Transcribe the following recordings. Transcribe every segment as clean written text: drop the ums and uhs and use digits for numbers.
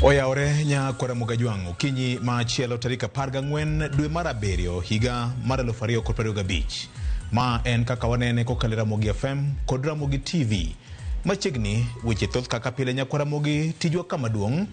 Oyaore nya kwara Mugajwang okinyi machielo tarik 14 dwe mar abiriyo higa mar 2025. Ma en kaka wanene kokalo Ramogi FM kod Ramogi TV. Machiegni weche thoth kaka pile nyakwara Ramogi tijwa kama duong'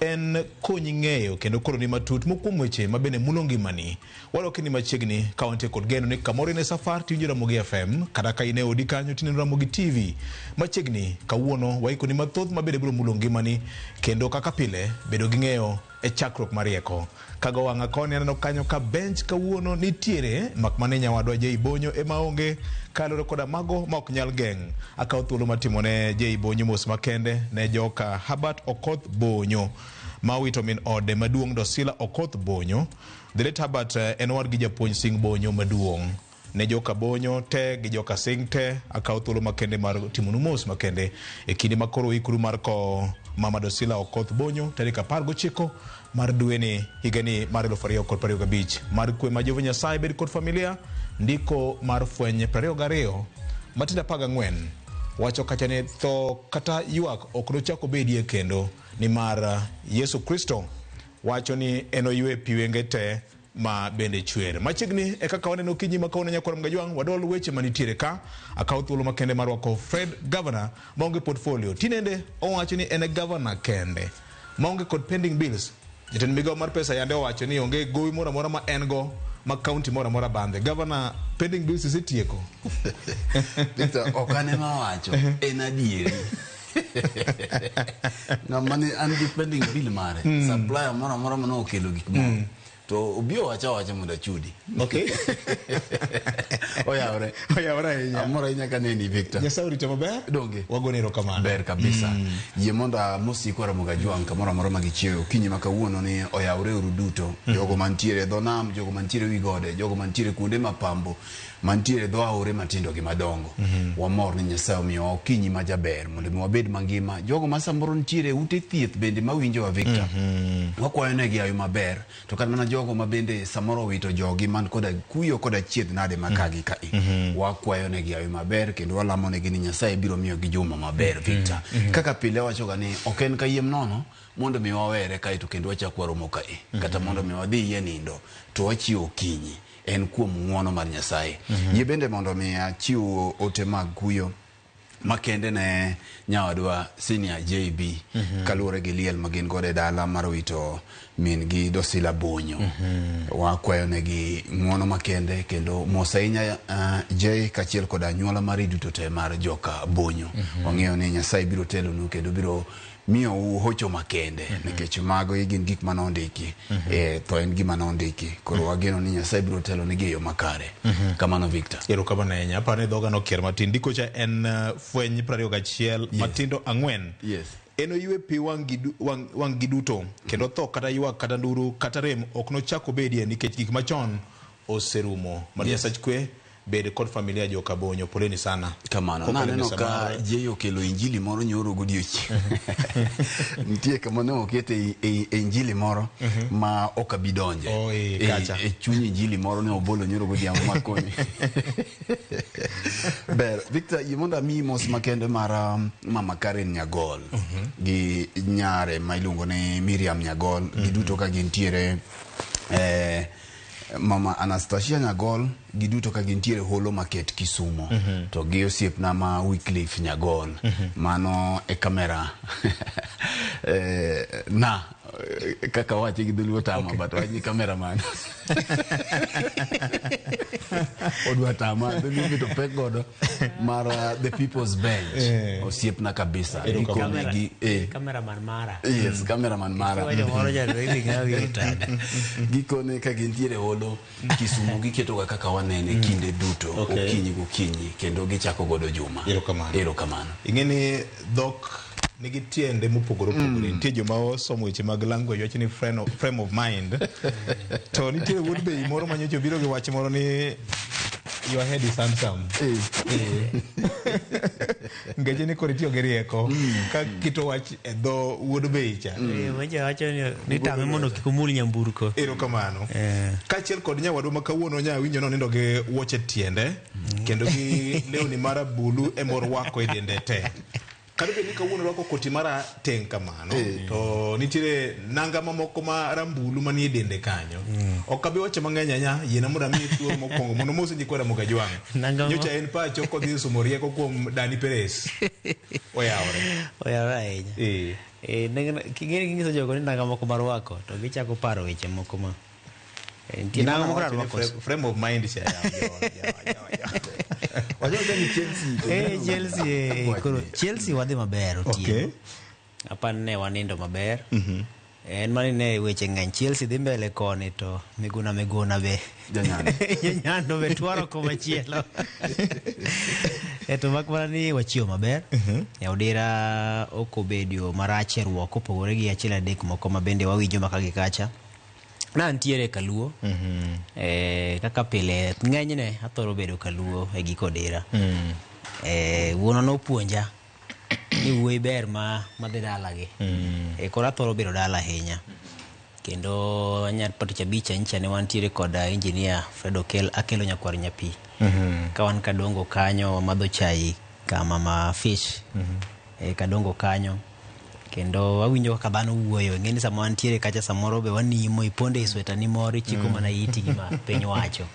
en konyi ng'eyo kendo koroni matut mokuom weche mabene mulo ngimani. Walokini machiegni kaunti kod geno ni kamoro ne safar tiwinjo Ramogi FM kata ka ine odi kanyo tineno Ramogi TV. Machiegni kawuono waiko ni mathoth mabene biro mulo ngimani kendo kaka pile bedo gi ng'eyo e chakruok marieko. Kago wanga koni aneno kanyo ka bench kawuono nitiere makmane nyawadwa Jay Bonyo emaonge kalore koda mago ma ok nyal geng'. Akaw thuolo matimone Jay Bonyo mos makende ne joka Herbert Okoth Bonyo mawito min ode maduong' Dosila Okoth Bonyo. The late Herbert en war gi japuonj Sing Bonyo maduong'. Ne joka Bonyo te gi joka Sing te akaw thuolo makende mar timonu mos makende e kinde makoro ikuru mar ko Mama Dosila Okoth Bonyo tarik 19 mar dweni higani mar 2025 mar kwe ma Jehova Nyasaye bed kod familia. Ndiko mar fwenye 22 matinda 14 wacho kacha ne tho kata yuak ok nochako bedie kendo ni mar Yesu Kristo wacho ni enoywe piwenge te ma bende chwer. Machiegni e kaka waneno kinyi makaona nyakwara Mugajwang wadol weche manitiere ka akaw thuolo makende mar wako Fred Governor maonge portfolio. Tinende owacho ni ene governor kende maonge kod pending bills. Jatend migawo mar pesa yande owacho ni onge gowi moro amora ma en go ma county moro amora bande. Governor pending bills isetieko. Victor okane ma wacho en adieri. Ngamani andi pending bill mare. Supplier moro amora mano okelo gik moko. To obio wacha muda chudi. Okay. Oyaore inya. Amora inya kaneni Victor. Nyasauri to maber? Donge. Wagonero kamano. Ber kabisa. Yemonda mosi kwara Mugajwang kamora amora magichiew kinyi makawuono ni oyaore uruduto. Jogo mantiere dho nam, jogo mantiere wi gode, jogo mantiere kuonde mapambo, mantiere dho aore matindo gi madongo. Wamor ni Nyasaye omiyo kinyi majaber mondo mi wabed mangima. Jogo masamboro ntiere ute thieth bende mawinjo wa Victor. Wakwayo negi ayo maber. To kata mana jogo mabende samoro wito jogi man koda kuyo koda chiedh nade makagi kai. Wakwayo negi ayo maber kendo walamo negi ni Nyasaye biro miyo gi juma maber Victor. Kaka pile wachoga ni oken kayiem nono mondo mi wawere kai to kendo wachakwa romo kai. Kata mondo mi wadhi ye nindo to wachiwo kinyi. En kuom ng'wono mar Nyasaye. Yie bende mondo mi achiw ote mag kuyo makende ne nyawadwa Senior JB kalure gi liel magin gode dala mar wito min gi Dosila Bonyo. Wakwayo negi ng'wono makende kendo mosainya J kachiel koda anyuola mari duto te mar joka Bonyo. Wang'eyo ni Nyasaye biro telonu kendo biro miyo hocho makende nikech mago gin gik manondiki to en gima nondiki koro wageno ni Nyasaye biro telo ni geyo makare kamano Victor. Ero kabana enya apane dhoga no kier matin diko cha en fweny 21 matindo 4. Yes. Eno ywe pi wang giduto kendo tho kata yuak kata nduru kata rem ok no chako bedie nikech gik machon oserumo. Maria Sachkwe bede kod familia joka Bonyo poleni sana. Kamano naneno ka jeyo kelo injili moro nyoro godiochi. Nitie kamano okete injili moro ma okabidonje. E chunyi injili moro ne obolo nyoro godiamo makoni. Ber Victor yimonda mi mos makende mar Mama Karen Nyagol gi nyare ma iluongo ne Miriam Nyagol giduto ka gintiere Mama Anastasia Nyagol giduto ka gintiere Holo Market Kisumo. To gi osiepna ma Wycliffe Nyagol mano e kamera na kaka wache gi dhuluo tama but wachi cameraman odwa tama dhuluo to pek godo mar The People's Bench osiepna kabisa cameraman mara. Yes, cameraman mara gikone ka gintiere Holo Kisumo giketo kaka wanene kinde duto okinyi kendo gichako godo juma. Ero kamano. Ingeni dhok nigi tiende mopogore opogore. Nitie joma osomo weche mag language wacho ni frame of mind. To nitie wuod bei moro manyocho biro gi wach moro ni your head is handsome. Ngeje ni koritiyo gi rieko ka kito wach e dho wuod bei cha. Weche wacho ni tame mondo kikumul nyamburko. Ero kamano. Kachiel kod nyawadwa makawuono nyawinjo no nindo gi wuoche tiende kendo gi lewni mara bulu e mor wako e dende te. Karibe ni kawuono rwako koti mara teng kamano to nitire nanga mamoko ma rambulu manie dende kanyo. Okabi wache mang'eny anya yena mondo mi thuolo mokwongo mondo mose Nyikwa Ramogi Ajwang'. Nyocha en pacho kodhi somo rieko kuom Dani Perez. Oyawre ahinya. King'eni kinyiso jogo ni nanga moko marwako to gichako paro weche moko ma nanga moko marwako frame of mind siya Chelsea wadhi maber otieno. Apan ne wanindo maber. En mani ne weche ng'eny Chelsea dhi mbele koni to Miguna be Janyano be twaro komachielo. Eto mak mana ni wachio maber. Yaudira okobedio marach ruok opogore gi achiel adek moko mabende wawinjo maka gi kacha. Na ntiere Kaluo. Kaka pile ng'enyne athoro bedo Kaluo e giko dira. Wuono nopuonja ni wuoyi ber madhi dala gi. Koro athoro bedo dala ahinya. Kendo anyar Patrick Abicha ncha ne wantiere kod engineer Fred Okel akelo nyakwar nyapi. Kawan kadongo kanyo madho chai kama ma fish. Kadongo kanyo. Kendo awinjo kaka dhano wuoyo. Ng'eni sama wantiere kacha samoro be wanimo iponde isweta ni moro chiko mana iti gima piny wacho.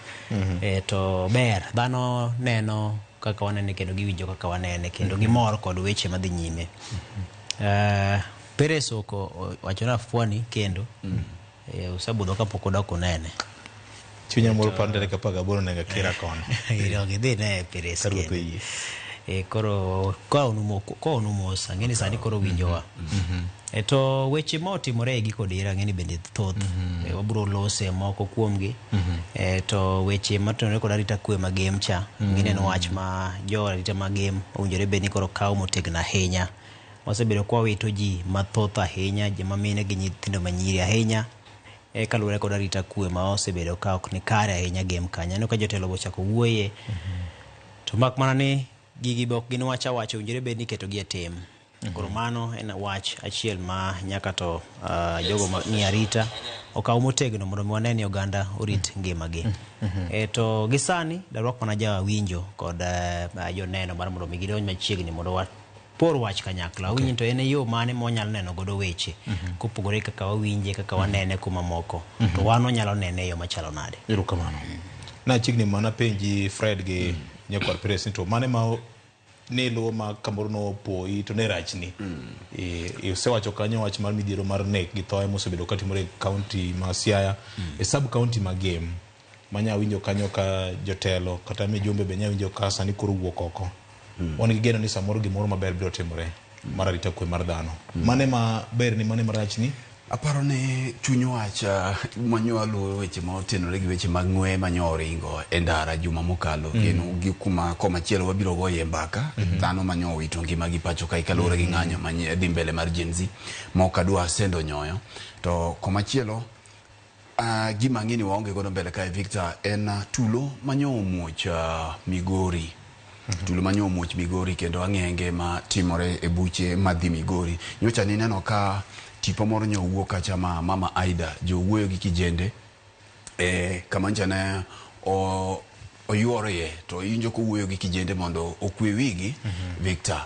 To ber dhano neno kaka wanene kendo giwinjo kaka wanene kendo gimor kod weche madhi nyime. Perez oko wachona fuani kendo usabudho kapok odak onene. Chunya moro pandere kapaga boro nega kira kono. Gidhi ne Perez kendo. Koro kwa onumo ng'eni sani koro winjowa. To weche motimore e giko dira ng'eni bende thoth. Wabro lose moko kuomgi. To weche matonore kod arita kwe ma game cha. Ng'eni en wach ma jo arita ma game owinjore bed ni koro kawo motegno ahinya. Wasebedo kwa wito ji mathoth ahinya, joma mine gi nyithindo manyiri ahinya. Kaluwore kod arita kwe ma osebedo ka ok ni kare ahinya game kanya. Aneno ka jotelo bochako wuoye. To mak mana ni gigi bok gin wacha owinjore bed ni keto gi e tim. Koro mano en wach achiel ma nyaka to jogo ni arita okaw motegno mondo mi wane ni oganda orit ngimagi. To gisani darwak mana jawa winjo kod joneno mar mondo mi gidonj machiegni mondo por wach kanyakla. Winjo to en yo mane monyal neno godo weche kopogore kaka wawinje kaka wanene kuma moko. To wan onyalo nene yo machalo nade. Erokamano. Na chiegni mana penji Fred gi Nyakwar Perez to mane ma nelo ma kamoro no poi to ne rachni. Usewacho kanyo wach mar midhiero mar nek gi thoe mosebedo katimore county ma Siaya sub county ma game manya winjo kanyo ka jotelo kata mijumbe be nya winjo ka sani koro wuok oko. Wan gi geno ni samoro gimoro maber biro timore mar arita kwe mar dhano. Mane ma ber ni mane marachni? Aparo ne chuny wacha manyalo weche ma otenore gi weche mag ng'we manyo ringo e ndara juma mokalo geno gi kuma komachielo wabiro goye mbaka dhano manyo wito ngima gi pacho kai kalore gi ng'anyo manye dhi mbele mar Gen Z mokadwa sendo nyoyo to komachielo gima ng'ini waonge godo mbele kai Victor en tulo manyo muoch Migori. Tulo manyo muoch Migori kendo ang'enge ma timore e buche madhi Migori. Nyocha ni neno ka tipo moro nyo wuok kacha ma mama Aida jo wuoyo gi kijende kamancha ne oyuore to injo ko wuoyo gi kijende mondo okwe wigi Victor.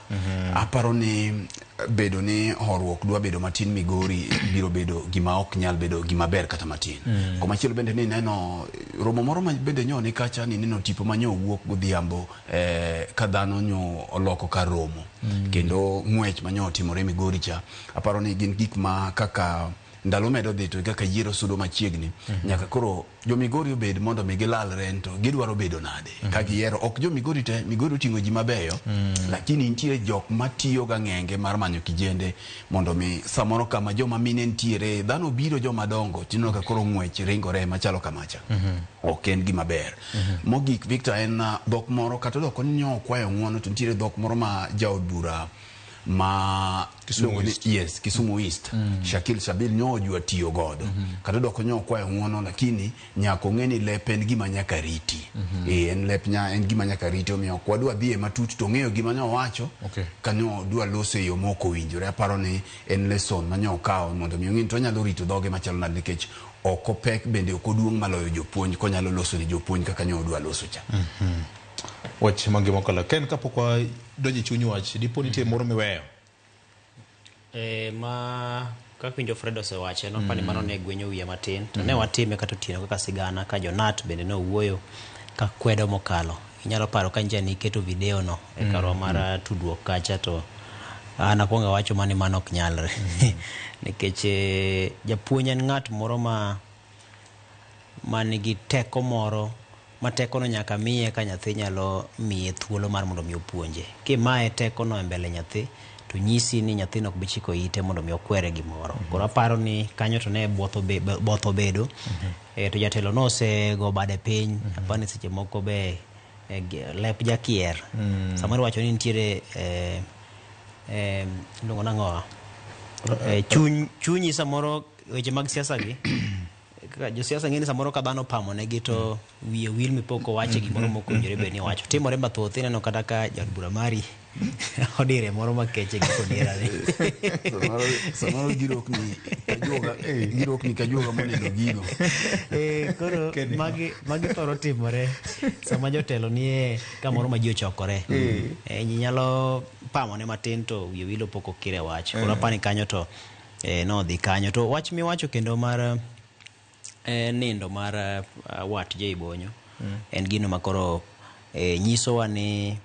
Aparo ni bedo ni horruok dwa bedo matin Migori biro bedo gima ok nyal bedo gima ber kata matin. Komachielo bende ni neno romo moro ma bende nyo ni kacha ni neno tipo manyo wuok godhiambo ka dhano nyo oloko ka romo kendo ng'wech manyo timore Migori cha. Aparo ni gin gik ma kaka ndalo medo dhi to kaka yiero sudo machiegni nyaka koro jo Migori obed mondo mi gilal rento gidwaro bedo nade ka giero ok jo Migori te Migori oting'o ji mabeyo lakini nitie jok matiyo ga ng'enge mar manyo kijende mondo mi samoro kama joma mine ntiere dhano biro joma dongo tino ka koro ng'wech ringore machalo kamacha ok en gima ber. Mogik Victor en dhok moro kata dhok onyo kwayo ng'wono to ntiere dhok moro ma jaod bura ma Kisumu East Shakil Shabil nyo jua tiyo godo kata doko nyo kwayo ng'wono lakini nyako ng'eni lep en gima nyaka riti en lep en gima nyaka riti omiyo kwadwa dhiye matut to ng'eyo gima nyo wacho kanyo dwa lose yo moko winjore. Aparo ni en lesson manyo kawo mondo miyo ng'in to nyalo rito dhoge machalo nade nikech oko pek bende okoduong' maloyo jopuonj konyalo loso ni jopuonj kaka nyo dwa loso cha. wach mangima kala ken kapok donjo chunyu wach dipo nitie moro miweyo ma kaka winjo Fred osewache no pani mano ne gwenyo wiye matin to ne watime kata otieno kaka sigana ka Jonat bende no wuoyo ka kwedo mokalo inyalo paro ka njani keto video no e karwa mar tudruok kacha to an akwonga wacho mani mano ok nyalre nikech japuonj en ng'at moro ma nigi teko moro ma teko no nyaka miye ka nyathi nyalo miye thuolo mar mondo mi opuonje kimaye teko no e mbele nyathi to nyisi ni nyathino ok bichiko ite mondo mi okwere gimoro koro aparo ni kanyo to ne botho bedo to jatelo no osego bade piny apani seche moko be lep jakier samoro wacho ni nitiere luongo nang'o chunyi samoro weche mag siasa gi jo siasa ng'eni samoro ka dhano pamo negi to wiye wil mipoko wache gimoro mokonjore bed ni wacho timore mathoth ineno kata ka jad bura mari odire moro makeche gi kodirane samoro girok ni kajuoga moneno gigo koro magi thoro timore sama jotelo nie kamoro ma ji ochokore nyalo pamone matin to wiye wil opoko kire wach koro apani kanyo to nodhi kanyo to wach miwacho kendo mar nindo mar wat J-Bonyo en gino makoro nyisowa ni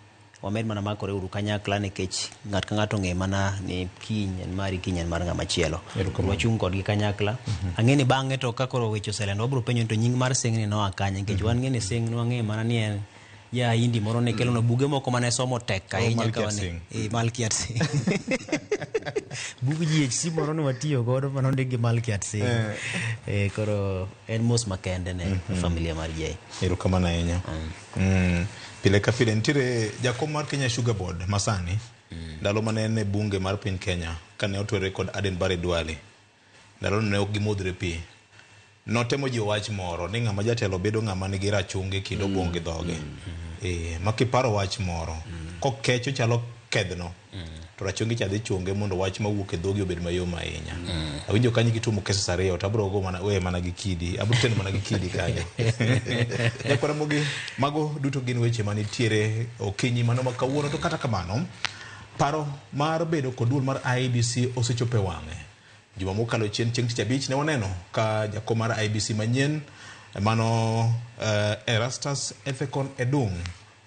wamed mana makore uru kanyakla nikech ng'at ka ng'ato ng'e mana ni kiny en mari kiny en mar ng'ama chielo wachung' kodgi kanyakla ang'eni bang'e to ka koro weche oselendo wabiro penjo to nying mar singni noa kanye nikech wan ng'e ni sing wang'e mana ni en ya indi moro ne kelo no buge moko mane somo tek ahinya ka wane Malkiat Singh bugu GHC moro no watiyo godo mano ndigi Malkiat Singh koro en mos makende ne familia mar Jay erokamano ahinya pile ka pile nitiere jakom mar Kenya Sugar Board masani ndalo mane en e bunge mar piny Kenya kane otwere kod Aden Bare Duale ndalo ne ok gimodhre pi notemo ji wach moro ni ng'ama jatelo bedo ng'ama nigi rachungi kendo bonge dhoge makiparo wach moro kokecho chalo kedhno to rachungi cha dhi chunge mondo wach mawuok e dhogi obed mayom ahinya awinjo kanyo gitumo keses ariyo to abro go mana gi kidi abro tendo mana gi kidi kanyo yakwara mago duto gin weche manitiere okinyi mano makawuono to kata kamano paro mar bedo kod duol mar IEBC osechope wang'e juma mokalo chieng' tich abich ne waneno ka jakom mar IEBC manyien mano Erastus Ethekon Edung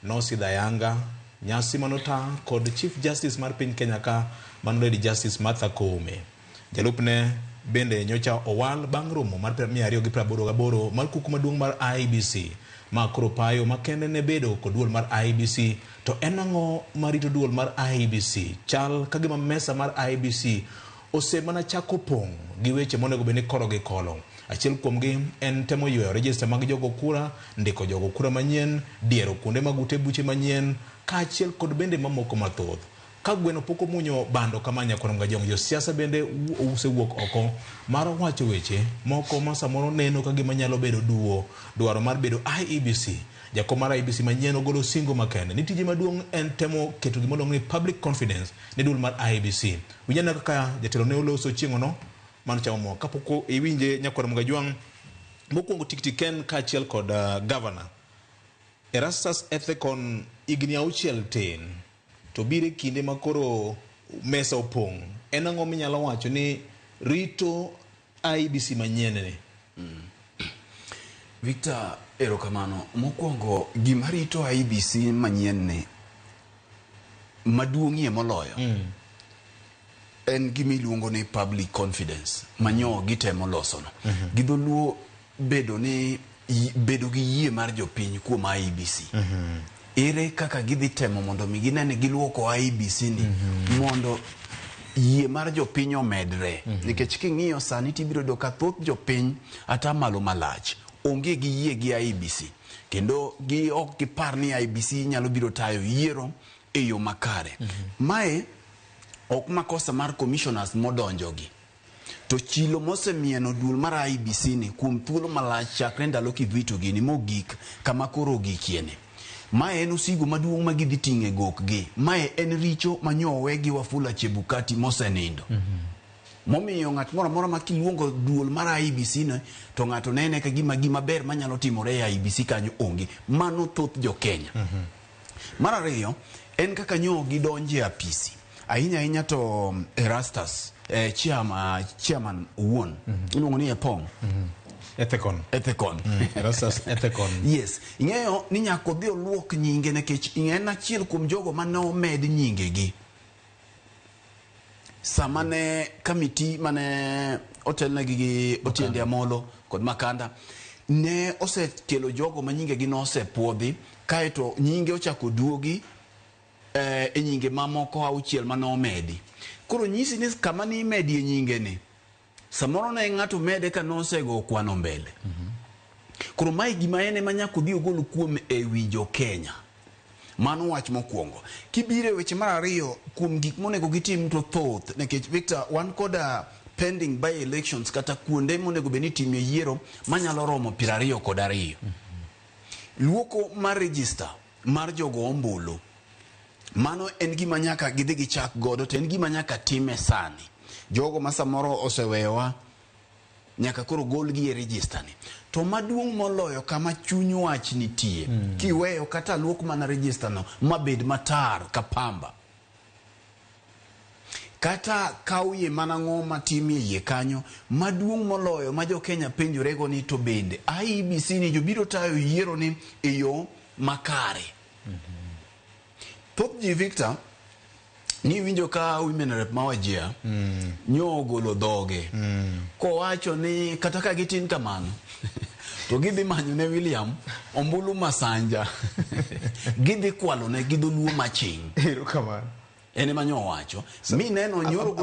nosidha yanga nyasi manota kod Chief Justice mar piny Kenya ka mano Lady Justice Martha Koome jalupne bende nyocha owal bang' romo mar 288 mar kuku maduong' mar IEBC ma koro payo makende ne bedo kod duol mar IEBC to en ang'o marito duol mar IEBC chal kagima mesa mar IEBC ose mana chako pong' gi weche monego bende koro gi kolo achiel kuomgi en temo yweyo register mag jogo kura ndiko jogo kura manyien diero kuonde mag ute buche manyien ka achiel kod bende mamoko mathoth ka gweno poko munyo bando kama nyakoro mga jo siasa bende usewuok oko mar wacho weche moko ma samoro neno ka gima nyalo bedo dwaro mar bedo IEBC jakom mar IEBC manyien ogolo singo makende ni tije maduong' en temo keto gimodong' ni public confidence ne duol mar IEBC winyana kaka jatelo ne oloso chieng'ono mano chamo kapoko iwinje nyakwar mga juang mokwongo tiktiken ka achiel kod governor Erastus Ethekon igni auchiel tin to bire kinde makoro mesa opong' en ang'o minyalo wacho ni rito IEBC manyien ne Victor erokamano mokwongo gima rito IEBC manyien ne maduong'ie moloyo en gima iluongo ni public confidence manyo gitemo losono gidholuo bedo gi yie mar jopiny kuom IEBC ere kaka gidhi temo mondo mi ginene giluoko IEBC ni mondo yie mar jopiny omedre nikech king'iyo sani tibiro do ka thoth jopiny ata malo malach onge gi yie gi IEBC kendo ok gipar ni IEBC nyalo biro tayo yiero e yo makare mae ok makosa mar commissioners modonjogi to chilo mosemieno duol mar IEBC ni kuom thuolo malach chakre ndalo kivito gini mogik kama koro gikiene mae en osigo maduong' ma gidhi ting'e gokgi mae en richo manyowe gi Wafula Chebukati mosenindo momiyo ng'at moro amora ma kiluongo duol mar IEBC no to ng'ato nene ka gima ber manyalo timore e IEBC kanyo onge mano thoth jo Kenya Mar ariyo en kaka nyo gidonje apisi ahinya to Erastus chairman wuon iluongo ni Epong Ethekon Erastus Ethekon. Yes, ing'eyo ni nyaka odhi oluok nyinge nikech ing'en achiel kuom jogo mane omed nyingegi sama ne kamiti mane otelnegi gi Otiende Amolo kod Makanda ne osekelo jogo ma nyingegi nosepuodhi kaeto nyinge ochako duogi e nyinge mamoko auchiel mane omedi. Koro nyisi ni kama ni imedi e nyinge ni samoro ne ng'ato mede ka nosego kwano mbele. Koro mai gima ene manyako dhi ogolo kuom e winjo Kenya. Mano wach mokwongo. Kibire weche mar ariyo kuom gik monego gitim to thoth nikech Victor wan koda pending by elections kata kuonde monego beni timie yiero manyalo romo 22. Luoko mar register mar jogo ombulu. Mano en gima nyaka gidhi gichak godo to en gima nyaka time sani. Jogo ma samoro osewewa nyaka koro golgi e register ni. To maduong' moloyo kama chuny wach nitie. Kiweyo kata luok mana register no mabed matar ka pamba. Kata kauye mana ng'oma timie yie kanyo maduong' moloyo ma jo Kenya penjorego ni to bende IEBC ni jobiro tayo yiero ni e yo makare. Thoth ji Victor ni winjo ka women rep mawajia nyo ogolo dhoge ko wacho ni kata ka gitin kamano to gidhi manyo ne William ombulu Masanja gidhi kwalo ne gidholuo maching Kamano ene manyo wacho mi neno nyoro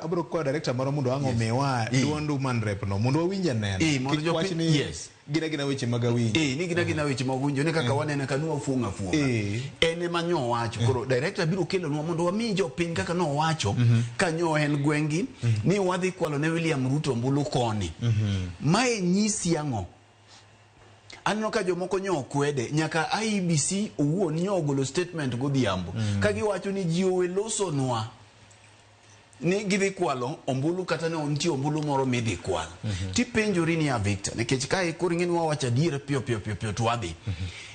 abro kwa director maro mondo ango mewa duond woman rep no mondo winje neno mondo jo yes gina weche magawinjo ni gina weche magawinjo ne kaka wanene kanua funga ene manyo wacho koro director biro kelo nwa mondo wami jo piny kaka no wacho kanyo en gwengi ni wadhi kwalo ne William Ruto ombulu koni mae nyisi ango anno ka jomoko nyo kwede nyaka IEBC owuon nyo golo statement godhiambo ka giwacho ni ji oweloso nwa ni gidhi kwalo ombulu kata ne onti ombulu moro midhi kwal tipenjori ni a Victor nikech kai kuringeni wawacha dire pio to wadhi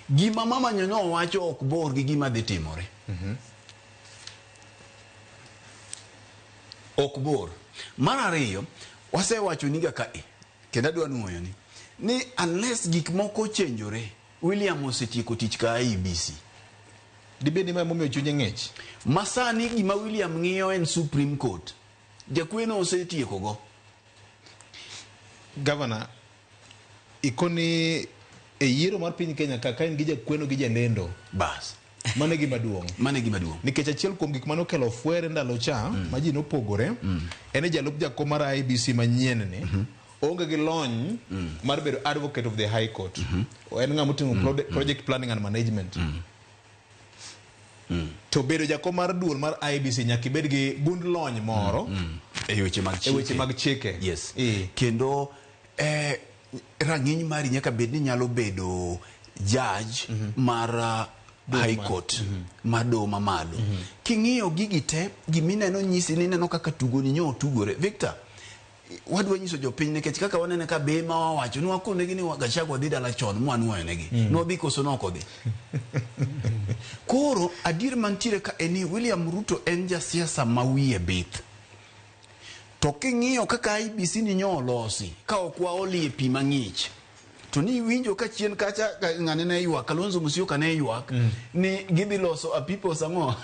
gima mama nyono wacho ok bor gi gima dhi timore ok bor. Mar ariyo wasewacho ni ga ka kenda adwa nuoyo ni unless gik moko chenjore William osetieko tich ka IEBC dibedi ma momio chunye ng'ech masani gima William ng'iyo en Supreme Court jakweno osetieko go. Governor ikoni e yiero mar piny Kenya ka en gi jakweno gi jandendo bas mane gima duong nikech achiel kuom gik mano kelo fwere ndalo cha ma ji nopogore en jalup jakom mar IEBC manyien ni onge gi lony mar bedo advocate of the High Court en ng'ama oting'o project planning and management to bedo jakom mar duol mar IEBC nyaka ibed gi gund lony moro e weche mag chike yes kendo rang'iny mari nyaka bed ni nyalo bedo judge mar High Court mado mamalo king'iyo gigi te gimineno nyisi ni neno kaka tugo ni nyo tugore Victor wadwa nyiso jopiny nikech kaka wanene ka be ma wawacho ni wakone gi ni Gachagua dhi dala chon mwanwe negi no dhi koso noko dhi koro adir mantiere ka eni William Ruto en jasiasa mawiye bith to king'iyo kaka IEBC ni nyo losi ka okwa oli e pi mang'ich to ni winjo ka chien kacha ng'ane ne ywak Kalonzo Musyoka ne ywak ni gidhi loso a people sango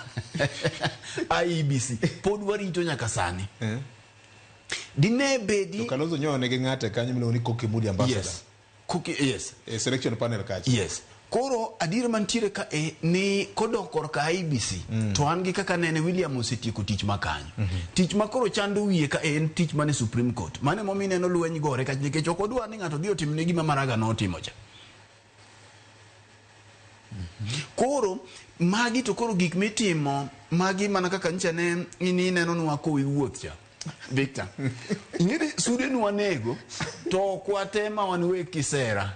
IEBC pod warito nyaka sani dine bedi to Kalonzo nyone gi ng'ate kanyo miluongo ni Koki Mudi ambassador yes selection panel kacha yes koro adir mantiere ka ni kodokor ka IEBC to an gi kaka nene William osetieko tich makanyo tich makoro chando wiye ka en tich mane Supreme Court mane momi neno lweny gore ka nikech ok odwa ni ng'ato dhi otimne gima Maraga notimo cha koro magi to koro gik mitimo magi mana kaka ncha ne ini neno nwa kowi wuoth cha Victor ing'ede sude nwa nego to kwatema wanwe kisera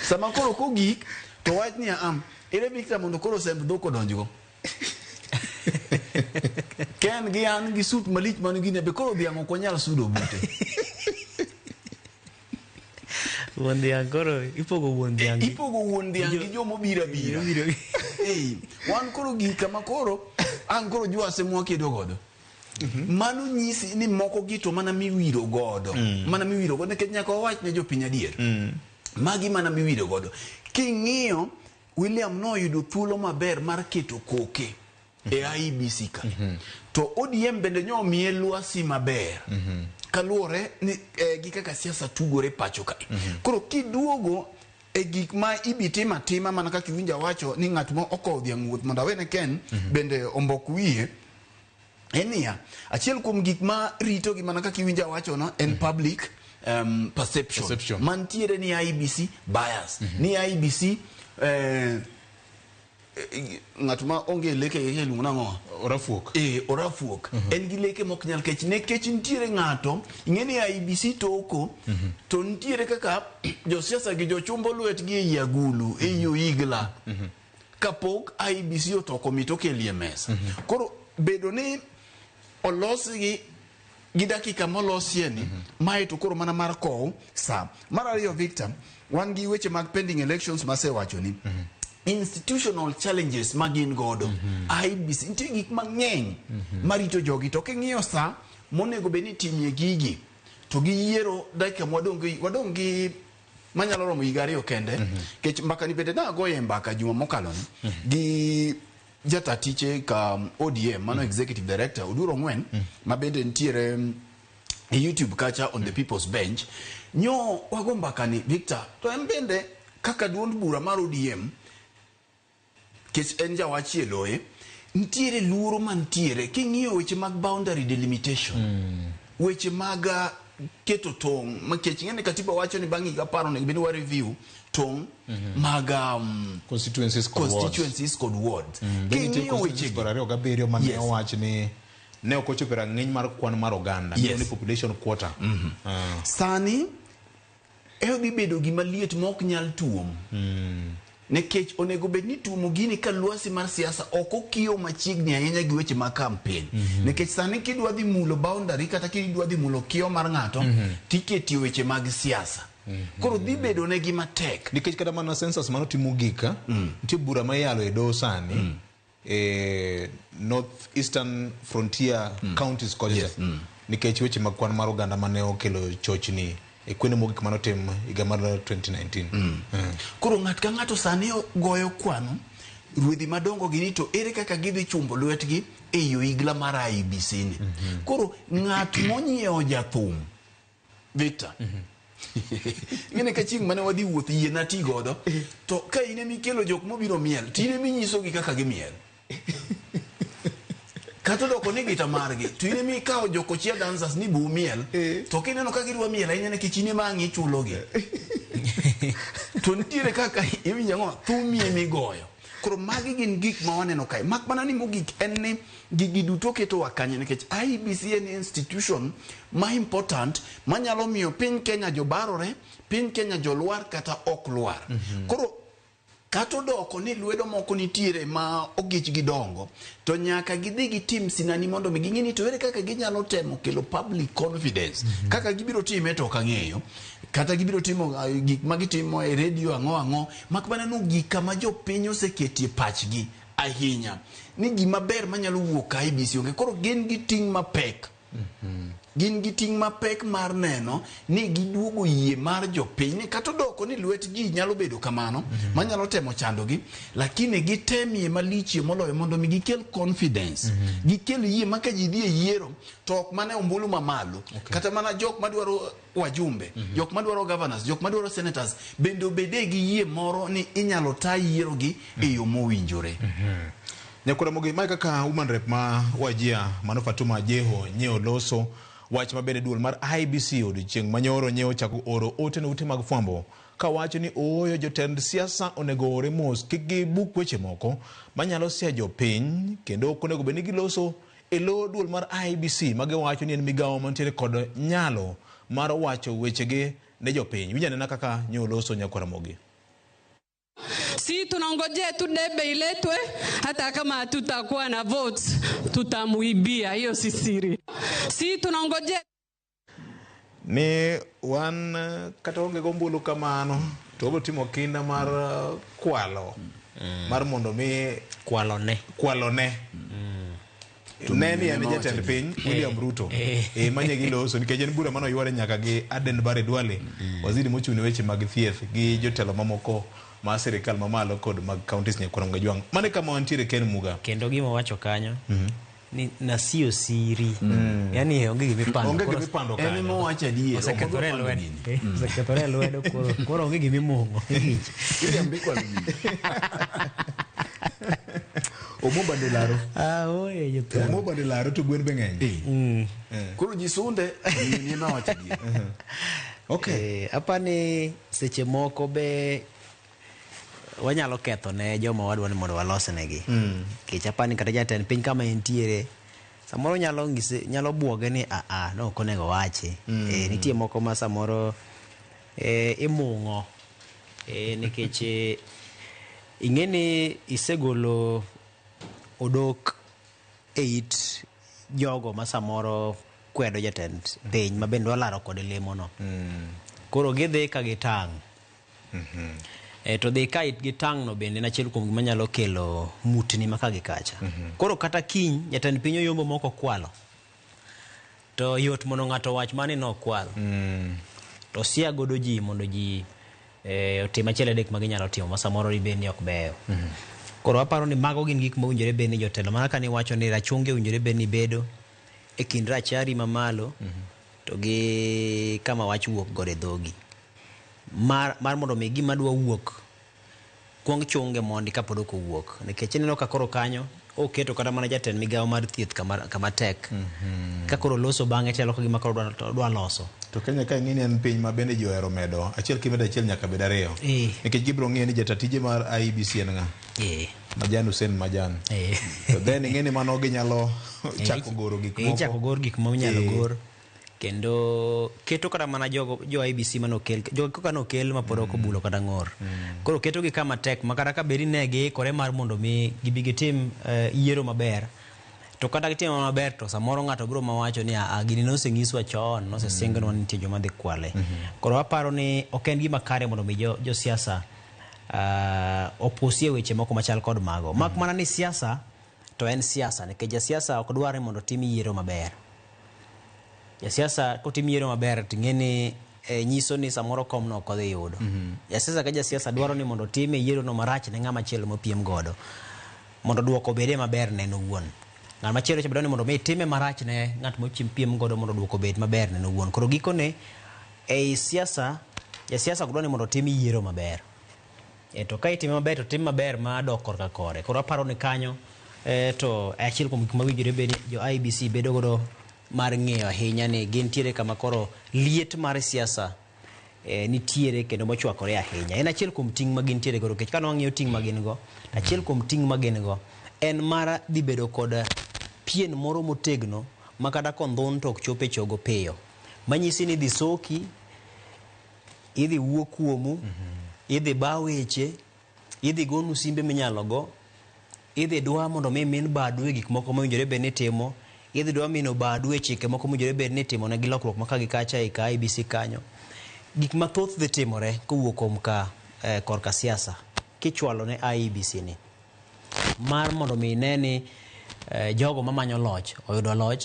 sama koro kogik to wach ni ere Victor mondo koro semb dhoko donjgo ken gi an gi sut malich man gi ne be koro dhiang' ok onyal sudo bute Wonde ankoro ipogo wonde angi. Ipogo wonde angi jomo bira. Hey, wan koro gika makoro ankoro jwa se mwa kedo godo. Mano nyisi ni moko gito mana miwiro godo. Mana miwiro godo nekech nyaka wach ne jopiny adier. Magi mana miwiro godo. King'iyo William no yudo thuolo maber mar keto koke e IEBC ka. To ODM bende nyo miye lwasi maber. Kaluore ni gi kaka siasa tugore pacho ka. Koro kiduogo e gik ma ibitima tima mana kaka iwinja wacho ni ng'at mo okodhi ang'uoth mondo awene ken bende ombok wiye. Enia achiel kuom gik ma rito gi mana kaka iwinja wacho no en public perception. Mantiere ni IEBC bias. Ni IEBC ng'at ma onge leke ye lungu nango Orafuok. Orafuok. En gi leke mok nyal kech nekech ntiere ng'ato ing'eni IEBC toko to ntiere kaka josiasa gi jochumbo lwet gi e agulu e yo igla kapok IEBC otoko mitoke elie mesa. Koro bedo ni olosi gi dakika molosie ni mae to koro mana mar kow sa. Mar ariyo Victor, wan gi weche mag pending elections masewacho ni institutional challenges magin godo. IEBC nitie gik mang'eny marito jogi to king'iyo sa monego beni timie gigi to giyiero dakika wadong gi manyalo romo higa ariyo kende kech mbaka ni bende nagoye mbaka juma mokalo ni gi jata tiche ka ODM mano executive director Oduro Ng'wen mabende ntiere YouTube kacha on the people's bench nyo wago mbaka ni Victor to embende kaka duond bura mar ODM kech enja wachie loye ntiere luoro mantiere king'iyo weche mag boundary delimitation weche mag keto tong makech ngene katiba wacho ni bangi ga paro ne bini wa review tong mag constituencies code wards king'iyo weche bararo gaberio mane owach ni ne okochopera ng'eny mar kwan mar oganda ni population quota sani ebi bedo gima liet mok nyal tuom nekech onego bedni tumo gini ka lwasi mar siasa oko kiyo machiegni ahinya gi weche mag campaign nekech sani kidwa dhi mulo boundary kata kidwa dhi mulo kiyo mar ng'ato tiketi weche mag siasa koro dhi bedo ne gima tek nikech kata mana census mano timo gika nitie bura ma yalo e do sani North Eastern Frontier Counties kocha nikech weche mag kwan mar oganda mane okelo chochni e kwene mogik manotim higa mar 2019 koro ng'at ka ng'ato sani goyo kwano ruedhi madongo gini to ere kaka gidhi chumbo lwetgi e yo igla mar IEBC ni koro ng'at monyiewo jathum Victor ngene ka chieng' mane wadhi wuoth yie na ti godo to ka ine mikelo jok mobiro miel tine minyiso gi kaka gimiel kato doko ni gita margi to ine mi kao joko chia dancers ni bu miel to kineno ka girwa miel ahinya nekech ine mangi chulogi to ntiere kaka iwinja ng'o thumie migoyo koro magi gin gik ma waneno kae mak mana ni mogik en ni gigi duto keto wakanye nekech IEBC en institution ma important manyalo miyo piny Kenya jobarore piny Kenya jolwar kata ok lwar koro kato doko ni lwedo moko nitiere ma ogich gidongo to nyaka gidhi gi tim sinani mondo mi ging'ini to ere kaka ginyalo temo kelo public confidence kaka gibiro time to kang'eyo kata gibiro timo gik ma gitimo e radio ang'o mak mana no gika ma jopiny oseketie pachgi ahinya ni gima ber manyalo wuok IEBC onge koro gin gi ting mapek gin gi ting mapek mar neno ni giduogo yie mar jopiny ni kata doko ni lwet ji nyalo bedo kamano manyalo temo chandogi lakini gitemie malichie moloyo mondo mi gikel confidence gikel yie maka ji dhi e yiero to ok mane ombulu mamalo kata mana jok madwaro wajumbe jok madwaro governors jok madwaro senators bende obede gi yie moro ni inyalo ta yiero gi e yo mowinjore nyakura mogi mai kaka woman rep ma wajia Mano Fatuma Jeho nyeo loso wach mabende duol mar IEBC odiochieng' manyoro nyeo chako oro ote ne ute mag fwambo ka wacho ni ooyo jotend siasa onego ore mos kik gibuk weche moko manyalo sia jopiny kendo ok onego bedni giloso e lo duol mar IEBC mage wacho ni en migawo mantiere kod nyalo mar wacho wechege ne jopiny winjanena kaka nyeo loso nyakura mogi Si tunangojea tu debe iletwe, hata kama hatutakuwa na votes tutamuibia, hiyo si siri. Si tunangojea ni wan kata onge gombulu kamano to obo timo kinda mar kwalo mar mondo mi kwalo ne neni en jatend piny William Ruto manye gi loso nikech en bura mano yware nyaka gi Aden Bare Duale waziri mochung'ne weche mag thieth gi jotelo mamoko ma sirikal mamalo kod mag counties Nyakwaram Gajwang'. Mane kama wantiere Ken Muga kendo gima wacho kanyo ni nasio siri yani onge gimipando en mo wacho adier osekethore lwedo koro onge gimimongo iliambikwa Omoba de laro oye jotelo Omoba de laro to gwen be ng'eny koro jisunde ni ma wacho adier okay apani seche moko be wanyalo ketho ne joma wadwa ni mondo walosnegi kech apani kata jatend piny kama entiere samoro nyalo buoge ni no ok onego wachi nitie moko ma samoro imung'o nikech ing'eni isegolo odok it jogo ma samoro kwedo jatend piny ma bende walaro kod lemono koro gidhi ka gitang' to dhi ka itgi tang' no bende nachiel kuom gima nyalo kelo mutni maka gi kacha koro kata kiny jatend piny oyombo moko kwalo to yot mondo ng'ato wach mani no kwalo to sia godo ji mondo ji otim achiel adek ma ginyalo timo ma samoro ribeni ok beyo koro aparo ni mago gin gik mowinjore bed ni jotelo mana kani wacho ni rachungi owinjore bed ni bedo e kind rachari mamalo to gi kama wach wuok gore dhogi mar mondo mi gima dwa wuok kuong chunge mondi kapod ok owuok nikech ineno ka koro kanyo oketo kata mana jatend migawo mar thieth kama tek ka koro loso bang'e telo ka gima koro dwa loso to Kenya ka ng'ini en piny ma bende ji ohero medo achiel kimedo achiel nyaka bed ariyo nikech gibiro ng'eyo ni jatatije mar IEBC en ng'a Majan Hussein Majan to then ng'eni mano ginyalo chako goro gik moko chako gor gik ma unyalo gor kendo keto kata mana jo IEBC manokel kaka nokel ma pod ok obulo kata ng'or koro keto gi kama tek ma kata ka bedi ne giikore mar mondo mi gibi gitim yiero maber to kata gitimo maber to samoro ng'ato biro mawacho ni gini noseng'iswa chon nosesingonwa ni nitie joma dhi kwale koro aparo ni ok en gima kare mondo mi jo siasa opusie weche moko machal kod mago mak mana ni siasa to en siasa nikech siasa ok dware mondo tim yiero maber siasa kotim yiero maber ting'eni nyiso ni samoro kom no ok odhi yudo siasa ka siasa dwaro ni mondo time yiero no marach ne ng'ama chielo mopiem godo mondo duoko bede maber ne owuon ng'at machielo chebdo ni mondo mi time marach ne ng'at mochim godo mondo duoko bed maber ne owuon koro gikone siasa siasa ok dwaro ni mondo tim yiero maber to ka itime maber to tim maber ma dok korka kore koro aparo ni kanyo to achiel kuom gik mawinjore bed jo IEBC bedo godo mar ng'eyo ahinya ni gintiere kama koro liet mar siasa nitiere kendo mochwakore ahinya en achiel kuom ting' ma gintiere godo kech ka nwang'iyo ting' ma gin go achiel kuom ting' ma gin go en mara dhi bedo kod pien moro motegno ma kata kondhun to ok chope chogo piyo manyisi ni dhi soki idhi wuo kuomu idhi ba weche idhi gonu simbe minyalo go idhi dwa mondo min badu e gik moko mowinjore bed ni timo idhi dwa mino badu e chike moko mowinjore bed ni timo ne gi lokruok maka gi kacha e ka IEBC kanyo gik mathoth dhi timore kowuok kuom ka korka siasa kichwalo ne IEBC ni mar mondo mi neni jogo mamanyo loch oyudo loch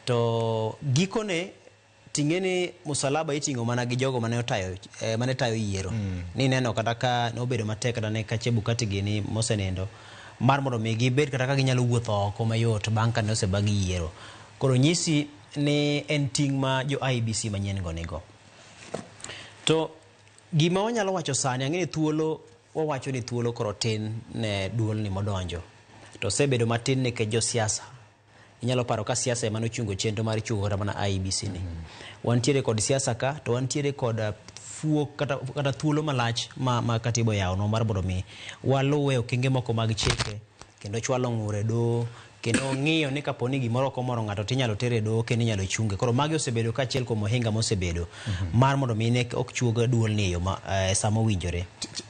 to gikone ting'eni musalaba iting'o mana gi jogo mane tayo yiero ni neno kata ka nobedo matek kata ne ka Chebukati gini mosenendo mar mondo mi gibed kata ka ginyalo wuotho oko mayot bang' ka ne osebagi yiero koro nyisi ni en ting' ma jo IEBC manyien go nigo to gima wanyalo wacho sani ang'eni thuolo wawacho ni thuolo koro tin ne duol ni modonjo to sebedo matin nikech jo siasa inyalo paro ka siasa ema nochungo chenro mar chugo kata mana IEBC ni wantiere kod siasa ka to wantiere kod fuok kata thuolo malach ma katibo yawo no mar mondo mi waluwe okenge moko mag chike kendo chwalo ng'ure do kendo ng'iyo ni kaponi gimoro komoro ng'ato tinyalo tere do kendo inyalo chunge koro magi osebedo ka achiel kuom ohinga mosebedo mar mondo mi ne ok chuoga duol ni yo sama owinjore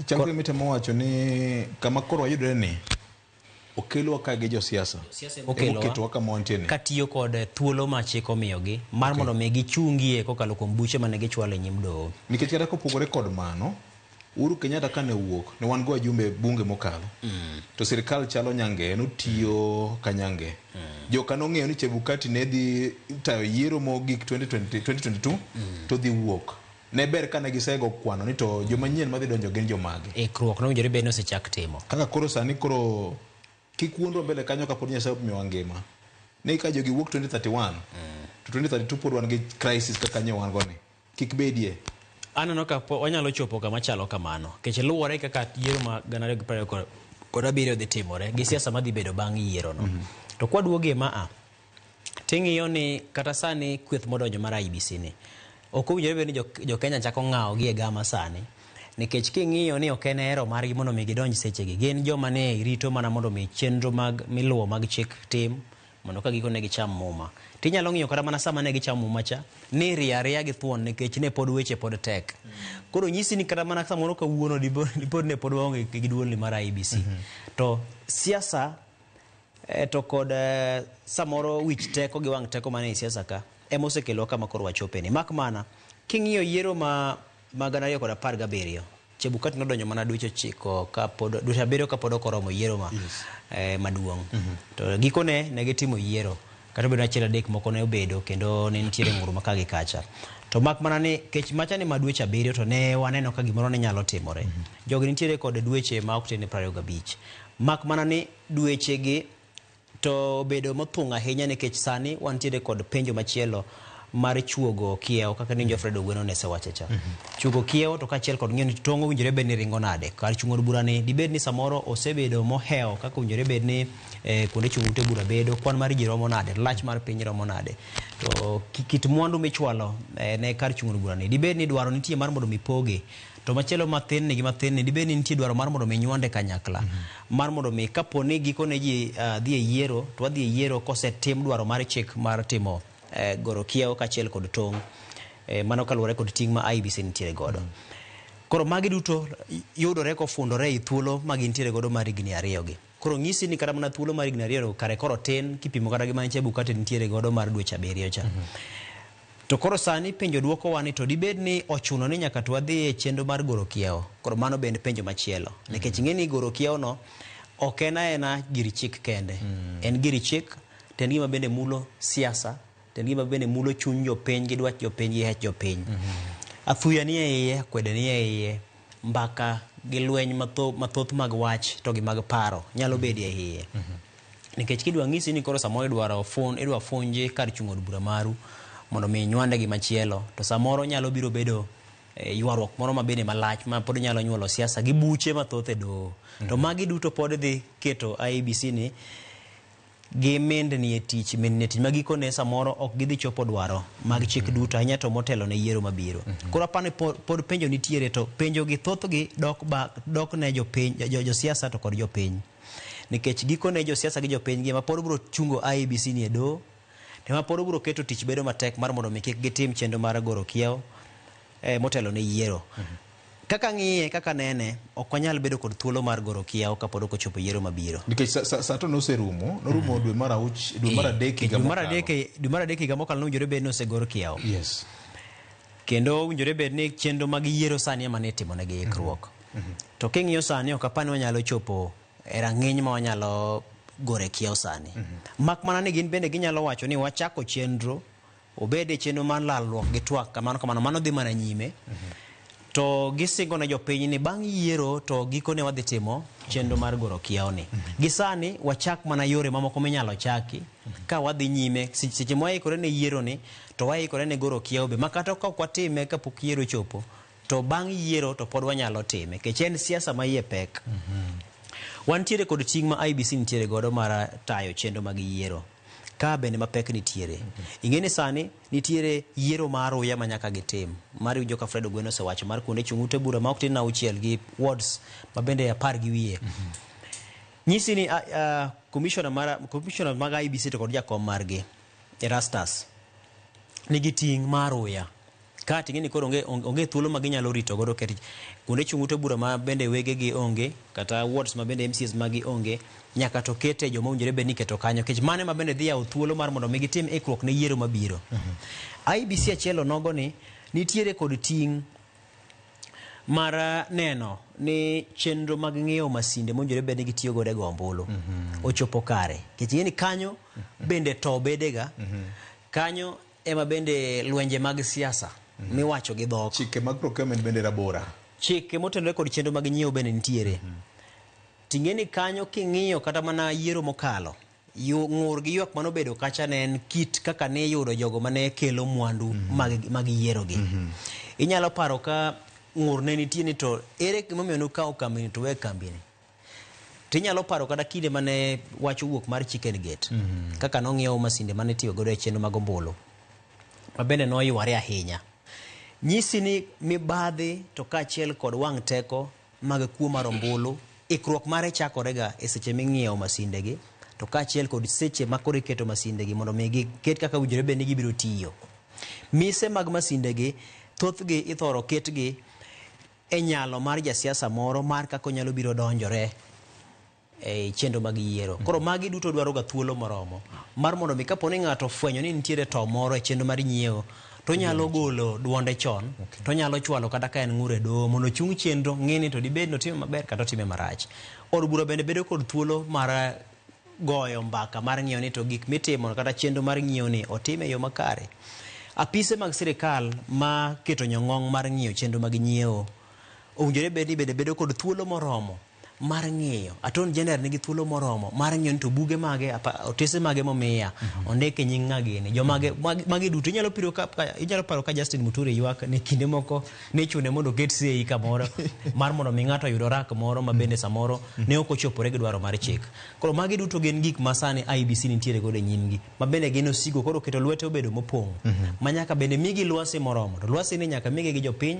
chakre mitemo wacho ni kama koro wayudore ni okelo ka gi josiasa okelo kama wantiere katiyo kod thuolo ma chik omiyogi mar mondo mi gichungie kokalo kuom buche mane gichwalo e nyim doho. Nikech kata kopogore kod mano, Uhuru Kenyatta kane wuok ne wan go ajumbe bunge mokalo to sirikal chalo nyange notiyo ka nyange joka nong'eyo ni Chebukati ne dhi tayo yiero mogik 2022 to dhi wuok. Ne ber kane gisego kwano ni to joma nyien madhi donjo gin jomage. Ikruok nowinjore bed ni osechak timo. Kaka koro sani koro kik wuondwa mbele kanyo kapod Nyasaye omiyowa ngima. Ne ka jogi wuok 2031 to 2032 pod wan gi crisis kaka nyo wan goni. Kik bedie. Aneno ka wanyalo chopo kama chalo kamano. Kech luwore kaka yiero ma gana 2027 dhi timore gi siasa madhi bedo bang' yiero no. To kwaduoge maa ting'iyo ni kata sani kweth modonjo mar IEBC ni ok owinjore bed ni jo Kenya chako ng'awo gi e gama sani nikech king'iyo ni ok en hero margi mondo mi gidonj sechegi gin joma ne rito mana mondo mi chenro mag miluwo mag chik tim mondo ka giko ne gicham muma. Tinyalo ng'iyo kata mana sama ne gicham muma cha ni riya gi thuon nikech ne pod weche pod tek. Koro nyisi ni kata mana samoro kawuono dipod ne pod waonge gi duol mar IEBC. To siasa to kod samoro wich teko gi wang' teko mane siasa ka emosekelo kama koro wachope ni. Mak mana king'iyo yiero ma 2017 Chebukati nodonjo mana dweche 9 ka pod dweche 7 ka pod okoromo yiero ma maduong'. To gikone ne gitimo yiero kata bedo achiel adek moko ne obedo kendo ne nitiere ng'uru ma kagi kacha. To mak mana ni kech macha ni ma dweche 7 to ne waneno ka gimoro ne nyalo timore. Jogi nitiere kod dweche ma ok tin 25. Mak mana ni dweche gi to bedo mothung' ahinya nikech sani wantiere kod penjo machielo mar chuogo kiewo kaka ni Jofred Ogweno ne sewache cha. Chuogo kiewo to kachiel kod ng'eyo ni tongo winjore bed ni ringo nade. Kar chungo bura ni dibed ni samoro osebedo moheo kaka winjore bed ni kuonde chungo te bura bedo kwan mar ji romo nade, lach mar piny romo nade. To kit mwandu michwalo ne kar chungo bura ni dibed ni dwaro nitie mar mondo mipoge. To machielo mathin ni dibed ni nitie dwaro mar mondo mi nywande kanyakla. Mar mondo mi kapo ni giko ne ji dhi e yiero to wadhi e yiero kosetim dwaro mar chik mar timo goro kiewo kachiel kod tong' mano kaluwore kod ting' ma IEBC nitiere godo. Koro magi duto yudore kofundore i thuolo ma gintiere godo mar higni 2 gi. Koro ng'isi ni kata mana thuolo mar higni 2 kare koro tin kipimo kata gi mane Chebukati nitiere godo mar dweche 7 cha. To koro sani penjo duoko wani to dibed ni ochuno ni nyaka to wadhi e chenro mar goro kiewo. Koro mano bende penjo machielo. Nikech ng'eni goro kiewo no ok ena gir chik kende. En gir chik ten gima bende mulo siasa, ten gima bende mulo chuny jopiny gi dwach jopiny gi hech jopiny. Athuya ni e iye, kwede ni e iye, mbaka gi lweny mathoth mag wach to gi mag paro nyalo bedi e iye. Nikech kidwa ng'isi ni koro samoro idwa funje kar chungo od bura maru mondo mi nywande gi machielo to samoro nyalo biro bedo ywaruok moro ma bende malach ma pod nyalo nyuolo siasa gi buche mathoth e doho. To magi duto pod dhi keto IEBC ni gi mendni e tich ma gikone samoro ok gidhi chopo dwaro mag chik duto ahinya to motelo ne yiero mabiro. Koro apani pod penjo nitiere to penjo gi thoth gi dok ne jopiny josiasa to kod jopiny. Nikech gikone josiasa gi jopiny gi ma pod biro chungo IEBC ni e doho ma pod biro keto tich bedo matek mar mondo mi kik gitim chenro mar goro kiewo motelo ne yiero. Kaka ng'iye kaka nene ok wanyal bedo kod thuolo mar goro kiewo kapod ok ochopo yiero mabiro. Nikech sa to norumo dwe mar 3 dwe mar 3 higa mokalo winjore bed ni osegor kiewo. Yes. Kendo winjore bed ni chenro mag yiero sani ema ne timo ne gi ikruok. To king'iyo sani ok apani wanyalo chopo e rang'iny ma wanyalo gore kiewo sani. Mak mana ni gin bende ginyalo wacho ni wachako chenro obede chenro man lalruok gi twak kamano mano dhi mana nyime. To gisingo na jopiny ni bang' yiero to gikone wadhi timo chenro mar goro kiewo ni. Gisani wachak mana yore mamoko minyalo chaki ka wadhi nyime seche mwaikore ne yiero ni to waikore ne goro kiewo be makata ka kwatime kapok yiero chopo to bang' yiero to pod wanyalo time kech en siasa ma iye pek. Wantiere kod ting' ma IEBC nitiere godo mar tayo chenro mag yiero ka bende mapek nitiere. Ing'eni sani nitiere yiero mar Uya ma nyaka gitim mar joka Fred Ogweno osewacho mar kuonde chung'ute bura ma ok tin 6 gi wards ma bende 10 gi wiye. Nyisi ni commissioner mag IEBC to kod jakom margi Erastus nigi ting' mar Uya ka ting'eni koro onge thuolo ma ginyalo rito godo ket kuonde chung ute bura ma bende wegegi onge kata wards ma bende MCs magi onge nyaka to kete joma owinjore bed ni keto kanyo kech mane ma bende dhi yawo thuolo mar mondo mi gitim ikruok ne yiero mabiro. IEBC achiel onogo ni nitiere kod ting' mar neno ni chenro mag ng'iewo masinde mowinjore bed ni gitiyo godo e go ombulu ochopo kare kech ing'eni kanyo bende to bedega kanyo ema bende lwenje mag siasa miwacho gi dhok, chike mag procurement bende rabora, chike motenore kod chenro mag nyiewo bende nitiere. Ting'eni kanyo king'iyo kata mana yiero mokalo ng'ur gi ywak manobedo kacha ne en kit kaka ne yudo jogo mane kelo mwandu mag yiero gi. Inyalo paro ka ng'ur ne nitie ni to ere gimomiyo nukawo kambi ni to we kambi ni. Tinyalo paro kata kinde mane wacho wuok mar Chicken Gate kaka nong'iewo masinde mane tiyo godo e chenro mag ombulu ma bende noyware ahinya. Nyisi ni mibadhi to kaachiel kod wang' teko mag kuo mar ombulu ikruok mare chakorega e seche ming'iewo masindegi to kaachiel kod seche ma koro iketo masindegi mondo mi giket kaka winjore bed ni gibiro tiyo. Mise mag masindegi thothgi ithoro ketgi e nyalo mar jasiasa moro mar kaka onyalo biro donjore e chenro mag yiero. Koro magi duto dwaro ga thuolo moromo mar mondo mi kapo ni ng'ato fwenyo ni nitiere to moro e chenro mar nyiewo to nyalo golo duonde chon to nyalo chwalo kata ka en ng'ure do mondo chung chenro ng'ini to dibed no time maber kata time marach. Od bura bende bedo kod thuolo mar goyo mbaka mar ng'iyo ni to gik mitimo kata chenro mar ng'iyo ni otime e yo makare. Apise mag sirikal ma keto nyong'ong mar ng'iyo chenro mag nyiewo owinjore bed ni bende bedo kod thuolo moromo mar ng'iyo. Attorney General nigi thuolo moromo mar ng'iyo ni to buge mage otese mage momiya ondike nying ng'agini jomage magi duto. Inyalo paro ka Justin Muturi ywak ne kinde moko ne chune mondo ket sei kamoro mar mondo mi ng'ato oyud rak moro ma bende samoro ne ok ochopore gi dwaro mar chik. Koro magi duto gin gik ma sani IEBC nitiere godo e nyimgi ma bende gin osigo koro keto lwete obedo mopong' ma nyaka bende migi lwasi moromo to lwasi ni nyaka migi gi jopiny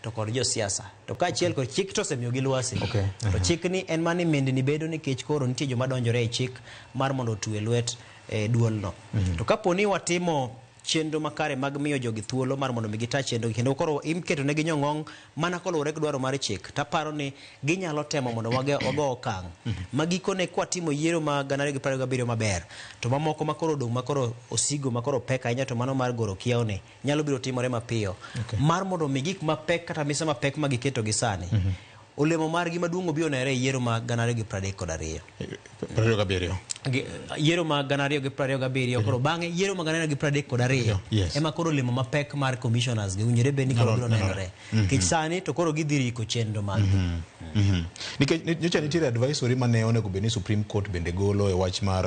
to kod jo siasa to kaachiel kod chik to osemiyo gi lwasi. To chik ni en mani mende ni bedo nikech koro nitie joma donjore e chik mar mondo otwe lwet duol no. To kapo ni watimo chenro makare mag miyo jogi thuolo mar mondo mi gita chenro kendo koro iketo ne gi nyong'ong mana koluwore gi dwaro mar chik taparo ni ginyalo temo mondo wago okang' magikone kwatimo yiero ma 2027 maber to mamoko makoro dong' makoro osigo makoro pek ahinya to mano mar goro kiyaw ni nyalo biro timore mapiyo mar mondo mi gik mapek kata mise mapek magiketo gi sani olemo margi maduong' obiro nere yiero ma 2032 yiero ma 2027 koro bang'e yiero ma 2032 ema koro olemo mapek mar commissioners gi winjore bed ni koro biro nenore kech sani to koro gidhi riko chenro mag nikech nyocha nitiere advisory mane onego bed ni Supreme Court bende golo e wach mar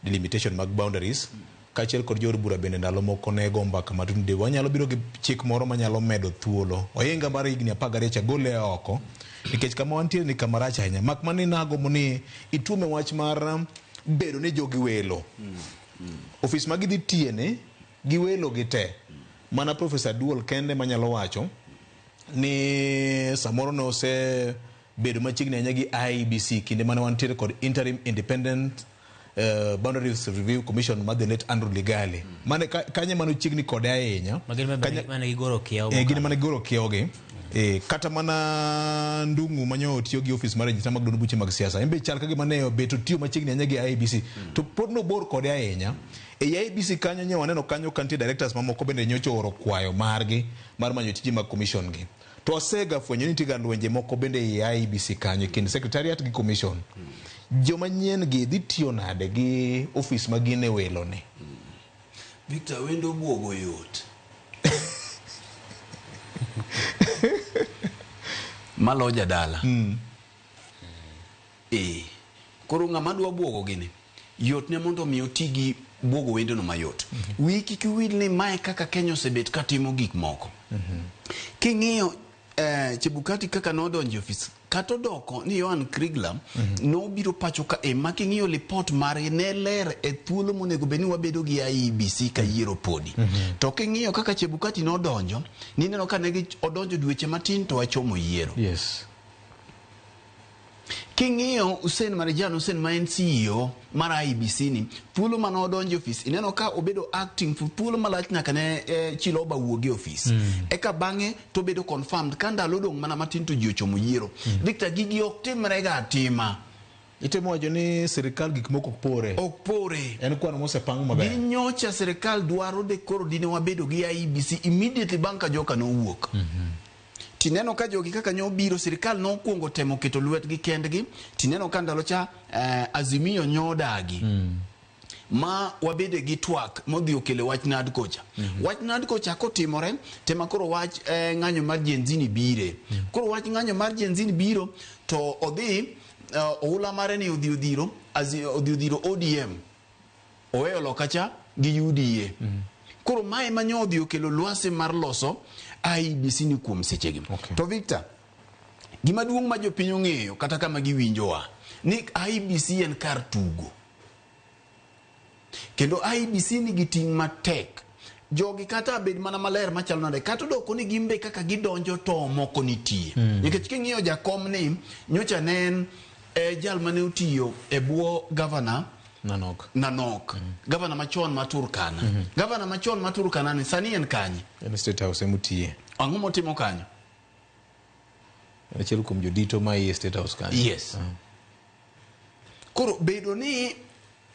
delimitation mag boundaries kaachiel kod jood bura bende ndalo moko ne go mbaka matunde wanyalo biro gi chik moro manyalo medo thuolo ohinga mar higni 12 gole oko nikech kama wantiere ni kama rach ahinya mak mani nagomo ni itume wach mar bedo ni jogi welo ofis magi dhi tiene gi welo gi te mana Professor Duol kende manyalo wacho ni samoro no se bedo machiegni ahinya gi IEBC kinde mana wantiere kod interim independent Boundaries Review Commission ma the late Andrew Ligali mane kanye mano chiegni kode ahinya mane gigoro kiyaw gine mane gigoro kiyaw gi kata mana ndungu manyo tiyo gi office mar registrar mag dono buche mag siasa embe chal kage mane beto tiyo machiegni ahinya gi IEBC to pod no bor kode ahinya IEBC kanyo nyo waneno kanyo kantie directors mamoko bende nyocho oro kwayo margi mar manyo tiji mag commission gi to osega fwenyo ni tiga lwenje moko bende IEBC kanyo kind secretariat gi commission joma nyien gi dhi tiyo nade gi office magine welo ne Victor wendo buogo yot maloja dala koro ng'ama dwa buogo gini yot ne mondo mi otigi buogo wendo no mayot wiki kiwil ni mae kaka Kenya osebet katimo gik moko king'iyo Chebukati kaka nodonjo office kato doko ni Johan Kriegler no biro pacho ka making'iyo report mare ne ler e thuolo monego beni wabedo gi IEBC ka yiero podi to king'iyo kaka Chebukati nodonjo ni neno ka ne odonjo dweche matin to wachomo yiero King'iyo Hussein Marijan Hussein ma en CEO mar IEBC ni thuolo mane odonjo ofis ineno ka obedo acting for thuolo malach nyaka ne Chiloba wuogi ofis eka bang'e to bedo confirmed ka ndalo dong' mana matin to ji ochomo yiero Victor gigi ok timre ga atima itemo wacho ni sirikal gik moko ok pore en kwano mosepang maber gi nyocha sirikal dwaro de koro dine wabedo gi IEBC immediately bang' ka joka nowuok tineno ka jogi kaka nyobiro sirikal nokuongo temo keto lwetgi kendgi tineno ka ndalo cha Azimio nyodagi ma wabede gi twak modhi okele wach nad kocha wach nad kocha kotimore tema koro wach ng'anyo mar jenzini bire koro wach ng'anyo mar jenzini biro to odhi oula mare ni odhi odhiro ODM oweyo lokacha gi UDA koro mae manyo odhi okelo lwasi mar loso IEBC ni kuom sechegi to Victor gima duong' ma jopiny ong'eyo kata kama giwinjowa ni IEBC en kar tugo kendo IEBC ni giting' matek jogi kata bed mana maler machalo nade kata doko ni gimbe kaka gidonjo to moko nitie nikech king'iyo jakom ni nyocha nen jal mane otiyo e bwo governor Nanok governor machon ma Turkana governor machon ma Turkana ni sani en kanye en State House emutie ang'o motimo kanyo achiel kuom jodito ma i State House kanyo yes koro bedo ni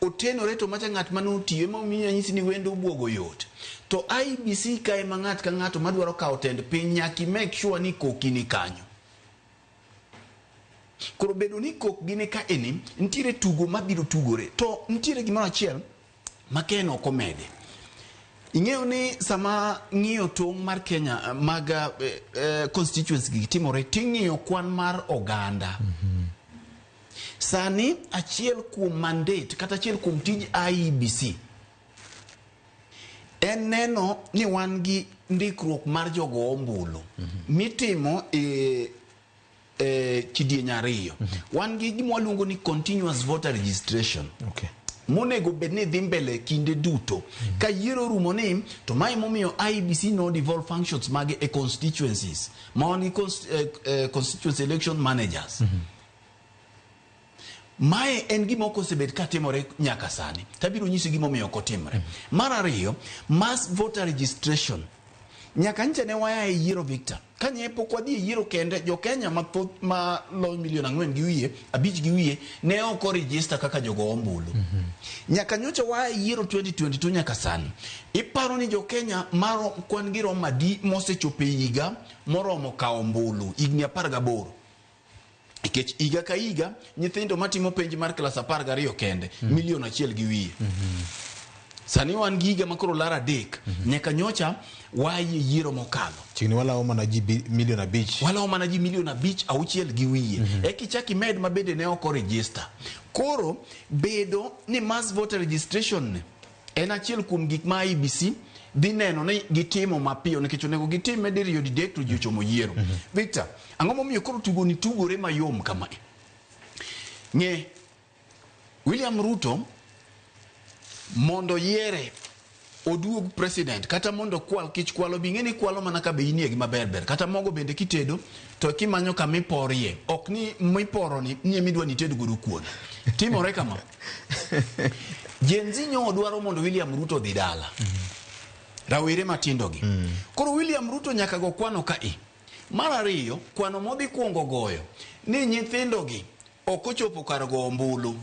otenore to macha ng'at mane otiyo ema omiyo nyisi ni wendo obwogo yot to IEBC kae ma ng'at ka ng'ato madwaro kawo tend piny nyaki make sure ni koki ni kanyo koro bedo ni kok gine ka eni ntiere tugo mabiro tugore to ntiere gimoro achiel makeno komede ing'eyo ni sama ng'iyo tong' mar Kenya mag constituency gi timore ting'iyo kwan mar oganda sani achiel kuom mandate kata achiel kuom tij IEBC en neno ni wan gi ndikruok mar jogo ombulu mitimo kidieny ariyo wan gi gima waluongo ni continuous voter registration monego bed ni dhi mbele kinde duto ka yiero rumo ni to mae momiyo IEBC no devolve functions mage e constituencies ma wan gi constituency election managers mae en gima ok osebed ka timore nyaka sani tabiro nyisi gima omiyo ok otimre mar ariyo mass voter registration nyaka nche ne waya e yiero Victor kanye pok wadhi e yiero kende jo Kenya mathoth ma lo milion 4 gi wiye 5 gi wiye ne ok register kaka jogo ombulu nyaka nyocha waya e yiero 2022 nyaka sani iparo ni jo Kenya maro kwan giro madi mosechope higa moromo ka ombulu igni 18 ikech higa ka higa nyithindo matimo penj mar klas 12 kende milion 1 gi wiye sani wan giga makoro lara dek nyaka nyocha waye yiero mokalo chini wala o mana ji milion 5 wala o mana ji milion 5 auchiel gi wiye kichaki med mabede ne oko register koro bedo ni mass voter registration en achiel kuom gik ma IEBC dhi neno ni gitimo mapiyo nikech onego gitime diriyo didek to ji ochomo yiero Victor ang'o momiyo koro tugo ni tugore mayom kama ng'e William Ruto mondo yiere oduog president kata mondo kwal kich kwalo bing'eni kwalo mana ka be inie gima berber kata mogo bende kitedo to kimanyo kama iporie ok ni miporoni ni midwa ni tedo godo kuon timore kama jenzi nyo dwaro mondo William Ruto dhi dala rawere matindo gi koro William Ruto nyaka go kwano ka mar ariyo kwano modhi kuongo goyo ni nyithindo gi ok ochopo kar go ombulu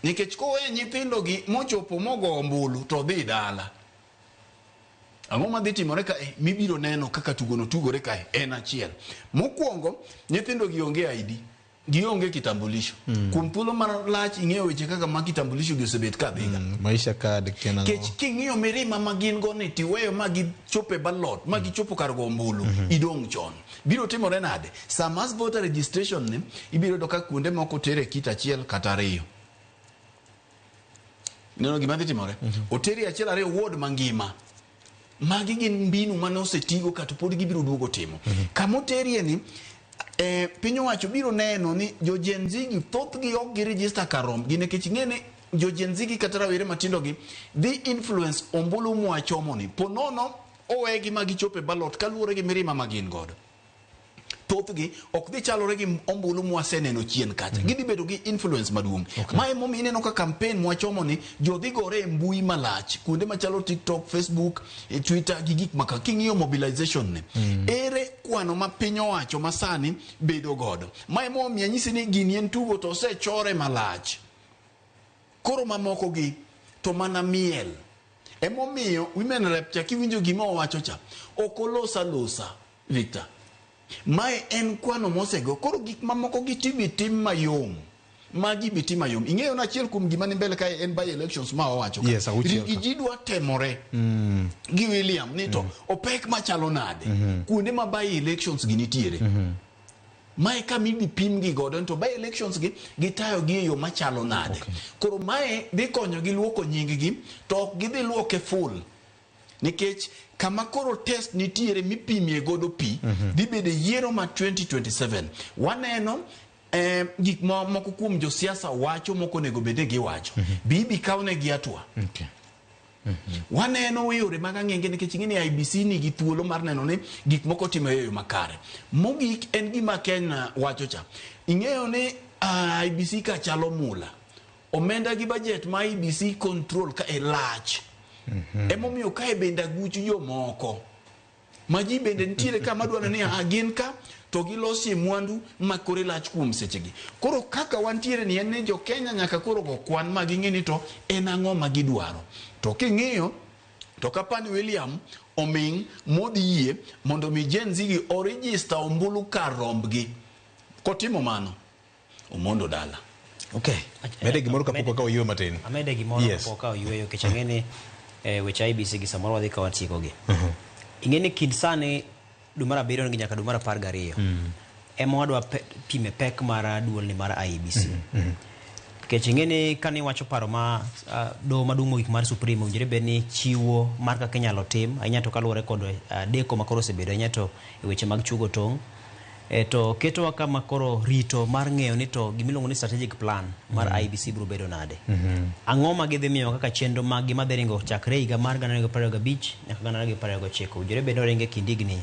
nikech kowe nyithindo gi mochopo mogo ombulu to dhi dala ang'o madhi timore ka mibiro neno kaka tugono tugore ka en achiel mokwongo nyithindo gi onge ID gionge kitambulisho kuom thuolo mar lach ing'eyo weche kaka ma kitambulisho gi osebet ka dhiga maisha card kena kech king'iyo mirima ma gin go ni tiweyo ma gichope ballot ma gichopo kar go ombulu idong' chon biro timore nade sa mass voter registration ni ibiro doka kuonde moko tere kit achiel kata ariyo neno gima dhi timore oteri achiel ariyo ward mangima magi gin mbinu mane osetigo kata pod gibiro duogo timo kamoterie ni piny owacho biro neno ni jo Gen Z gi thoth gi ok gi register karom gi nekech ng'ene jo Gen Z gi kata rawere matindo gi dhi influence ombulu mwachomo ni ponono owegi ma gichope ballot kaluwore gi mirima ma gin godo thothgi ok dhi chalore gi ombulu mwaseneno chien kacha gidhi bedo gi influence maduong mae momi ineno ka campaign mwachomo ni jo dhi gore e mbui malach kuonde machalo TikTok, Facebook, Twitter gi gik maka king'iyo mobilization ne ere kwano ma piny owacho masani bedo godo mae momi anyisi ni gini en tugo to osechore malach koro mamoko gi to mana miel emomiyo women rep cha kiwinjo gima owacho cha okolosa losa Victor mae en kwano mosego koro gik mamoko gi tim mayom magi biti mayom ing'eyo na achiel kuom gima ni mbele ka en by elections ma owacho ji dwa temore gi William nito opek machalo nade kuonde ma by elections gi nitiere mae ka mi pim gi godo to by elections gi gitayo gi yo machalo nade koro mae dhi konyo gi luoko nying gi to ok gidhi luoke full nikech kama koro test nitiere mipimie godo pi dhi bede yiero ma 2027 waneno gik moko kuom josiasa wacho moko nego bede gi wacho bibi kaune gi atwa waneno yore mag ang'enge nikech ing'e ni IBC ni gi thuolo mar neno ni gik moko timore e yo makare mogik en gima Kenya wacho cha ing'eyo ni IBC ka chalo mula omenda gi budget ma IBC control ka lach emomiyo kae bende aguch yo moko ma ji bende nitiere kama dwaro ni agin ka to gilosie mwandu makore lach kuom sechegi koro kaka wantiere ni en jo Kenya nyaka koro go kwan ma ging'e ni to en ang'o ma gidwaro to king'iyo to kapani William oming modi yie mondo mi Gen Z gi register ombulu kar rombgi kotimo mano omondo dala mede gimoro kapoko ka oyueyo matin amede gimoro kapoko ka oyueyo kech ang'eni weche IBC gi samoro wadhi ka watieko gi ing'eni kind sani dwe mar 7 gi nyaka dwe mar 12 ema wadwa pime pek mar duol ni mar IBC kech ing'eni kani wacho paro ma do maduong' mogik mar Supreme owinjore bed ni chiwo mar kaka inyalo tim ahinya to kaluwore kod deko makoro osebedo ahinya to e weche mag chugo tong' to ketowa kama koro rito mar ng'eyo ni to gimiluongo ni strategic plan mar IBC biro bedo nade ang'o ma gidhi miyo kaka chenro mag gima dhi ringo chakre higa mar 2025 nyaka 2029 owinjore bed ni oringe kind higni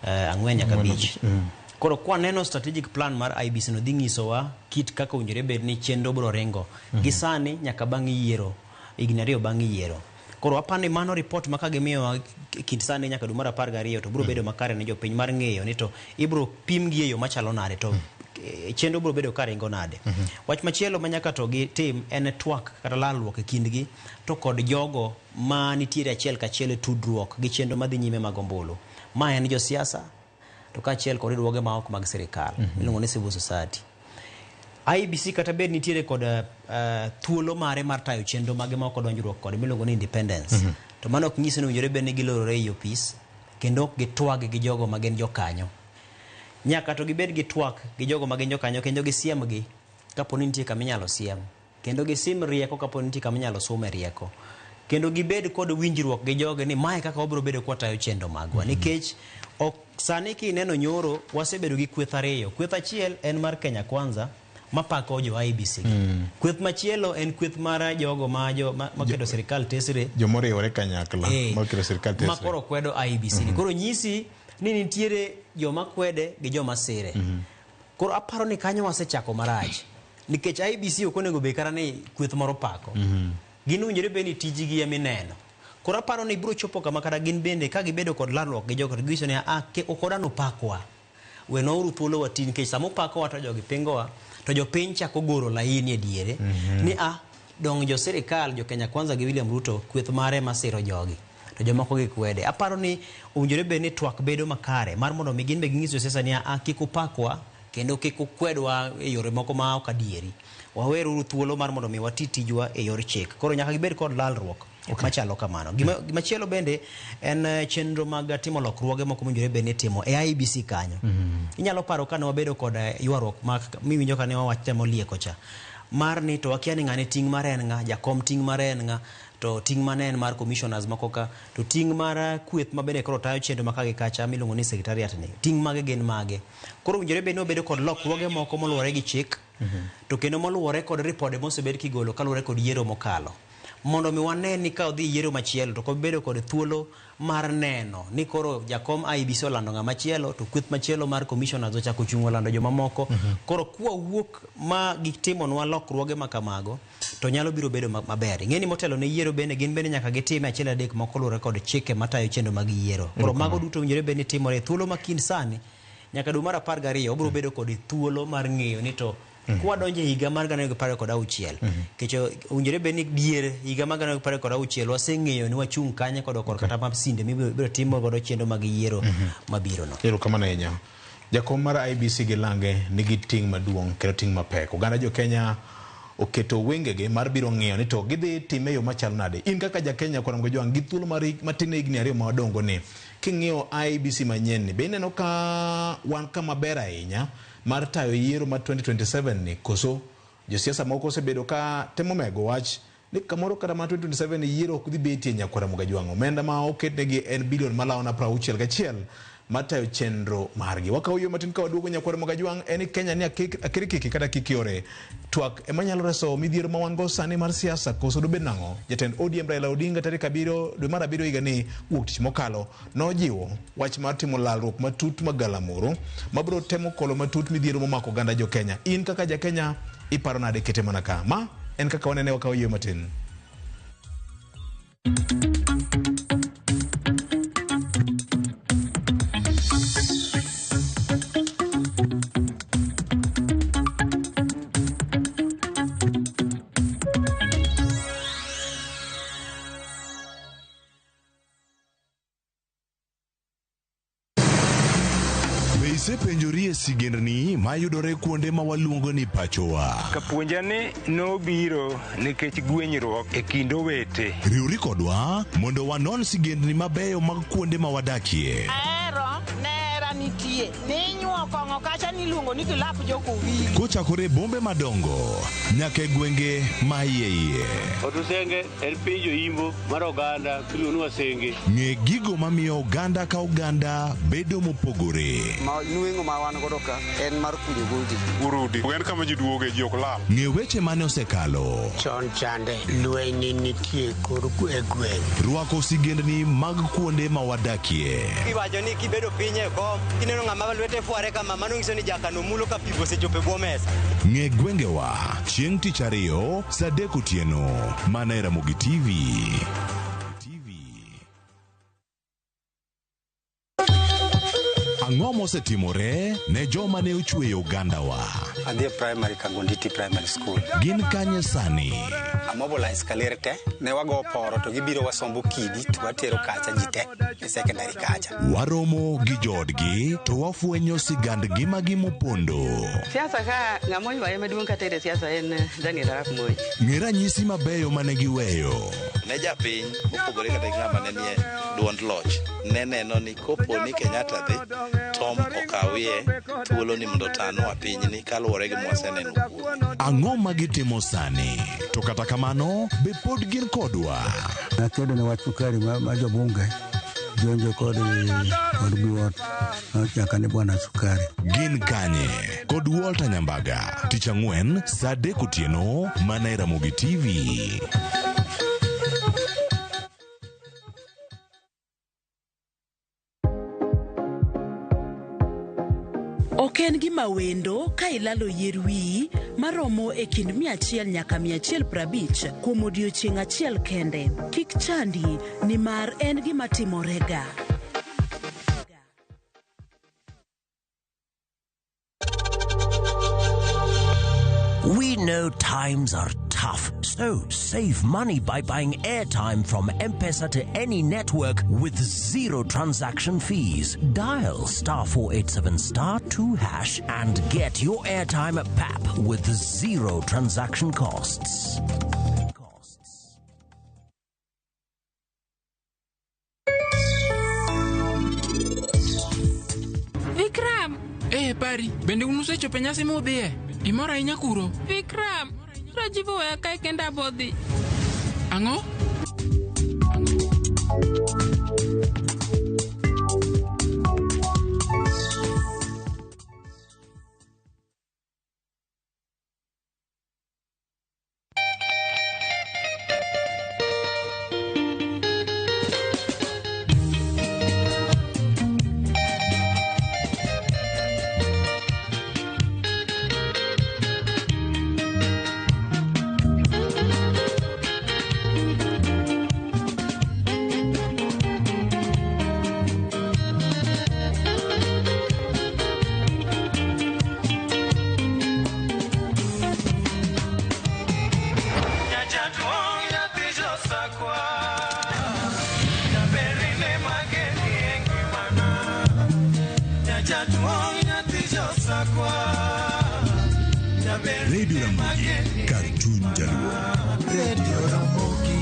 4 nyaka 5 koro kwa neno strategic plan mar IBC no dhi ng'isowa kit kaka owinjore bed ni chenro biro ringo gi sani nyaka bang' yiero higni 2 bang' yiero koro apani mano report maka gimiyo kit sani nyaka dwe mar 12 to biro bedo makare ne jopiny mar ng'eyo ni to ibro pim gi eyo machalo nade to chenro biro bedo karingo nade wach machielo manyaka to gi tim en twak kata lalruok e kindgi to kod jogo ma nitiere achiel kachiel tudruok gi chenro madhi nyime mag ombulu ma en josiasa to kachiel kod riwruoge ma ok mag sirikal miluongo ni civil society IBC kata bed nitiere kod thuolo mare mar tayo chenro mage ma ok donjruok kod miluongo ni independence to mano ok nyisi ni owinjore bed ni gilorore e opis kendo ok gitwag gi jogo magen jokanyo nyaka to gibed gi twak gi jogo magen jokanyo kendo gisiem gi kapo ni nitie kama inyalo siem kendo gisim rieko kapo ni nitie kama inyalo some rieko kendo gibed kod winjruok gi jogo ni mae kaka wabiro bedo kwa tayo chenro magwa nikech ok sani kineno nyoro wasebedo gi kweth ariyo kweth achiel en mar Kenya Kwanza mapako jo IBC kweth machielo en kweth mar jogo makedo sirikal tesre jomoriwore kanyakla makedo sirikal tesre makoro kwedo IBC koro nyisi ni nitiere joma kwede gi joma sire koro aparo ni kanyo wasechako marach nikech IBC ok onego be kara ni kweth moro pako gin owinjore be ni tijgi emineno koro aparo ni biro chopo kama kata gin bende ka gibedo kod lalruok gi jogo giso ni ok odano pakwa wenouru thuolo watin nikech samo pakowa to jogi pingowa to jopiny chako goro laini e diere ni dong jo sirikal jo Kenya Kwanza gi William Ruto kweth mare masiro jogi to jomoko gi kwede aparo ni owinjore be ni twak bedo makare mar mondo mi gin be ginyiso sesa ni kik upakwa kendo kik ukwedwa e yore moko ma ok adieri waweru thuolo mar mondo mi watitijwa e yor chik koro nyaka gibed kod lalruok machalo kamano gima chielo bende en chenro mag timo lokruoge moko mowinjore be ni timo e IBC kanyo inyalo paro kane wabedo kod ywaruok miwinjo kane wawachemo lieko cha mar ni to wakia ni ng'ane ting' mar en ng'a jakom ting' mar en ng'a to ting' manen mar commissioners makoka to ting' mar kweth mabende koro tayo chenro makagi kacha miluongo ni secretariat ni ting' mage gin mage koro winjore be no bedo kod lokruoge moko moluwore gi chik to kendo moluwore kod ripode mosebed kigolo kaluwore kod yiero mokalo mondo mi wane ni ka odhi yiero machielo to kobedo kod thuolo mar neno ni koro jakom IEBC olando ng'ama machielo to kweth machielo mar commissioners ochako chung' olando joma moko. Koro kwa wuok ma gitimonwa lokruoge ma kamago to nyalo biro bedo maber. Ing'eni motelo ne yiero bende gin bende nyaka gitime achiel adek moko luwore kod chike matayo chenro mag yiero. Koro mago duto winjore bende timore thuolo makin sani nyaka dwe mar 12 obiro bedo kod thuolo mar ng'eyo ni to kwa donje higa mar 2016 kecho unjere beni diere higa mar 2016 waseng'eyo ni wachung' kanye kod kata mapsinde mibiro timo godo chenro mag yiero mabiro no. Ero kamano enya. Jakom mar IEBC Gilange nigi ting' maduong' kendo ting' mapek. Oganda jo Kenya oketo wengege mar biro ng'eyo ni to gidhi time yo machal nade. In kaka ja Kenya kwa mgojwang' gi thuolo mar matin higni 2 madongo ni king'iyo IEBC manyien ni be ineno ka wan kama ber ahinya mar tayo yiero ma 2027 ni koso josiasa moko osebedo ka temo mego wach ni kamoro kata ma 2027 yiero ok dhi betie Nyakwara Mugajwang'. Omenda ma oketnegi en bilion malawo na 61 matayo chenro margi. Wakawo yo matin ka waduogo Nyakwara Mugajwang' en Kenya ni akirikiki kata kikiore twak emanyalo reso midhiero ma wan go sani mar siasa koso dobed nang'o. Jatend ODM Raila Odinga tarik 7 dwe mar 7 higa ni wuok tich mokalo nojiwo wach mar timo lalruok matut magalamoro mabiro temo kolo matut midhiero momako oganda jo Kenya. In kaka ja Kenya iparo nade kete mana kama en kaka wanene wakawo yo matin. Penjorie sigendni mayudore kuonde ma waluongo ni pachowa. Kapuonjani nobiro nikech gwenyruok e kind owete. Riwri kodwa mondo wanon sigendni mabeyo mag kuonde ma wadakie. Nera nitie. Ninyuo kong'o kacha niluongo ni kilap jokowi. Kochakore bombe madongo nyaka gwenge ma iye. Otusenge en piny joimbo mar oganda kiluongo ni Wasenge. Ng'e gigo mamiyo oganda ka oganda bedo mopogore. Nueng'o ma wan godo ka en mar kunyo goldi. Urudi. En kama ji duoge ji ok lal. Ng'e weche mane osekalo. Chon chande lweny nitie kor e gweng'. Rwako sigendni mag kuonde ma wadakie. Iwacho ni kibedo piny e kom kineno ng'ama lwete fuare kama mano nyiso ni jakano mulo ka pigo sechope bwo mesa. Ng'e gwengewa chieng' tich 2 saa 3 otieno mana e Ramogi TV. Ang'o mosetimore ne joma ne ochweyo ogandawa? Adhi primary Kangonditi Primary School. Gin kanye sani? Amobilize kalerte ne wago poro to gibiro wasombo kidi to watero kacha jite e secondary kacha. Waromo gi jodgi to wafwenyo sigandgi magimopondo. Siasa ka ng'amo ywaye maduong' katere siasa en Daniel Arap Moi. Ng'e ranyisi mabeyo mane giweyo. Ne japiny mopogore kata ng'ama ne nie duond loch ne neno ni kopo ni Kenyatta dhi Tom okawie thuolo ni mondo tanwa pinyni kaluwore gi mwaseneno kuome. Ang'o magitimo sani? To kata kamano be pod gin kodwa. Nakedo ne wach sukari ma jobunge jonjo kod buot nochaka ne bwana sukari. Gin kanye kod Walter Nyambaga tich Ang'wen saa 3 otieno mana e Ramogi TV. Ok en gima wendo ka ilalo yier wiyi maromo e kind 100 nyaka 150 kuom odiechieng' achiel kende. Kik chandi nimar en gima timorega. We know times are tough, so save money by buying airtime from M-Pesa to any network with 0 transaction fees. Dial *487*2# and get your airtime PAP with 0 transaction costs. Vikram! Pari, bende unusechopo nyasi modhie? Imora ahinya kuro? Vikram, Rajivo waya kae kenda bodhi. Ang'o? Radio Ramogi, kar chuny Jaluo. Radio Ramogi.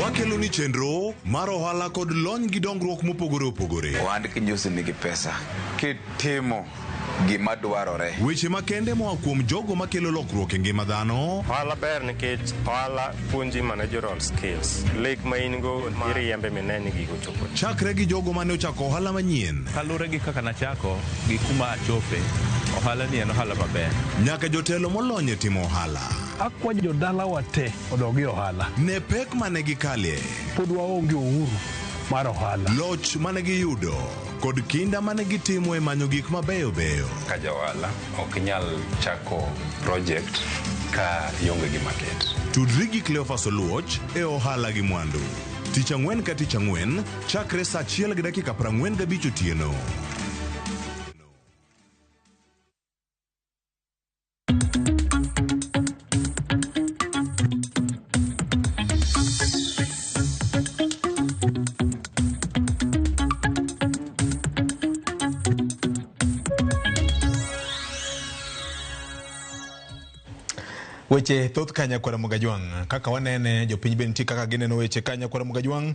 Wakelo ni chenro mar ohala kod lony gi dongruok mopogore opogore. Ohand kinyosi nigi pesa kitimo gima dwarore. Weche makende moa kuom jogo makelo lokruok e ngima dhano. Ohala ber nikech ohala puonji managerial skills. Lek ma in go iriembe mineni gigo chopo. Chakre gi jogo mane ochako ohala manyien. Kalure gi kaka nachako gi kuma achope. Ohala ni en ohala maber. Nyaka jotelo molony e timo ohala. Akwa jodala wate odogi ohala. Ne pek mane gikalie. Pod waonge uhuru mar ohala. Loch mane giyudo kod kinda mane gitimo e manyo gik mabeyo beyo. Ka johala ok nyal chako project ka ionge gi market. Tudri gi Cleophas Oluoch e ohala gi mwandu. Tich ang'wen ka tich ang'wen chakre saa 1:45 otieno. Weche thoth kanya kwara Mugajwang kaka wanene jopiny benti kaka gineno weche kanya kwara Mugajwang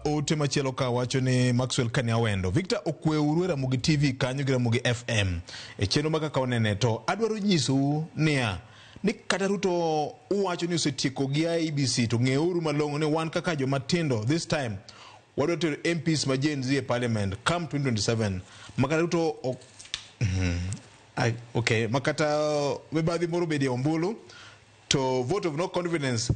ote machielo ka wacho ni Maxwell Kani Awendo Victor okwe urwera Mugi TV kanyo gira Mugi FM e cheno maka wanene to adwaro nyisu nia ni kata Ruto uwacho ni osetieko gi IEBC to ng'euru malong'o ni wan kaka jomatindo this time wadwa tero MPs ma Gen Z e parliament come 2027 makata Ruto okay, makata mebadhi moro bedi ombulu to vote of no confidence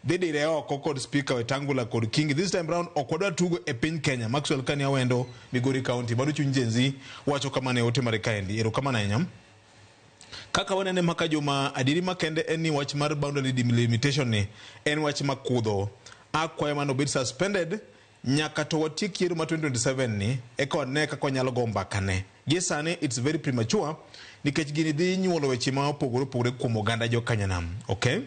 dede reo kod speaker Wetangula kod Kingi this time round okwadwa tugo e piny Kenya. Maxwell Kani Awendo Migori County bado chuny Gen Z wacho kama ne ote marekaendi ero kama na nyam kaka wanene maka joma adiri makende eni wach mar boundary delimitation ni en wach makudho akwayo mano bid suspended nyaka to watiek yiero ma 2027 ni eka ne kaka nyalo gomba kane gisane it's very premature nikech gini dhi nyuolo weche ma opogore kuom oganda jo Kanyanam. Okay,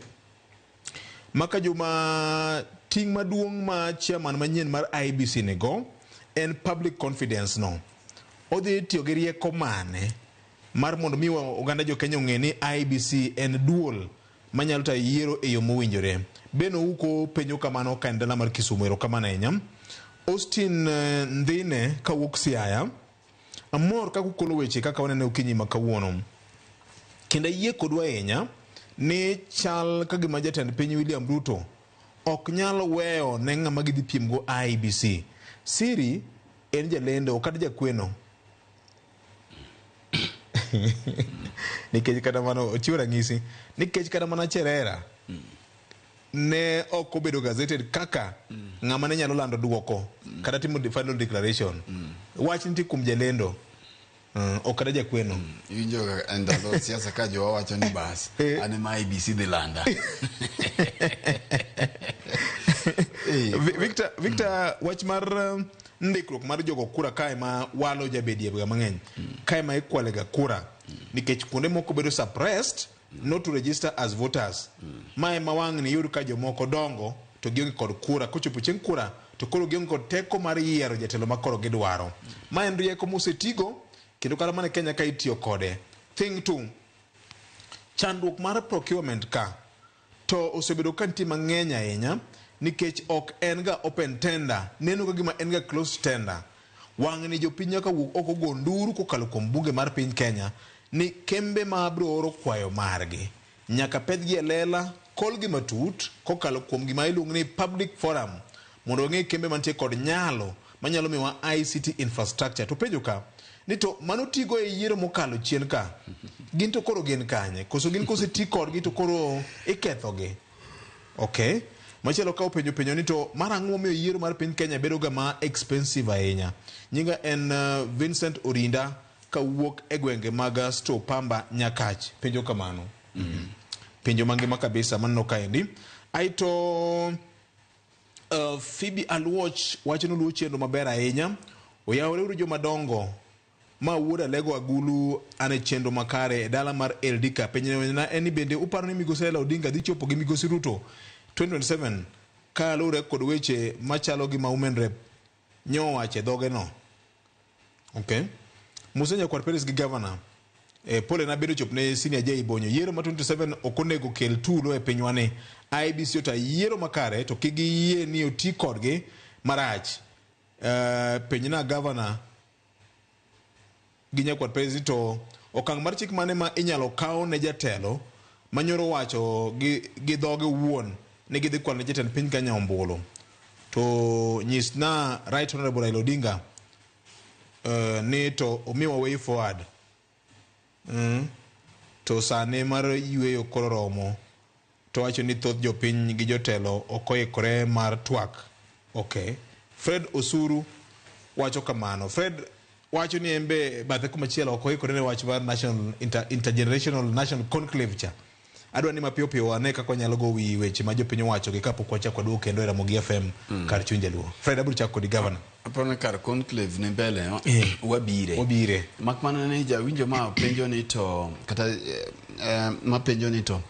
maka joma ting maduong' ma chairman manyien mar IEBC nego en public confidence no odhi tiyo gi rieko mane mar mondo mi oganda jo Kenya ong'e ni IEBC en duol manyalo ta yiero e yo mowinjore. Beno uko penyo kamano ka ndala mar Kisumu ero kama na nyam Austin Ndine kawuok Siaya amor ka kukolo weche kaka wanene okinyi makawuono kenda yie kodwa ahinya ni chal ka gima jatend piny William Ruto ok nyalo weyo ne ng'ama gidhi piem go IEBC. Siri en jalendo kata jakweno nikech kata mano ochiwo ranyisi nikech kata mana Cherera ne ok obedo gazetted kaka ng'ama ne nyalo lando duoko kata timo the final declaration wach niti kum jalendo okada jakweno injo ndalo siasa ka jo wacho ni bas ane ma IEBC de landa Victor wach mar ndikruok mar jogo kura kae ma walo jabedie ga mang'eny kae ma ikwalega kura nikech kuonde moko bedo suppressed not to register as voters mae mawang' ni yud ka jomoko dongo to gionge kod kura kochopo chieng' kura to koro gionge kod teko mar yiero jatelo makoro gidwaro. Mae en rieko mosetigo kendo kata mana Kenya ka itiyo kode. Thing two, chandruok mar procurement ka to osebedo ka nitie mang'eny ahinya nikech ok en ga open tender, neno ka gima en ga closed tender. Wang' ni jopiny nyaka wuok oko go nduru kokalo kuom bunge mar piny Kenya ni kembe ma bro oro kwayo margi nyaka pedhgi e lela kolgi matut kokalo kuom gima iluongo ni public forum mondo ng'e kembe mantie kod nyalo manyalo miwa ICT infrastructure. To penjo ka ni to mano tigo e yiero mokalo chien ka gin to koro gin kanye koso gin kose ti kodgi to koro ikethogi. Okay, machielo ka penjo ni to mara ang'o miyo yiero mar piny Kenya bedo ga ma expensive ahinya. Nyinga en Vincent Orinda kawuok e gwenge mag Stopamba Nyakach. Penjo kamano penjo mangima kabisa manno kaendi aito Phoebe Aluoch wacho no luo chendo maber ahinya oyawore uru jomadongo ma wuoda lego agulu ane chendo makare e dala mar Eldika penjo na eni bende uparo ni Migosi Raila Odinga dhi chopo gi Migosi Ruto 2027 ka lure kod weche machalo gi Women Rep nyowache dhoge no. Okay. Musenya kwar Paris gi governor pole na bedo chopne senior J Bonyo yiero ma 27 okonego kel tulo e pinywane. IBC ota yiero makare to kigi yie ni oti kodgi marach. Penyna governor ginya kwar Paris to okang' mar chik mane ma inyalo kaw ne jatelo manyoro wacho gi dhoge wuon ne gidhi kwal ne jatend piny Kenya ombulu. To nyisna Right Honorable Raila Odinga ni to omiwa way forward. To sane mar yueyo koro romo to wacho ni thoth jopiny gi jotelo okoikore mar twak. Okay. Fred Osuru wacho kamano. Fred wacho ni embe bathe kumachielo okoikore ne wach mar national intergenerational national conclave cha. Adwa ni mapiyo piyo wane kako nyalo go wi weche ma jopiny wacho gi kapok wachako duo kendo era Ramogi FM kar chunje luo. Fred aburu chako di governor. Apana kar conclave ne mbele wabire. Makmana ne jawinjo ma penjo ni to kata ma penjo ni to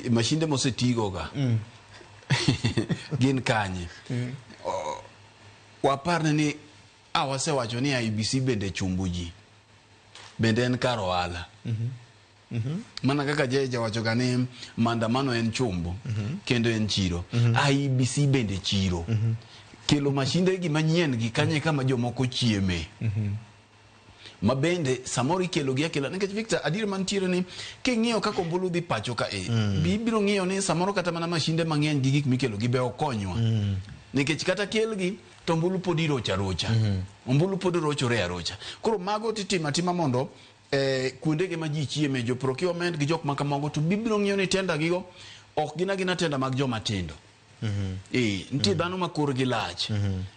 mashinde mosetigo ga. Gin kanye. Waparne ni awase wacho ni IBC bende chumbuji. Bende en kar ohala. Mana kaka jeja wacho gani maandamano en chumbu kendo en chiro. IBC bende chiro. Kelo mashinde gi manyien gi kanye kama jomoko chieme. Mabende samori kelo gi akela nikech Victor adire mantiere ni king'iyo kako mbulu dhi pacho ka bibiro ng'iyo ni samoro kata mana mashinde mang'eny gi gik mikelo gi be okonywa. Nikech kata kel gi to mbulu podi rocha. Mbulu podi rochore arocha. Koro mago titima mondo kuonde ge ma ji chieme jo procurement gi jok makamogo to bibiro ng'iyo ni tenda gigo ok gina tenda mag joma tindo. Nitie dhano ma korgi lach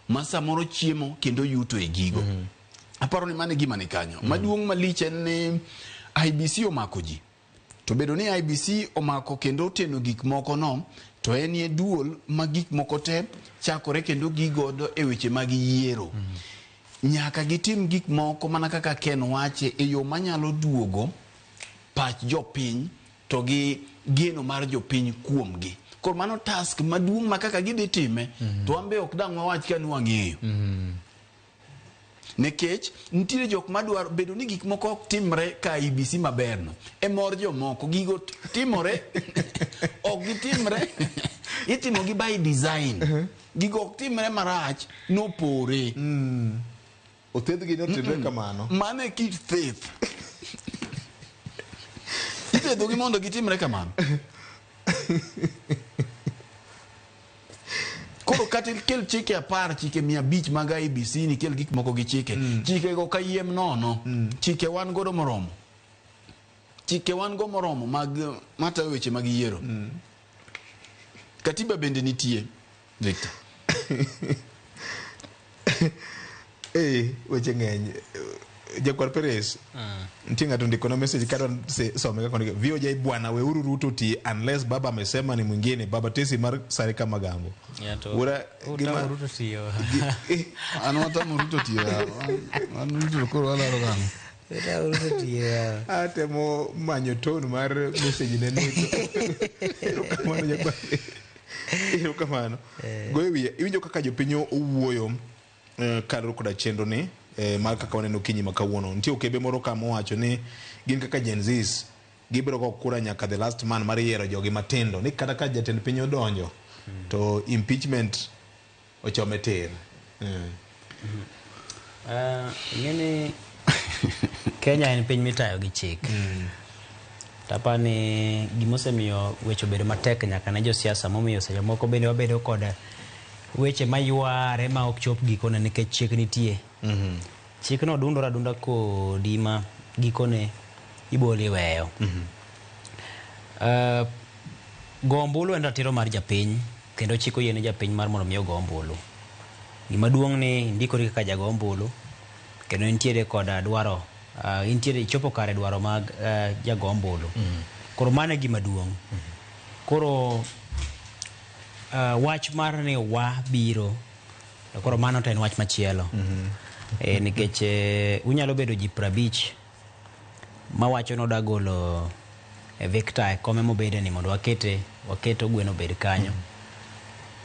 ma samoro chiemo kendo yuto e gigo. Aparo ni mane gima ni kanyo. Maduong' malich en ni IBC omako ji. To bedo ni IBC omako kendo teno gik moko no to en ye duol ma gik moko te chakore kendo gigodo e weche mag yiero. Nyaka gitim gik moko mana kaka Ken wache e yo manyalo duogo pach jopiny to gi geno mar jopiny kuomgi. Kor mano task maduong' ma kaka gidhi time to ambe ok dang' wawach ka nwang'eyo. Nekech nitiere jok madwaro bedo ni gik moko ok timre ka IBC maberno e mor jomoko gigo timore ok gitimre itimo gi by design gigo ok timre marach nopore othedh gi notimre kamano mane kit faith ithedho gi mondo gitimre kamano. Koro kata kel chike 10 chike 500 mag IBC ni kel gik moko gi chike. Chike go kayiem nono. Chike wan godo moromo. Chike wan go moromo mag mata weche mag yiero. Katiba bende nitie Victor. Weche ng'eny. Jakwar Perez. Ntinga tundiko na message kadwa some kako ndiko. VOJ bwana weuru Ruto ti unless baba amesema ni mwingine baba tesi mar Sarika Magambo. Ura gima Ruto tiyo. Anota Ruto tiyo. Ruto koro wala rogano. Ruto tiyo. Atemo manyo tone mar message ne nito. Kamano Jakwar. Kamano. Goyo wiye iwinjo kaka jopinyo owuoyo kaloro koda chenro ni mar kaka waneno kinyi makawuono. Nitie okebe moro kama wacho ni gin kaka Gen Zs gibiro go kura nyaka the last man mar yiero jogi matindo ni kata ka jatend piny odonjo to impeachment ochome tir. Ngene Kenya en piny mitayo gi chik. Tapani gimosemiyo weche bedo matek nyaka ne josiasa momiyo seche moko bende wabedo kod weche mayuare ma ok chop gikone nikech chik nitie. Chik no dundora dunda kodi ma gikone iboli weyo. Gombulu en ratiro mar japiny kendo chiko yene japiny mar mondo miyo gombulu. Gima duong' ni ndikori kaka jagombulu kendo nitiere kod dwaro intiere chopo kare dwaro mag jagombulu. Koro mane gima duong'. Koro wach mar ni wa biro koro mano to en wach machielo. Nikech unyalo bedo ji 50 ma wacho no dagolo Victor kome mobede ni mondo waketo gweno bed kanyo.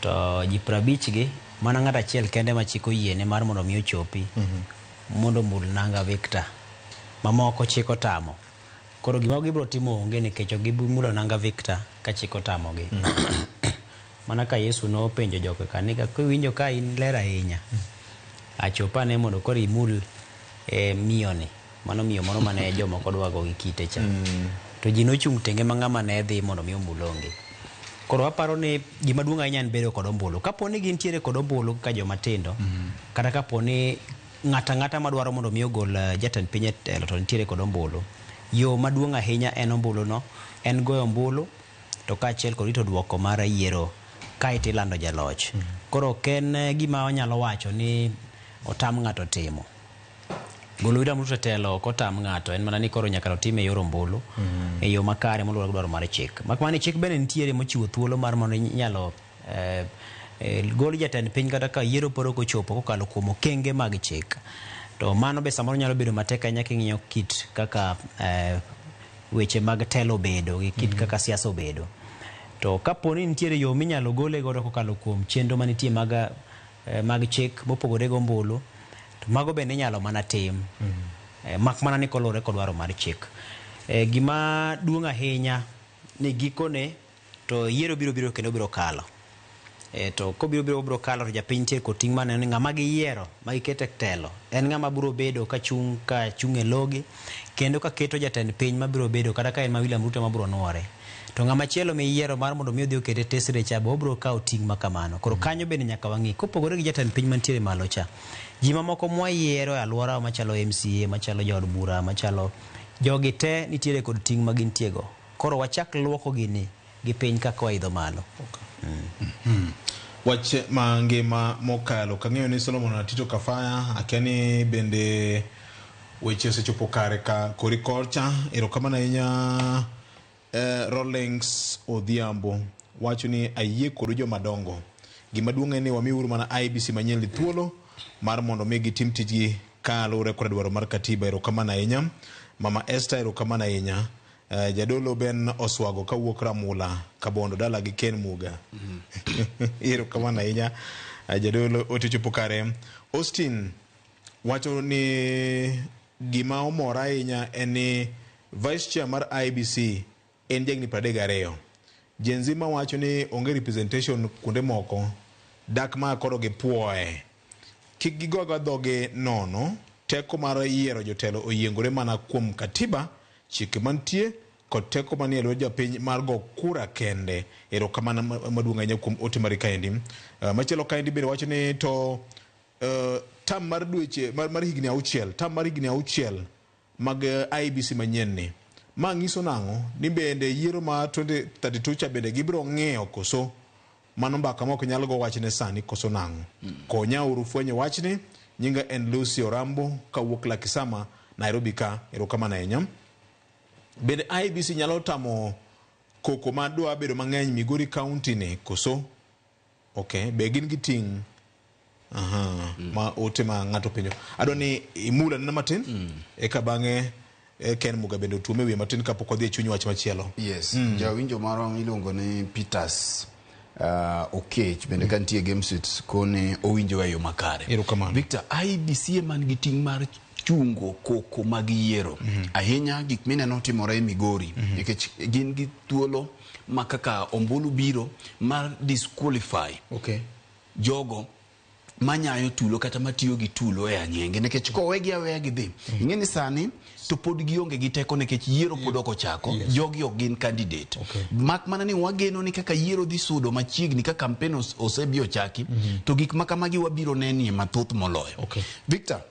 to ji 50 gi mana ng'at achiel kende ma chiko yiene mar mondo mi ochopi mondo mul nanga Victor mamoko chiko tamo. Koro gima gibro timo onge nikech gimulo nanga Victor ka chiko tamo gi. Mana ka Yesu no penjo jogo kanika kuwinjo ka in ler ahinya achopane mondo koro imul miyoni, mano miyo moro mane jomoko dwago gi kite cha. To ji nochung' tenge ma ng'ama ne dhi mondo mi omulonge. Koro aparo ni gima duong' ahinya en bedo kod ombulu. Kapo ni gintiere kod ombulu ka joma tindo, kata kapo ni ng'ata madwaro mondo mi ogol jatend piny e telo to nitiere kod ombulu, yo maduong' ahinya en ombulu no, en goyo ombulu to kaachiel kod rito duoko mar yiero kaeto ilando jaloch. Koro ken gima onyalo wacho ni otam ng'ato timo. Golo William Ruto telo kotam ng'ato, en mana ni koro nyaka otime yor ombulu e yo makare moluwore gi dwaro mar chik. Makmana chik bende nitiere mochiwo thuolo mar mondo inyalo gol jatend piny kata ka yiero poro kochopo kokalo kuom okenge mag chik. To mano be samoro nyalo bedo matek ahinya king'iyo kit kaka weche mag telo bedo gi kit kaka siasa obedo. To kapo ni nitiere yo minyalo gole godo kokalo kuom chenro manitie mag chik mopogore gi ombulu, to mago bende inyalo mana tim. Mak mana ni kolore kod dwaro mar chik. Gima duong' ahinya ni gikone to yiero biro kendo biro kalo. To kobiro kalo to japiny tiere koting' mana ni ng'ama gi yiero ma gikete telo en ng'ama biro bedo ka chung' e logi kendo ka keto jatend piny ma biro bedo kata ka en ma William Ruto ma biro nuore. To ng'ama chielo mi yiero mar mondo mi odhi okete tesre cha bo biro kawo ting' ma kamano. Koro kanyo bende nyaka wang'i kopogore gi jatend piny mantiere malo cha. Ji mamoko mwa yiero e alwora machalo MCA, machalo jood bura, machalo jogi te nitiere kod ting' ma gintiego. Koro wachak luoko gini gi piny kaka waidho malo. Wache mangima mokalo kang'eyo ni Solomon Atito Kafaya akiani bende weche osechopo kare ka kori korcha. Erokamano ahinya Rollings Odhiambo wacho ni ayie kod jomadongo. Gima duong' en ni wamiuru mana IEBC manyien thuolo mar mondo mi gitim tijgi ka luwore kod dwaro mar katiba. Erokamano ahinya Mama Esther, erokamano ahinya Jadolo Ben Oswago kawuok Ramula Kabondo dala gi Ken Muga. Erokamano ahinya Jadolo otichopo kare. Austin wacho ni gima omora ahinya en ni Vice Chair mar IEBC en jagni 32. Jenzima wacho ni onge representation kuonde moko dak ma koro gi puoe. Kik gigoga dhoge nono, teko mar yiero jotelo oyiengore mana kuom katiba, chike mantie kod teko manie lwedo japiny mar go kura kende. Erokamano maduong' ahinya kuom ote mar kaendi. Machielo kaendi bende wacho ni to tam mar dweche mar higni auchiel, tam mar higni auchiel mag IEBC manyien ni. Ma ng'iso nang'o ni bende yiero ma 2032 cha bende gibiro ng'eyo koso mano mbaka moko nyalo go wachne sani koso nang'o. Konya uru fwenyo wachni. Nyinga en Lucy Orambo kawuok Lakisama Nairobi ka. Erokamano ahinya. Bende IEBC nyalo tamo koko ma dwa bedo mang'eny Migori County ni koso. Okay, be gin giting' ma ote ma ng'ato penjo. Adwa ni imula nena matin eka bang'e Ken Muga bende otume wiye matin kapok odhi e chuny wach machielo. Yes. Jawinjo maro iluongo ni Peters Okech bende kantie Gamesuits kone owinjo ayo makare. Victor, IEBC man gi ting' mar chungo koko mag yiero. Ahinya gik mineno timore e Migori nikech gin gi thuolo ma kaka ombulu biro mar disqualify jogo manyayo tulo kata matiyo gi tulo e anyenge nikech kowegi aweya gi dhi. Ing'eni sani to pod gionge gi teko nikech yiero pod ok ochako. Jogi ok gin candidate. Mak mana ni wageno ni kaka yiero dhi sudo machiegni ka campaign osebio chaki to gik makamagi wabiro nenie mathoth moloyo. Victor,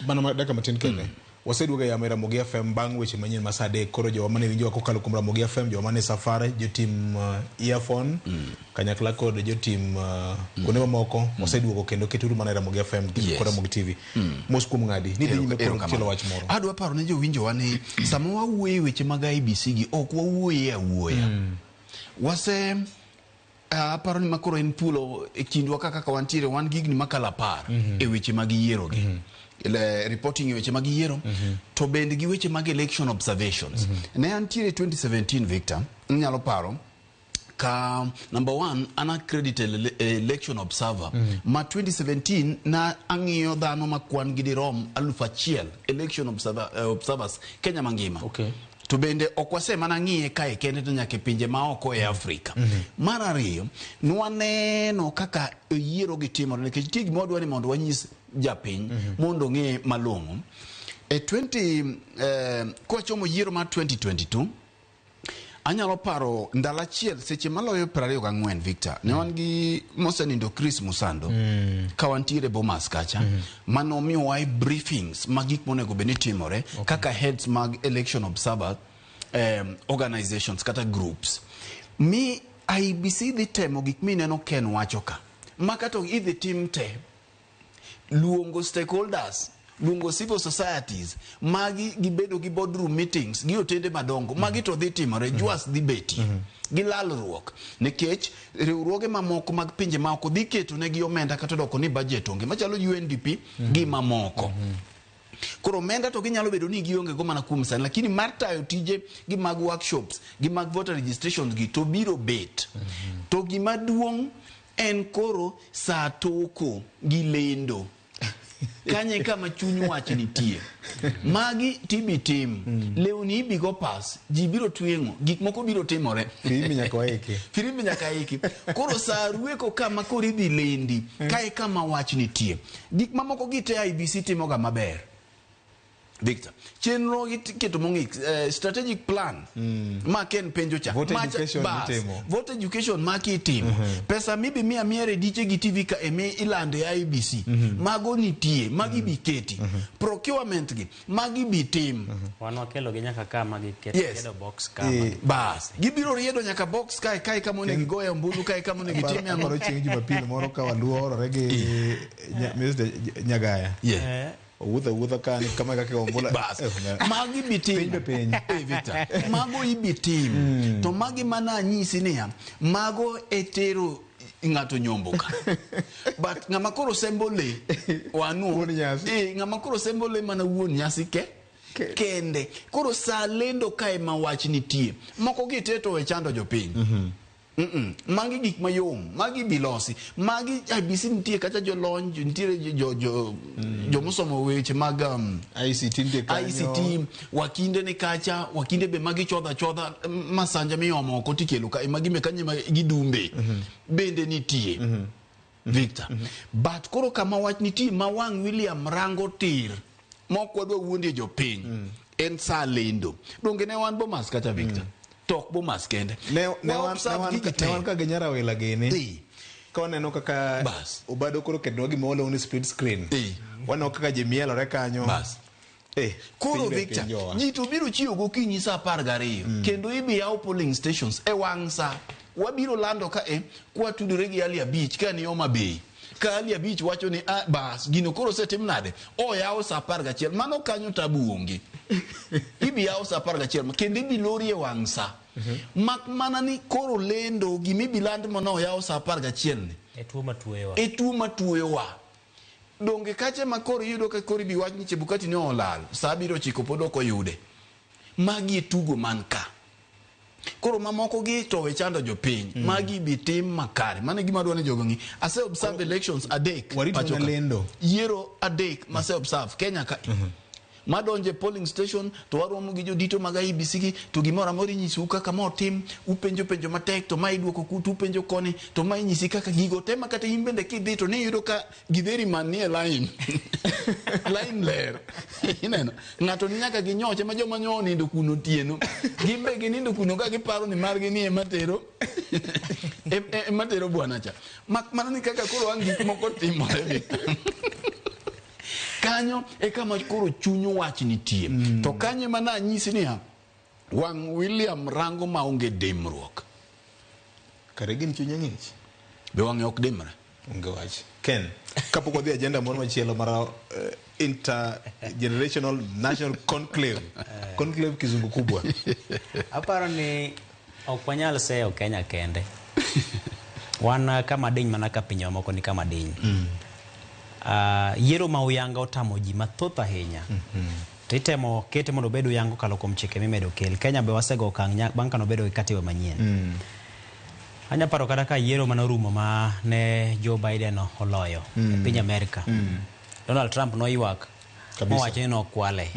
bana dakika matin kende. Waseduoga ya Ramogi FM bang' weche manyien masade koro jowa mane winjo kokalo kuom Ramogi FM, jowa mane safari, jotim earphone, kanyakla kod jotim kuonde mamoko waseduogo kendo keturu mana Ramogi FM kod Ramogi TV. Mos kuom ng'adi ni dhi nyime koro chielo wach moro. Adwa paro ne jowinjo wane sama wawuoye weche mag IEBC gi ok wawuoye awuoya. Wase aparo ni makoro en thuolo e kindwa kaka wantiere wan gigni makala par e weche mag yiero gi. Reporting e weche mag yiero to bende gi weche mag election observations. Ne antiere 2017 Victor, nyalo paro ka number 1 ana accredited election observer ma 2017 na ang'iyo dhano ma kwan gidirom 1,000 election observers Kenya mangima. To bende okwase mana ng'iye kae kende to nyaka pinje maoko e Afrika. Mar ariyo nwaneno kaka yiero gitimore nikech tigi modwa ni mondo wanyis japiny mondo ng'e malong'o e 20 kwachomo yiero mar 2022 anyalo paro ndala chiel seche maloyo 24 Victor ne wan gi mosenindo Chris Musando ka wantiere Bomas kacha mano miyo wai briefings magik monego beni timore kaka heads mag election observer organizations kata groups mi IBC dhi temo gik mineno Ken wacho ka makato idhi tim te luongo stakeholders luongo civil societies magi gibedo gi boardroom meetings gi otende madongo magi to dhi timore jwas dhi beti gi lalruok nikech riwruoge mamoko mag pinje maoko dhi keto ne gi omenda kata doko ni budget onge machalo UNDP gi mamoko koro omenda to ginyalo bedo ni gionge go mana kuom sana lakini mar tayo tije gi mag workshops gi mag voter registrations gi to biro bet to gima duong' en koro saa toko gi lendo kanye kama chuny wach nitie magi tibi tim lewni ibigo pas ji biro twengo gik moko biro timore firimbi nyaka iki koro saa rueko kama koro idhi lendi kae kama wach nitie gik mamoko gite IBC timoga maber Victor chenro giketo mong'ik strategic plan ma ken penjo cha voter education ma kitimo pesa mibi mia miere diche gi TV ka eme ilande IBC mago nitie magi biketi procurement gi magi bitim wan wakelo gi nyaka kama giketo box kama bas gibiro riedo nyaka box kai kama one gigoya mbulu kai kama one gitime amoro chieng' Jumapil moro ka waluoro rege Mr. Nyagaya Wuda kani kama kake ombola bas magi bitim Victor mago ibitim to magi mana nyisi niya mago etero ngato nyomboka but ngama koro sembole wanu ngama koro sembole mana wuon nyasi kende koro sa lendo kae mawach nitie moko giteto we chando jopiny magi gik mayom magi bilosi magi IBC nitie kacha jolonj nitie jo mosomo weche mag ICT wakinde ni kacha wakinde be magi chodha masanja miyomo ko tikelo ka magi mekanye gidumbe bende nitie Victor but koro kama wach nitie mawang William rango tir mokwadwa wuonde jopiny en sa lendo donge ne wan Bomas kacha Victor tok Bomas kende ne wan ka genyara wela gini ka waneno kaka obado koro kedno gi molo ni split screen waneno kaka jimielo re kanyo koro Victor ji to biro chiwo gokinyi sa 12 kendo ibi yaw polling stations e wang sa wabiro lando ka kwa tudore gi Ali Abich ka ni Homa Bay ka Ali Abich wacho ni bas gino koro setim nade yaw sa 11 mano kanyo tabu onge ibi yaw sa 11 kendo ibi lori e wang sa mak mana ni koro lendo gimi biland mono yaw sa 11 ni etuo matuewa donge kache makoro yudo ka koro bi wach ni Chebukati ne olal sa biro chiko podoko yude magi tugo manka koro mamoko gi to we chando jopiny magi bitim makare mane gima dwane jogo ngi ase observe elections adek warito lendo yiero adek mase observe Kenya ka madonje polling station to waromo gi jodito mag IBC to gimora mori nyisu kaka motim upenjo matek to mai duoko kutu upenjo koni to mai nyisi kaka gigo tema kata imbende kidhi to ne yudo ka gidheri man nie line ler ineno ngato nyaka ginyoche ma joma nyo nindo kuno tieno gimbe ginindo kuno ka giparo ni margi ni matero matero bwana cha mana ni kaka koro angi moko timore kanyo kama koro chunyo wach nitie to kanye mana nyisi niya wang William rango maonge demruok kare gin chunya ngich be wang ok demre unge wach Ken kapoko dhi agenda moro machielo mara intergenerational national conclave kizungu kubwa aparo ni okwanyal seyo Kenya kende wan kama diny mana ka pinyo moko ni kama diny yiero ma uyanga otamo ji mathoth ahinya titemo kete mondo bedo yango kalo kom chike mimedo kel Kenya be wasego kang bang kano bedo katiwe manyien Anya paro kata ka yiero manorumo ma ne Joe Biden oloyo e piny Amerika. Donald Trump no ywak mowacho ni nokwale.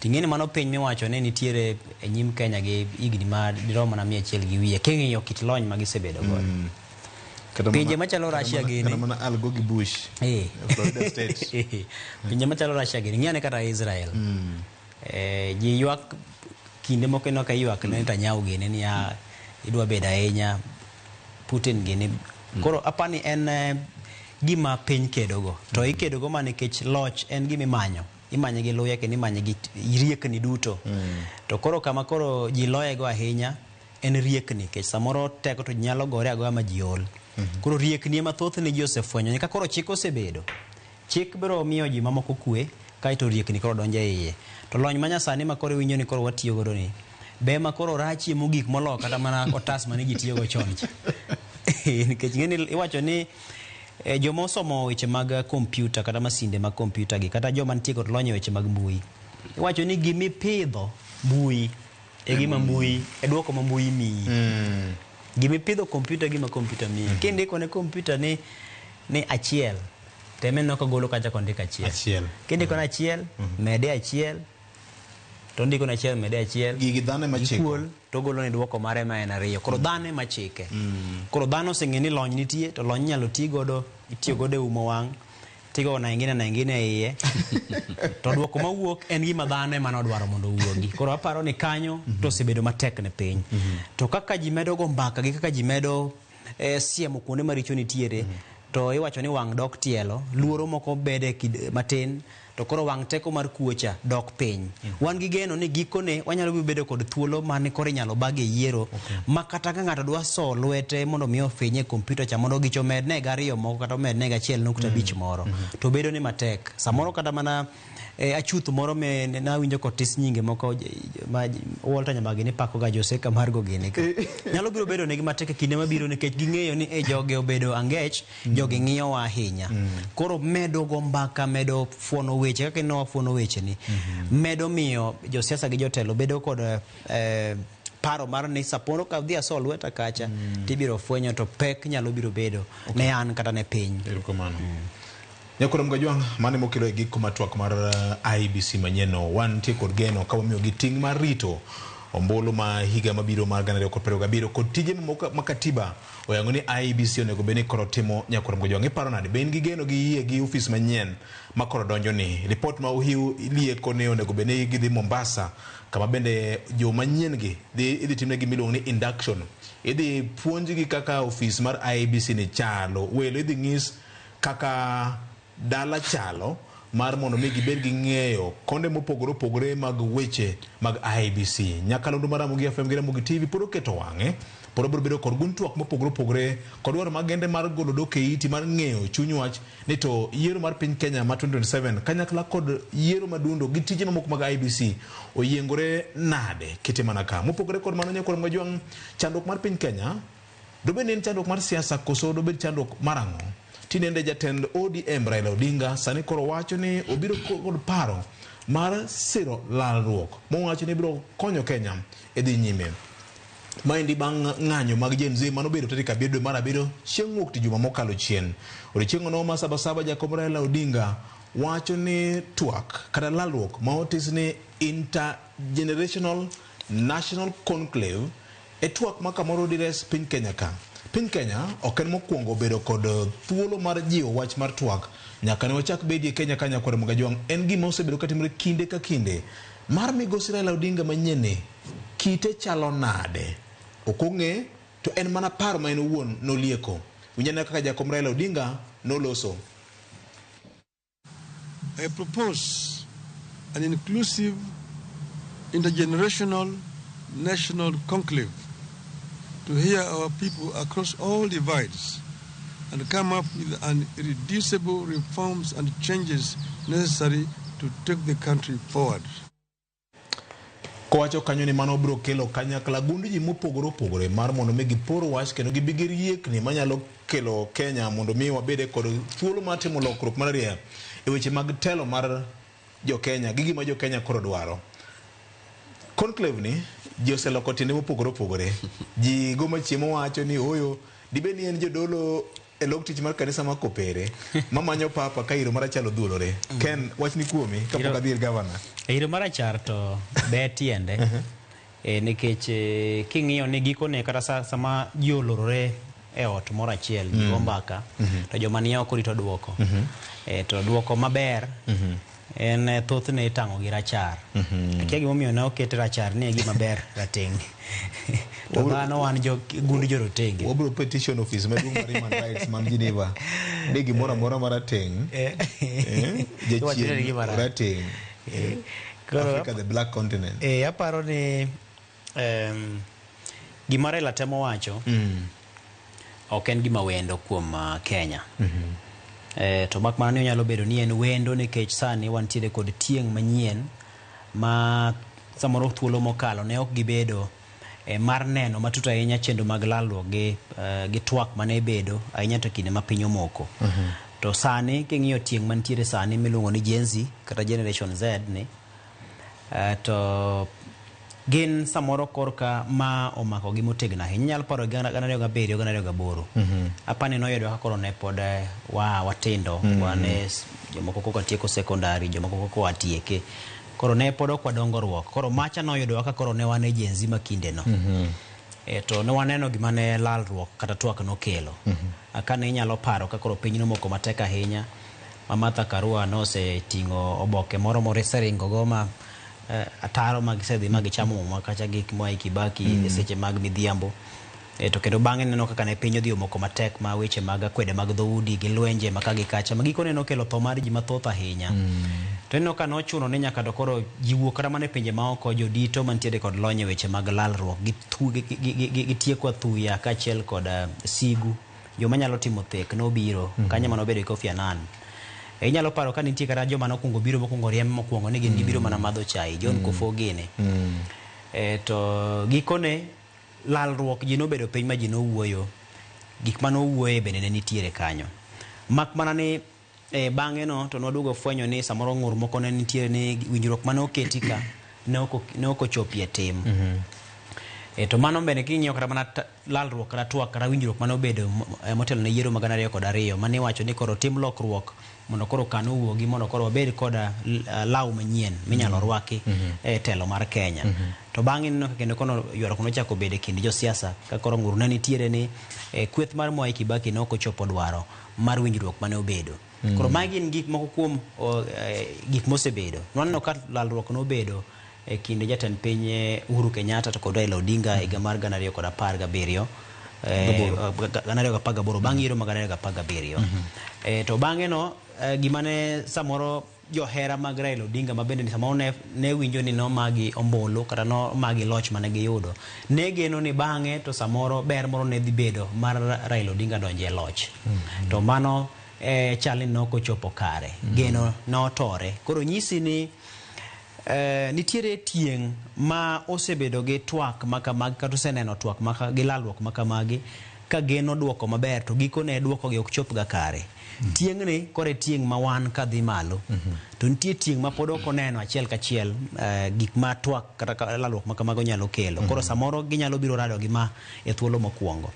Ting'eni mano piny miwacho ni nitiere e nyim Kenya gi higni ma diromo na 100 gi wiye king'iyo kit lony ma gisebedo godo. Pinje machalo Russia gini kana mana Al Gore gi Bush Florida State. Pinje machalo Russia gini ng'ane kata Israel. Ji ywak kinde moko no ka ywak ne Netanyahu gini ni idwa bedo ahinya Putin gini. Koro apani en gima piny kedogo. To ikedogo ma nikech loch en gima imanye gi luya kendo imanye gi riekni duto. To koro kama koro ji loyego ahinya en riekni nikech samoro teko to nyalo gore agoya ma ji ol. Koro riekni ema thoth ni ji osefwenyo ni ka koro chik osebedo. Chik biro miyo ji mamoko kwe kaito riekni koro donjo e iye. To lony manyasani ma koro winjo ni koro watiyo godo ni be ma koro rachie mogik molo kata mana otas mane ji tiyogo chon. Nikech ng'eni iwacho ni joma osomo weche mag kompyuta kata masinde mag kompyuta gi kata joma nitie kod lony weche mag mbui iwacho ni gimipidho mbui e gima mbui e duoko ma mbui miyi. Gimipidho kompyuta gima kompyuta miyi. Kindiko ne kompyuta ni achiel teme noko golo kacha kondika achiel. Kindiko na achiel mede achiel to ndiko na achiel mede achiel gigi dhano machiko to golo ne duoko mare ma en ariyo. Koro dhano machike. Koro dhano seng'eni lony nitie to lony nyalo tii godo itiyo godo e umo wang' tigo na ingine e iye to duoko mawuok en gima dhano ema nodwaro mondo owuogi. Koro aparo ni kanyo to osebedo matek ne piny. To kaka ji medo go mbaka gi kaka ji medo siemo kuonde maricho nitiere to iwacho ni wang' dok tielo luoro moko bede matin to koro wang' teko mar kuocha dok piny. Wan gi geno ni gikone wanyalo bedo kod thuolo mane koro inyalo bag e yiero ma kata ka ng'ato dwa so lwete mondo mi ofinye kompyuta cha mondo gicho medne gariyo moko kata medne gachiel 1.5 moro to bedo ni matek. Samoro kata mana achuth moro me na winjo kotis nyinge moko ma Walter Nyamagi ni pako ga Jose Camargo gini nyalo biro bedo ne gimatek kinde mabiro nikech ging'eyo ni joge obedo angech joge ng'iyo wa ahinya. Koro medo go mbaka medo fuono weche kaka no fuono weche ni medo miyo josiasa gi jotelo bedo kod paro mar ni saporo ka dhi asol weta kacha tibiro fwenyo to pek nyalo biro bedo ne an kata ne piny. Nyakoro Mgajwang' mane mokelo e giko matwak mar IBC manyeno wan tie kod geno ka wamiyo gi ting' mar rito ombulu ma higa mabiro mar 2027 kod tije ma katiba oyango ni IBC onego beni koro timo. Nyakoro Mgajwang' iparo nade ben gi geno gi yie gi ofis manyien ma koro donjo ni report ma uhiu lieko ne onego beni gidhi Mombasa kama bende jo manyien gi idhi timne gi miluongo ni induction idhi puonji gi kaka ofis mar IBC ni chalo welo idhi ng'is kaka dala chalo mar mondo mi gibed gi ng'eyo konde mopogore opogore mag weche mag IBC. Nyakalondo mar Ramogi FM gi Ramogi TV pod oketo wang'e pod obiro bedo kod guntuok mopogore opogore kod dwaro magende mar golo dok e iti mar ng'eyo chuny wach ni to yiero mar piny Kenya ma 2027 kanyakla kod yiero madundo gi tije mamoko mag IBC oyiengore nade kete mana ka mopogore kod mano. Nyakoro Mgajwang' chandruok mar piny Kenya dobe en chandruok mar siasa koso dobe chandruok marang'o. Tinende jatend ODM Raila Odinga sani koro wacho ni obiro kod paro mar siro lalruok mowacho ni biro konyo Kenya e dhi nyime. Maendi bang' ng'anyo mag Gen Z manobedo tarik 7 dwe mar 7 chieng' wuok tich juma mokalo chien. Odiechieng' no ma Sabasaba Jakom Raila Odinga wacho ni twak kata lalruok ma otis ni intergenerational national conclave e twak ma kamoro dires piny Kenya ka. Piny Kenya ok en mokwongo bedo kod thuolo mar jiwo wach mar twak nyaka ne wachak bedie Kenya ka. Nyakoro Mgajwang' en gima osebedo katimore kinde ka kinde mar migosi Raila Odinga manyene kite chalo nade ok ong'e to en mana paro ma en owuon nolieko. Winyane kaka Jakom Raila Odinga noloso. I propose an inclusive intergenerational national conclave to hear our people across all divides and come up with an irreducible reforms and changes necessary to take the country forward. Kowacho kanyo ni mano biro kelo kanyakla gunde ji mopogore opogore mar mondo mi gipor wach kendo gibigir yiekni manyalo kelo Kenya mondo mi wabede kod thuolo mar timo lokruok mar ria e weche mag telo mar jo Kenya gi gima jo Kenya koro dwaro. conclave ni joseloko tiende mopogore opogore ji go machiemo wacho ni oyo dibeni en jodolo e log tich mar kanisa ma Kopere mamanyo papa ka iro marachalo dhulore. Ken wachni kuomi kapok adhi ir gavana. Iro marachar to be tiende nikech king'iyo ni gikone kata sama ji olorore e ot moro achiel ji ombaka to joma ni oko rito duoko to duoko maber en thothne itango gi rachar. Akia gimomiyo ne okete rachar ni gima ber rateng'. To dhano wan gund jorotenge. Wabro petition office maduong' mar Human Rights man Geneva. Ni gimoro amora marateng'. Jachien rateng'. Africa, the black continent. Aparo ni gima Raila temo wacho ok en gima wendo kuom Kenya. To mak mana ni nyalo bedo ni en wendo nikech sani wantiere kod tieng' manyien ma samoro thuolo mokalo ne ok gibedo mar neno matut ahinya chendo mag lalruok gi twak mane bedo ahinya to kinde ma piny omoko. To sani king'iyo tieng' mantiere sani miluongo ni Gen Z kata Generation Z ni to gin samoro korka ma omako gi motegna ahinya. Nyalo paro gana 2007 gana 2008 apani noyudo ka koro ne pod watindo wane jomoko koko tieko secondary jomoko koko atieke koro ne pod ok wadongruok koro macha noyudo ka koro ne wane Gen Z makinde no to ne waneno gima ne lalruok kata twak no kelo akane inyalo paro ka koro piny no moko matek ahinya Martha Karua no se tingo oboke moro seringo go ma ataro mag sedhi mag chamo makacha gik Mwai Kibaki seche mag midhiambo to kendo bang'e neno kaka ne piny odhi omoko matek ma weche mag kwede mag dhoudi gi lwenje makagi kacha magiko neno kelo tho mar ji mathoth ahinya to neno ka nochuno ni nyaka koro jiwo kata mane pinje maoko jodito mantiere kod lony weche mag lalruok gi tieko thuya kaachiel kod sigu joma nyalo timo thek nobiro kanyo manobedo Kofi Annan. Inyalo paro ka nitie kata joma nokungo biro mokungo riembo mokwongo ni gin gibiro mana madho chai John Kofo Gine to gikone lalruok ji nobedo piny ma ji nowuoyo gik manowuoye bende ne nitiere kanyo mak mana ni bang'e no to nwaduogo fwenyo ni samoro ng'ur moko ne nitiere ni winjruok mane oketi ka ne ok ochopie tim to mano bende king'iyo kata mana lalruok kata twak kata winjruok mane obedo motelo ne yiero mag 2002 mane iwacho ni koro tim lokruok mondo koro kan owuogi mondo koro wabed koda law manyien minyalo rwaki e telo mar Kenya to bang'e no kendo kono ywaruok nochako bedo kind josiasa ka koro ng'ur ne nitiere ni kweth mar Mwai Kibaki ne ok ochopo dwaro mar winjruok mane obedo koro magi gin gik moko kuom gik mosebedo nwaneno ka lalruok nobedo e kinde jatend piny Uhuru Kenyatta to kod Raila Odinga higa mar 2017 2018 bang' yiero mag 2017 to bang'e no gimane samoro johera mag Raila Odinga mabende ni samoro ne winjo ni no magi ombulu kata no magi loch mane giyudo ne geno ni bang'e to samoro ber moro ne dhi bedo mar Raila Odinga donje loch to mano chali no kochopo kare geno no tore koro nyisi ni nitiere tieng' ma osebedo gi twak makamagi kata oseneno twak gi lalruok makamagi ka geno duoko maber to gikone duoko gi ok chop ga kare tieng' ni kore tieng' ma wan ka dhi malo to nitie tieng' ma pod ok oneno achiel kachiel gik ma twak kata lalruok makamago nyalo kelo koro samoro ginyalo biro rado gi ma e thuolo mokwongo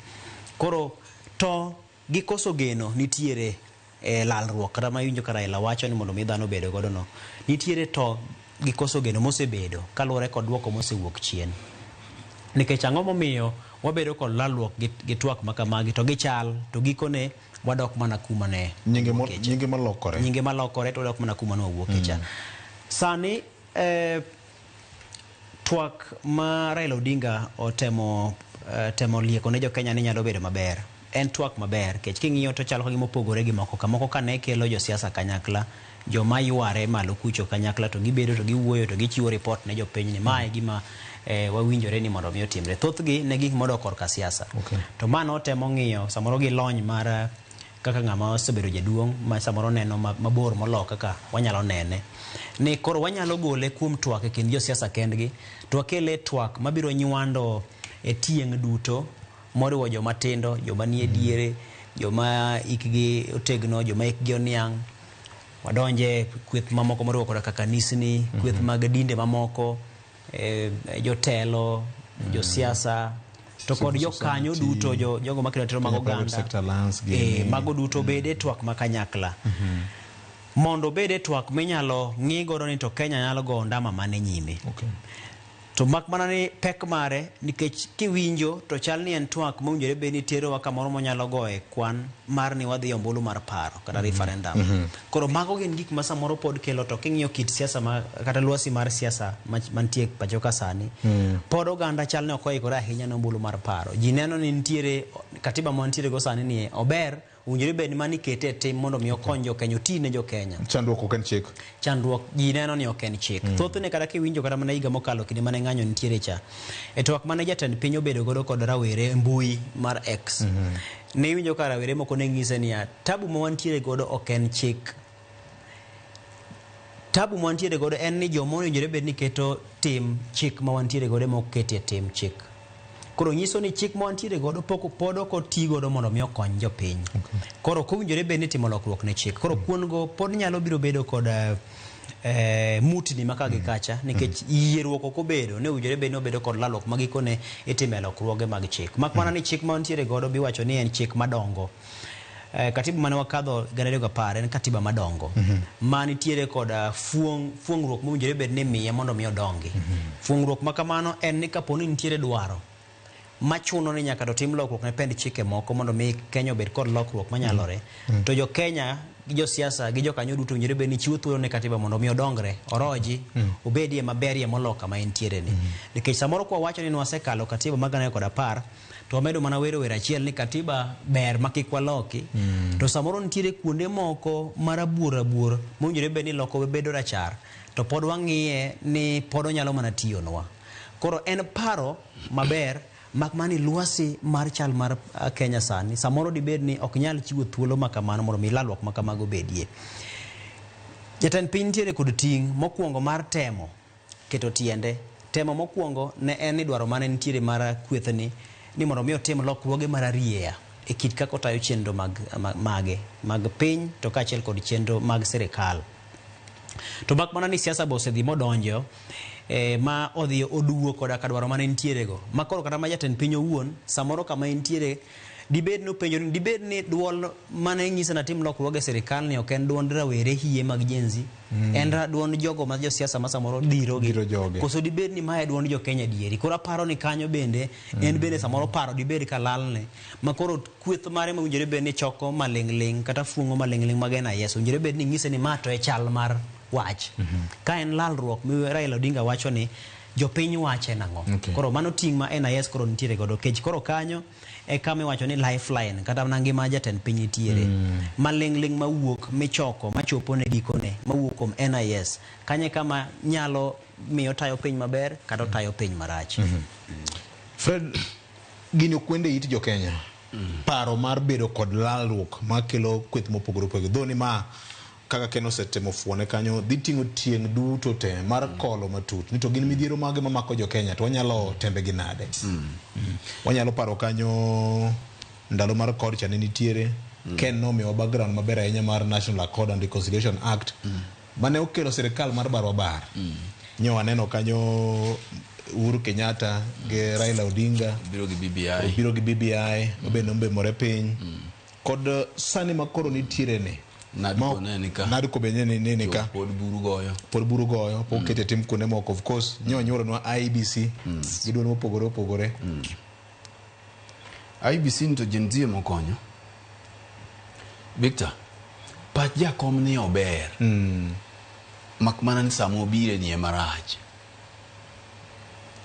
koro to gikoso geno nitiere lalruok kata ma winjo ka Raila wacho ni mondo mi dhano bedo godo no nitiere to gikoso geno mosebedo kaluwore kod duoko mosewuok chien nikech ang'o momiyo wabedo kod lalruok gi twak makamagi to gichal to gikone wadok mana kuma ne nyinge malokore to wadok mana kuma ne wawuok cha sani twak ma Raila Odinga otemo lieko ne jo Kenya ni nyalo bedo maber en twak maber kech king'iyo to chalo kagima opogore gi moko kamoko kane kelo josiasa kanyakla joma yware malo kucho kanyakla to gibedo to giwuoyo to gichiwo report ne jopiny ni mae gima wawinjore ni mondo mi otimre thothgi ne gik modok korka siasa to mano temo ng'iyo samoro gi lony mar kaka ng'ama osebedo jaduong' ma samoro neno mabor molo kaka wanyalo nene ni koro wanyalo gole kuom twak e kind josiasa kendgi to wakele twak mabiro nywando e tieng' duto moriwo joma tindo joma nie diere joma ikgi otegno joma ikgi oniang' wadonje kweth mamoko moriwo koda kaka kanisni kweth mag dinde mamoko jotelo, josiasa, to kod jokanyo duto, jogo makelo ratiro mag oganda, mago duto bede twak makanyakla. Mondo bede twak minyalo ng'i godo ni to Kenya nyalo go ndama mane nyime. To mak mana ni pek mare nikech kiwinjo to chal ni en twak mowinjore bed ni terowa kamoro monyalo goye kwan mar ni wadhi ombulu mar paro kata referendum. Koro mago gin gik ma samoro pod kelo to king'iyo kit siasa kata lwasi mar siasa mantie pacho ka sani, pod oganda chal ni ok oikore ahinya ne ombulu mar paro. Ji neno ni nitiere katiba ma nitiere go sani ni ober owinjore bed mani kete tim mondo mi okony jokenya oti ne jokenya. Chandruok ok en chik. Chandruok ji neno ni ok en chik. Thothne kata kiwinjo kata mana higa mokalo kinde mane ng'anyo nitiere cha. E twak mane jatend piny obedo godo kod rawere mbui mar X. Ne winjo ka rawere moko ne ng'ise ni tabu ma wantiere godo ok en chik. Tabu ma wantiere godo en ni jomo owinjore bed ni keto tim chik ma wantiere godo ma ok ketie tim chik. Koro nyiso ni chik ma wantiere godo pod ok oti godo mondo mi okony jopiny. Koro kowinjore bed ni timo lokruok ne chik. Koro kuon go pod nyalo biro bedo kod mutni maka gi kacha nikech yieruok ok obedo ne owinjore bed ni obedo kod lalruok magikone itime lokruoge mag chik. Mak mana ni chik ma wantiere godo biwacho ni en chik madongo. Katiba mane wakadho 2010 en katiba madongo ma nitiere kod fuong'ruok mowinjore bed ni miye mondo mi odongi. Fuong'ruok ma kamano en ni kaponi nitiere dwaro machuno ni nyaka do tim lokruok ne pend chike moko mondo mi Kenya obed kod lokruok manyalore, to jo Kenya gi jo siasa gi jo kanyo duto owinjore bed ni chiwo thuolo ne katiba mondo mi odongre oroji obedie maberie moloka ma entiere ni. Nikech samoro kwa wacho ni wasekalo katiba mag 2010 to wamedo mana wero achiel ni katiba ber makik waloki, to samoro nitiere kuonde moko marabuor mowinjore bed ni loko bedo rachar to pod wang'iye ni pod onyalo mana tiyonwa. Koro en paro maber mak mani lwasi mar chal mar Kenya sani samoro dibed ni ok nyal chiwo thuolo makamano mondo mi lalruok makamago bedie. Jatend piny nitiere kod ting' mokwongo mar temo keto tiende. Temo mokwongo ne en ni dwaro mane nitiere mar kwethni ni mondo mi otim lokruoge mar arieya e kit kaka otayo chenro mag piny to kaachiel kod chenro mag sirikal. To mak mana ni siasa osedhi modonjo ma odhi oduwo koda ka dwaro mane nitiere go. Ma koro kata ma jatend piny owuon samoro kama nitiere dibed no penjo ni dibed ni duol mane ng'isa na tim lokruoge sirikal ni ok en duond rawere hie mag jenzi, en duond jogo ma jo siasa ma samoro diro joge. Koso dibed ni mae duond jo Kenya dieri. Koro paro ni kanyo bende en bende samoro paro dibed ka lalne. Ma koro kweth mare ma owinjore bed ni choko maling'ling kata fungo maling'ling mag NIS owinjore bed ni ng'ise ni ma to e chal mar wach. Ka en lalruok mi Raila Odinga wacho ni jopiny wache nang'o. Koro mano ting' ma NIS koro nitiere godo kech koro kanyo e kama iwacho ni lifeline kata ngima jatend piny nitiere maling'ling mawuok michoko machopo ne gikone mawuok kuom NIS kanye kama nyalo miyo tayo piny maber kata tayo piny marach. Fred, gini okwende it jo Kenya paro mar bedo kod lalruok makelo kweth mopogore opogore dhoni ma kaka Ken osetemo fuone kanyo dhi ting'o tieng' duto te mar kolo matut ni to gin midhiero mage mamako jo Kenya to wanyalo tembe gi nade. Wanyalo paro kanyo ndalo mar kod cha ne nitiere Ken nomiyo background maber ahinya mar National Accord and Reconciliation Act mane okelo sirikal mar barwa bar. Nyo waneno kanyo Uhuru Kenyatta gi Raila Odinga biro gi BBI obendo more piny kod sani makoro nitiere ne nadi ko benye ni ka pod buru goyo po kete tim kuonde moko of course nyoro no IBC giduon mopogore IBC nto jenzie mokonyo Victor pat jakom ni ober mak mana ni samo bire ni emarach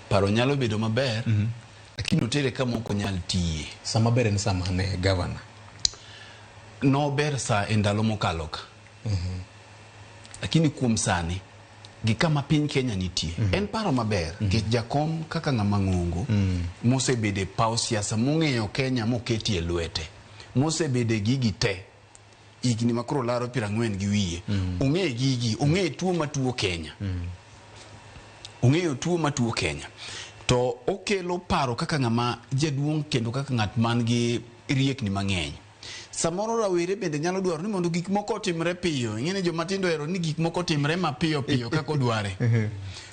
paro nyalo bedo maber lakini otere kama ok nyal tiye sama ber en sama ne governor no ber sa endalo mokalo ka lakini kuom sani gi kama piny Kenya nitie en paro maber ke jakom kaka ng'ama ng'ongo mosebede pau siasa mong'eyo Kenya moketie lwete mosebede gigi te igni makro laro 40 gi wiye ong'e gigi ong'e tuo matuo Kenya ong'eyo tuo matuo Kenya to okelo paro kaka ng'ama jaduong' kendo kaka ng'at man gi riekni mang'eny samoro rawere bende nyalo dwaro ni mondo gik moko otimre piyo. Ing'eni joma tindo ero ni gik moko otimre mapiyo piyo kaka odware.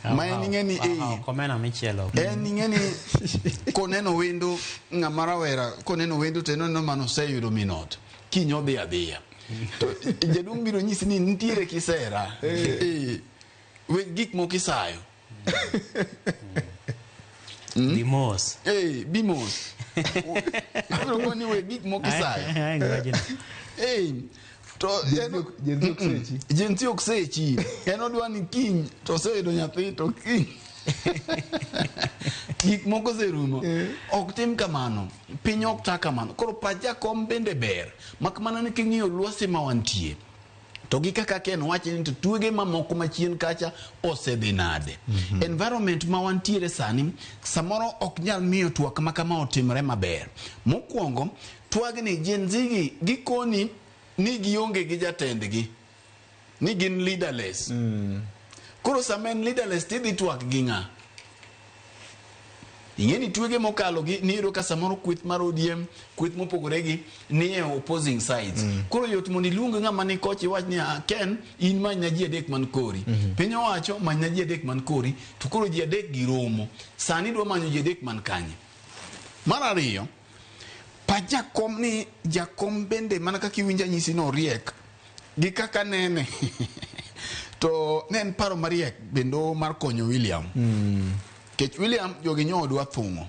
Ma en ing'eni komena michielo. En ing'eni koneno wendo ng'ama rawera koneno wendo to eneno mano oseyudo minot. Kiny odhi adhiya. To jaduong' biro nyisi ni nitiere kisera. We gik moko isayo. Bimos. Bimos. Ano ni we gik moko isayo. To jenzi oksechi. En odwa ni kiny to oseyudo nyathi to kiny. Gik moko serumo. Ok tim kamano. Piny ok ta kamano. Koro pach jakom bende ber. Mak mana ni king'iyo lwasi ma wantie. To gi kaka Ken wacho ni to tuge mamoko machien kacha osedhi nade. Environment ma wantiere sani samoro ok nyal miyo twak ma kama otimre maber. Mokwongo twagni Gen Z gikoni ni gionge gi jatendgi. Ni gin leaderless. Koro samen leaderless tidhi twak gi ng'a. Ing'eni tuge mokalo gi niro ka samoro kweth mar ODM, kweth mopogore gi ni e opposing sides. Koro yot mondo iluong ng'ama ni koch iwach ni Ken in manya ji adek man kori. Piny owacho manya ji adek man kori, to koro ji adek giromo. Sani dwa manyo ji adek man kanye. Mar ariyo, pa jakom bende mana kaka iwinja nyisi no riek gi kaka nene. To nen paro mariek bendo mar konyo William. Kech William jogi nyodwa thungo.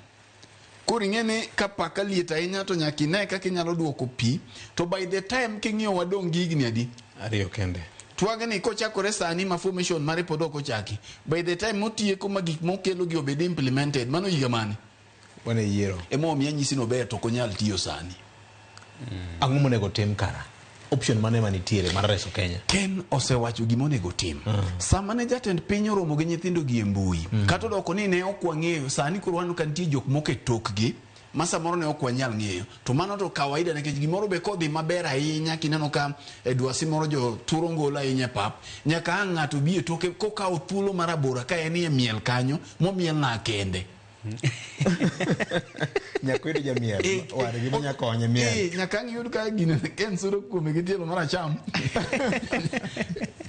Koro ing'eni ka paka liet ahinya to nyaka ine kaka inyalo duoko pi. To by the time king'iyo wadong' gigni adi? Ariyo kende. Twagni kochakore sani ma formation mare pod ok ochaki. By the time motieko ma gik mokelo gi obed implemented, mano higa mane? Wane yiero. Emomiyo nyisi no ber to ok onyal tiyo sani. Ang'o monego tim kara? Option mane manitiere mar reso Kenya? Ken osewacho gima onego tim. Sama ne jatend piny oromo gi nyithindo gi e mbui. Kata odoko ni ne ok wang'eyo sani koro wan ka nitie jok moko e tokgi ma samoro ne ok wanyal ng'eyo. To mano to kawaida nikech gimoro be kodhi maber ahinya kineno ka dwasi moro jo turo ngolo ahinya pap. Nyaka ang' ng'ato bi e toke kokawo thuolo marabora ka en e miel kanyo momiel na kende. Nyakwedo jamiel ware gima nyakonye miel. Nyaka ng'iyud ka gine Ken suro kuome gi tielo maracham.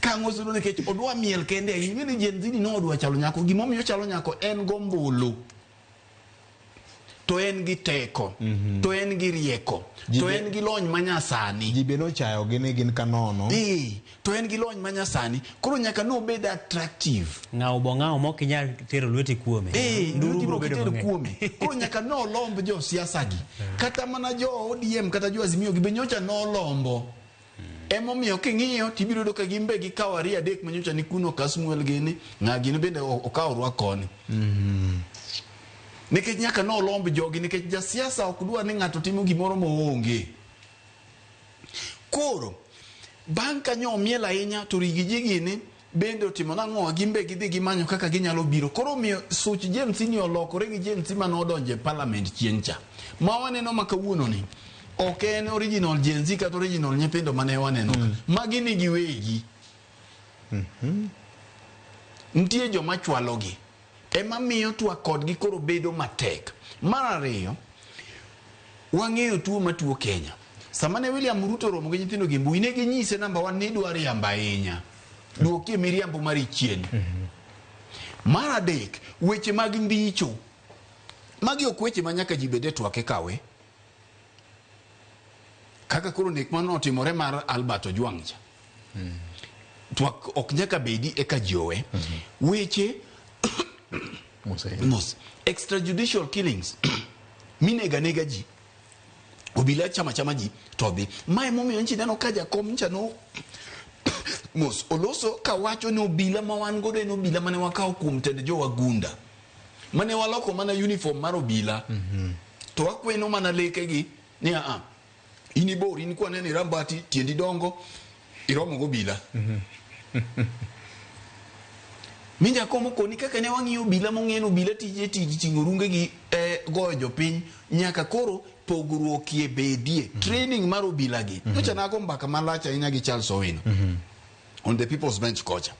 Kang'o suro nikech odwa miel kende. Ing'eni Gen Z no odwa chalo nyako. Gimomiyo chalo nyako en gombulu. To en gi teko. To en gi rieko. To en gi lony manyasani. Ji beno chayo gini gin kanono. To en gi lony manyasani. Koro nyaka no bed attractive. Ng'ao bo ng'ao mok inyal tero lweti kuome. Lweti bro tero kuome. Koro nyaka no lomb jo siasa gi. Kata mana jo ODM kata jo Azimio gi benyocha no lombo. Emomiyo king'iyo tibiro do ka gimbe gi kawari adek manyocha ni kuno Kasmuel gini. Ng'a gini bende okaw rwakoni. Nikech nyaka no lomb jogi nikech jasiasa ok dwa ni ng'ato timo gimoro moonge. Koro bang' ka nyo miel ahinya to rigi gini bende otimo nang'o gimbe gidhi gimanyo kaka ginyalo biro. Koro miyo such Gen Z ni olokore gi Gen Z mane odonje parliament chieng' cha. Ma waneno ma kawuono ni ok en original Gen Z kata original nyithindo mane waneno. Magi ni giwegi. Ntie joma chwalogi. Ema miyo twak kodgi koro bedo matek. Mar ariyo, wang'eyo tuo matuo Kenya. Sama ne William Ruto romo gi nyithindo gi mbui ne ginyise namba 1 ni dwaro riambo ahinya. Duokie miriambo mar chien. Mar adek, weche mag ndicho. Magi ok weche ma nyaka ji bede twake kawe. Kaka koro nek mano otimore mar Albert Ojwang cha. Twak ok nyaka bedi eka jowe. Weche extrajudicial killings. Minega ji. Obila chama ji todhi. Mae momiyo nchi neno ka jakom ncha no mos oloso kawacho ni obila ma wan godo en obila mane wakawo kuom tend jo wagunda. Mane waloko mana uniform mar obila. To wakweno mana leke gi ni ini bor ini kwa nene rambati tiendi dongo iromo go obila. Minja komo koni kaka ne wang'iyo obila mong'eno obila tije ting'o runge gi goyo jopiny nyaka koro pogruokie bedie. Training mar obila gi. Nyocha nago mbaka malach ahinya gi Charles Owino. On the People's Bench kocha.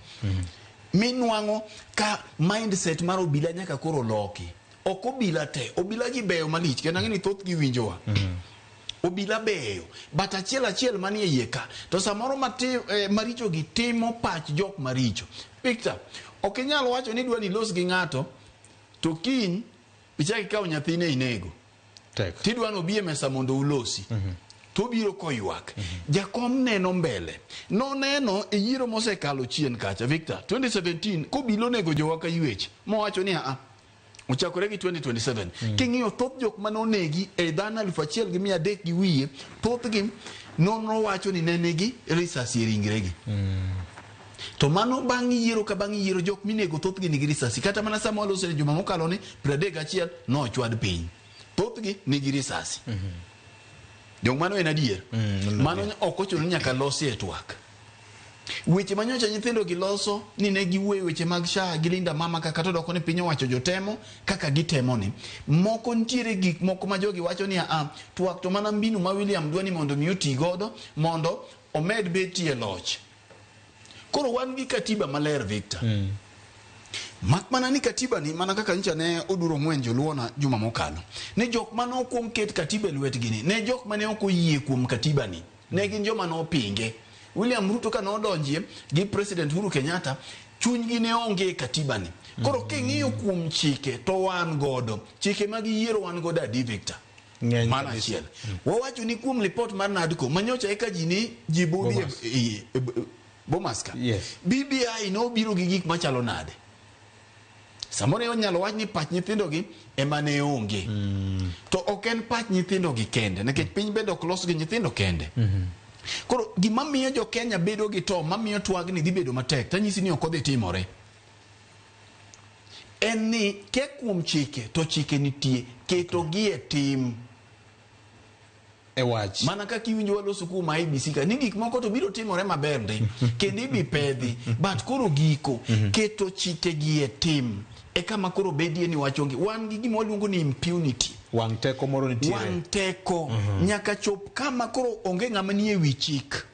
Minwang'o ka mindset mar obila nyaka koro loki. Ok obila te. Obila gi beyo malich. Kendo ang'eni thoth gi winjowa. obila beyo but achiel manie iye ka to samoro maricho gi timo pach jok maricho. Victor, ok inyal wacho ni dwani los gi ng'ato to kiny ichaki kawo nyathine inego tidwano obi e mesa mondo ulosi to biro koywak. Jakom neno mbele noneno e yiero mosekalo chien kacha Victor 2017 kobilo nego jowa ka ywech mowacho ni ochakore gi 2027 king'iyo thoth jok manonegi e dhano 1,300 gi wiye thothgi nonro wacho ni nenegi risasi e ringregi. To mano bang' yiero ka bang' yiero jok minego thothgi nigi risasi kata mana sama walose ne juma mokalo ni 31 nochwad piny thothgi nigi risasi. Jok mano en adier. Mano ok ochuno nyaka losi e twak. Weche manyocha nyithindo giloso ni ne giwuoyo weche mag SHA gi Linda Mama kaka to doko ni piny owacho jotemo kaka gitemo ni moko ntiere gik moko ma jogi wacho ni twak to mana mbinu ma William dwani mondo mi oti godo mondo omed betie loch. Koro wan gi katiba maler Victor. Mak mana ni katiba ni mana kaka ncha ne oduro mwenjo luona juma mokalo ne jok mane okuom ket katiba e lwetgi ni ne jok mane ok oyie kuom katiba ni ne gin joma no pinge. William Ruto ka nodonjie gi President Uhuru Kenyatta chunygi ne onge katiba ni. Koro king'iyo kuom chike to wan godo chike mag yiero wan godo adi Victor mana achiel. Wawacho ni kuom report mar NADCO manyocha eka ji bodi Bomaska BBI no biro gi gik machalo nade. Samoro onyalo wach ni pach nyithindo gi ema ne onge. To ok en pach nyithindo gi kende nikech piny bende ok los gi nyithindo kende. Koro gima miyo jo Kenya bedo gi to mamiyo twagni dhi bedo matek tanyisi ni ok odhi timore en ni ke kuom chike to chike nitie keto gi e tim e wach mana kaka iwinjo waloso kuom IBC ka ni gik moko to biro timore maber ndi kendo ibi pedhi but koro giko keto chike gi e tim e kama koro bedie ni wachongi wan gi gima waluongo ni impunity. Wang teko moro nitiere. Wang teko nyaka chop kama koro onge ng'ama nie wi chik.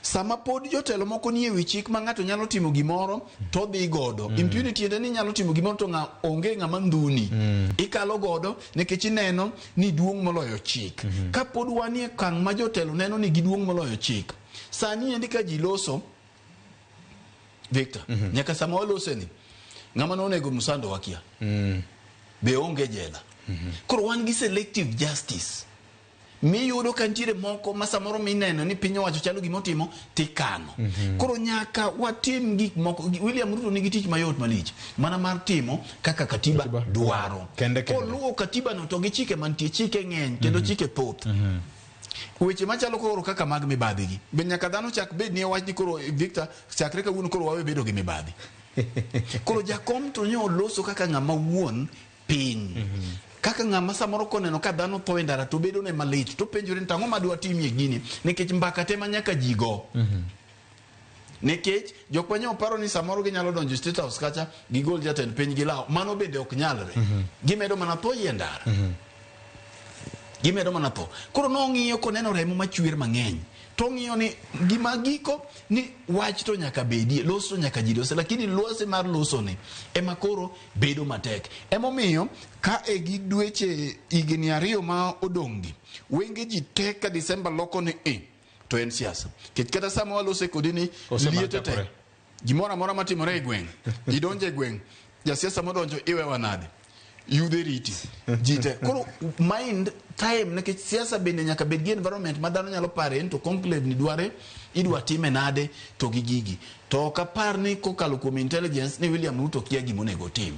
Sama pod jotelo moko nie wi chik ma ng'ato nyalo timo gimoro to dhi godo. Impunity ende ni nyalo timo gimoro to onge ng'ama ndhuni. Ikalo godo nikech ineno ni duong' moloyo chik. Ka pod wanie kang' ma jotelo neno ni giduong' moloyo chik. Sani endi ka ji loso Victor nyaka sama walose ni ng'ama nonego Musando wakia be onge jela. Koro wan gi selective justice miyudo ka ntiere moko ma samoro mineno ni piny owacho chalo gimotimo tikano. Koro nyaka watim gik moko. William Ruto nigi tich mayot malich mana mar timo kaka katiba dwaro. Koluwo katiba no to gi chike mantie chike ng'eny kendo chike thoth. Weche machalo koro kaka mag mibadhi gi be nyaka dhano chak bed ni wach ni koro Victor chakre ka wuon koro wawe bedo gi mibadhi. Koro jakom to nyo loso kaka ng'ama wuon piny. Kaka ng'ama samoro koneno ka dhano tho e ndara to bedo ne malit to penjore ni tang'o madwa timie gini nikech mbaka tema nyaka jigo. Nikech jok manyo paro ni samoro ginyalo donjo State House kacha gigol jatend piny gilao mano bende ok nyalre. Gimedo mana tho e ndara. Gimedo mana tho. Koro nong'iyo koneno remo machwer mang'eny. To ng'iyo ni gima giko ni wach to nyaka bedie, loso to nyaka jidose, lakini lwase mar loso ni ema koro bedo matek. Emomiyo ka e gi dweche higni 2 ma odong'gi, wenge ji tek ka Disemba loko ni to en siasa. Kata sama walose kodi ni liete te. Gimoro amora matimore e gweng', idonje gweng', jasiasa modonjo iwe wanade. Yudhe riti jite koro mind time nekech siasa bende nyaka bed gi environment ma dhano nyalo pare to conclave ni dware idwa time nade to gi gigi to kapar ni kokalo kuom intelligence ni William Ruto kia gimo nego tim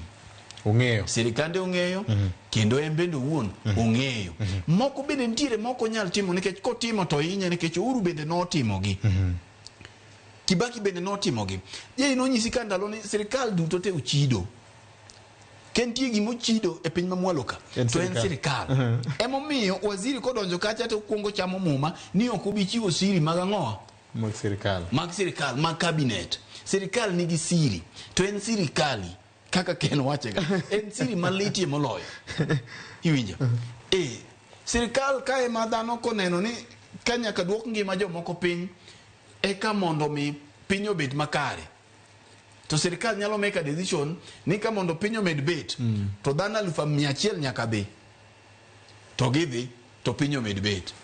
ong'eyo sirikande ong'eyo kendo en bende wuon ong'eyo moko bende ntiere moko nyal timo nikech kotimo to inye nikech Uhuru bende notimo gi Kibaki bende notimo gi je inonyisi ka ndalo ni sirikal duto te uchido kentie gimo chido e piny mamwalo ka to en sirikal. Emomiyo waziri kodonjo kacha to kuongo chamo muma ni ok obi chiwo siri mag ang'oa mag sirikal mag cabinet. Sirikal nigi siri to en sirikali kaka Ken wachega en siri malitie moloyo iwinja sirikal ka ema dhano koneno ni kanya ka duok ngima jomoko piny eka mondo mi piny obed makare. To sirikal nyalo make a decision ni ka mondo piny omed bet to dhano 100,000 nyaka be to gidhi to piny omed bet.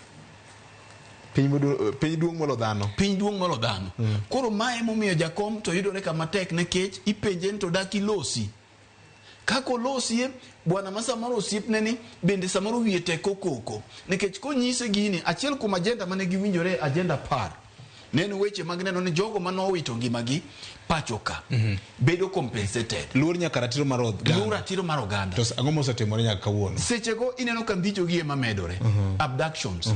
Piny duong' molo dhano. Piny duong' molo dhano. Koro mae momiyo jakom to yudore kama tek nikech ipenje ni to dak ilosi. Kako losie bwana ma samoro osiepne ni bende samoro wiye tek koko. Nikech konyise gini achiel kuom agenda mane giwinjore agenda par. Neno weche mag neno ni jogo manowito ngimagi pacho ka bedo compensated. Luor nyaka ratiro mar oganda. Luor ratiro mar oganda. To ang'o mosetimore nyaka kawuono? Sechego ineno ka mbicho gi ema medore. Abductions.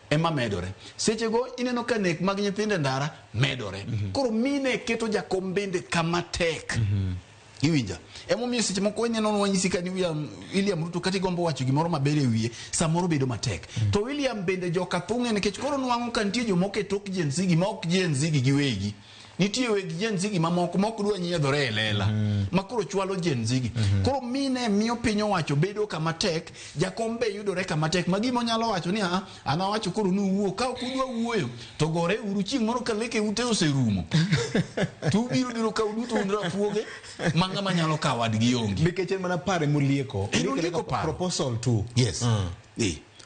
Ema medore. Sechego ineno ka nek mag nyithinde ndara medore. Koro mine keto jakom bende kama tek. Iwinja. Emomiyo seche moko ineno wanyisi ka ni William Ruto kati gombo wacho gimoro maber e wiye samoro bedo matek. To William bende joka thung'e nikech koro nwang'o ka nitie jomoko e tok Gen Z ma ok Gen Z giwegi. Nitie weg Gen Z mamoko mok dwa nyiedhore e lela makoro chwalo Gen Z. Koro mine miyo piny owacho bedo kama tek, jakom be yudore kama tek. Magimo nyalo wacho ni ana wacho koro nuwuo ka ok udwa wuoyo to gore uru chieng' moro ka leke ute oserumo. Tu biro diro ka uduto undra fuoge manga manyalo kawadgi ongi. Nikech en mana pare molieko. Lieko proposal tu. Yes.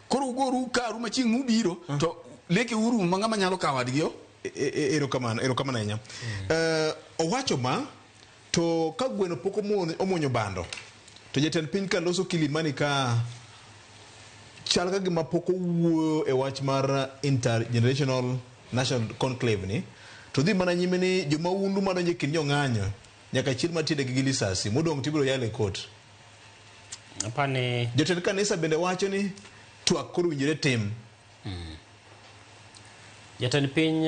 Koro ugoru karu ma chieng' mubiro to leke uru manga manyalo kawadgi o. Erokamano ahinya. Owacho ma to ka gweno pok omuonyo bando to jatend piny ka loso Kilimani ka chal ka gima pok owuoyo e wach mar intergenerational national conclave ni to dhi mana nyime ni joma undu madonjo e kind jong'anyo nyaka chiel matiende gi lisasi modong' tibiro yale kot. Apane jotend kanisa bende wacho ni twak koro winjore tim. Jatend piny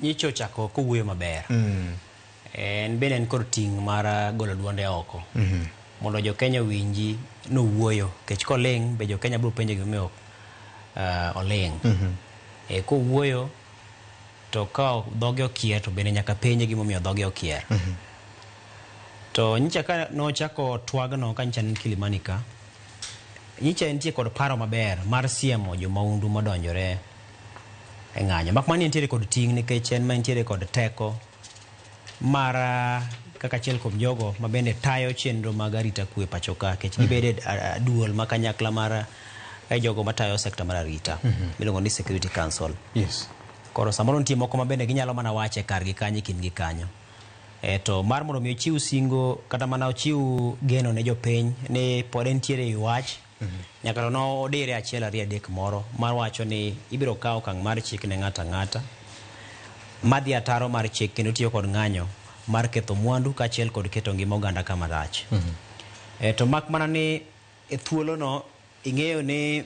nyicho chako kowuoyo maber. En bende en kod ting' mar golo duonde oko. Mondo jo Kenya winji no wuoyo. Kech koleng' be jo Kenya biro penjo gimomiyo oleng'. Kowuoyo to ka dhoge okier to bende nyaka penje gimomiyo dhoge okier. To nyicha ka nochako twagno ka nyicha ni Kilimani ka. Nyicha entie kod paro maber mar siemo jo maundu modonjore e ng'anyo. Mak mani entiere kod ting' nikech en ma entiere kod teko mar kaka achiel kuom jogo ma bende tayo chenro mag arita kwe pacho ka. Kech gibede duol ma kanyakla mar jogo matayo sekta mar arita. Miluongo ni Security Council. Yes. Koro samoro nitie moko ma bende ginyalo mana wache kargi kanyo kin gi kanyo. To mar mondo mi ochiw singo kata mana ochiw geno ne jopiny ni pod entiere i wach. Nyaka to no odire achiel ariyo adek moro mar wacho ni ibiro kawo okang' mar chik ne ng'ata ng'ata madhi ataro mar chik kendo tiyo kod ng'anyo mar ketho mwandu kaachiel kod keto ngima oganda kama rach. To mak mana ni e thuolo no ing'eyo ni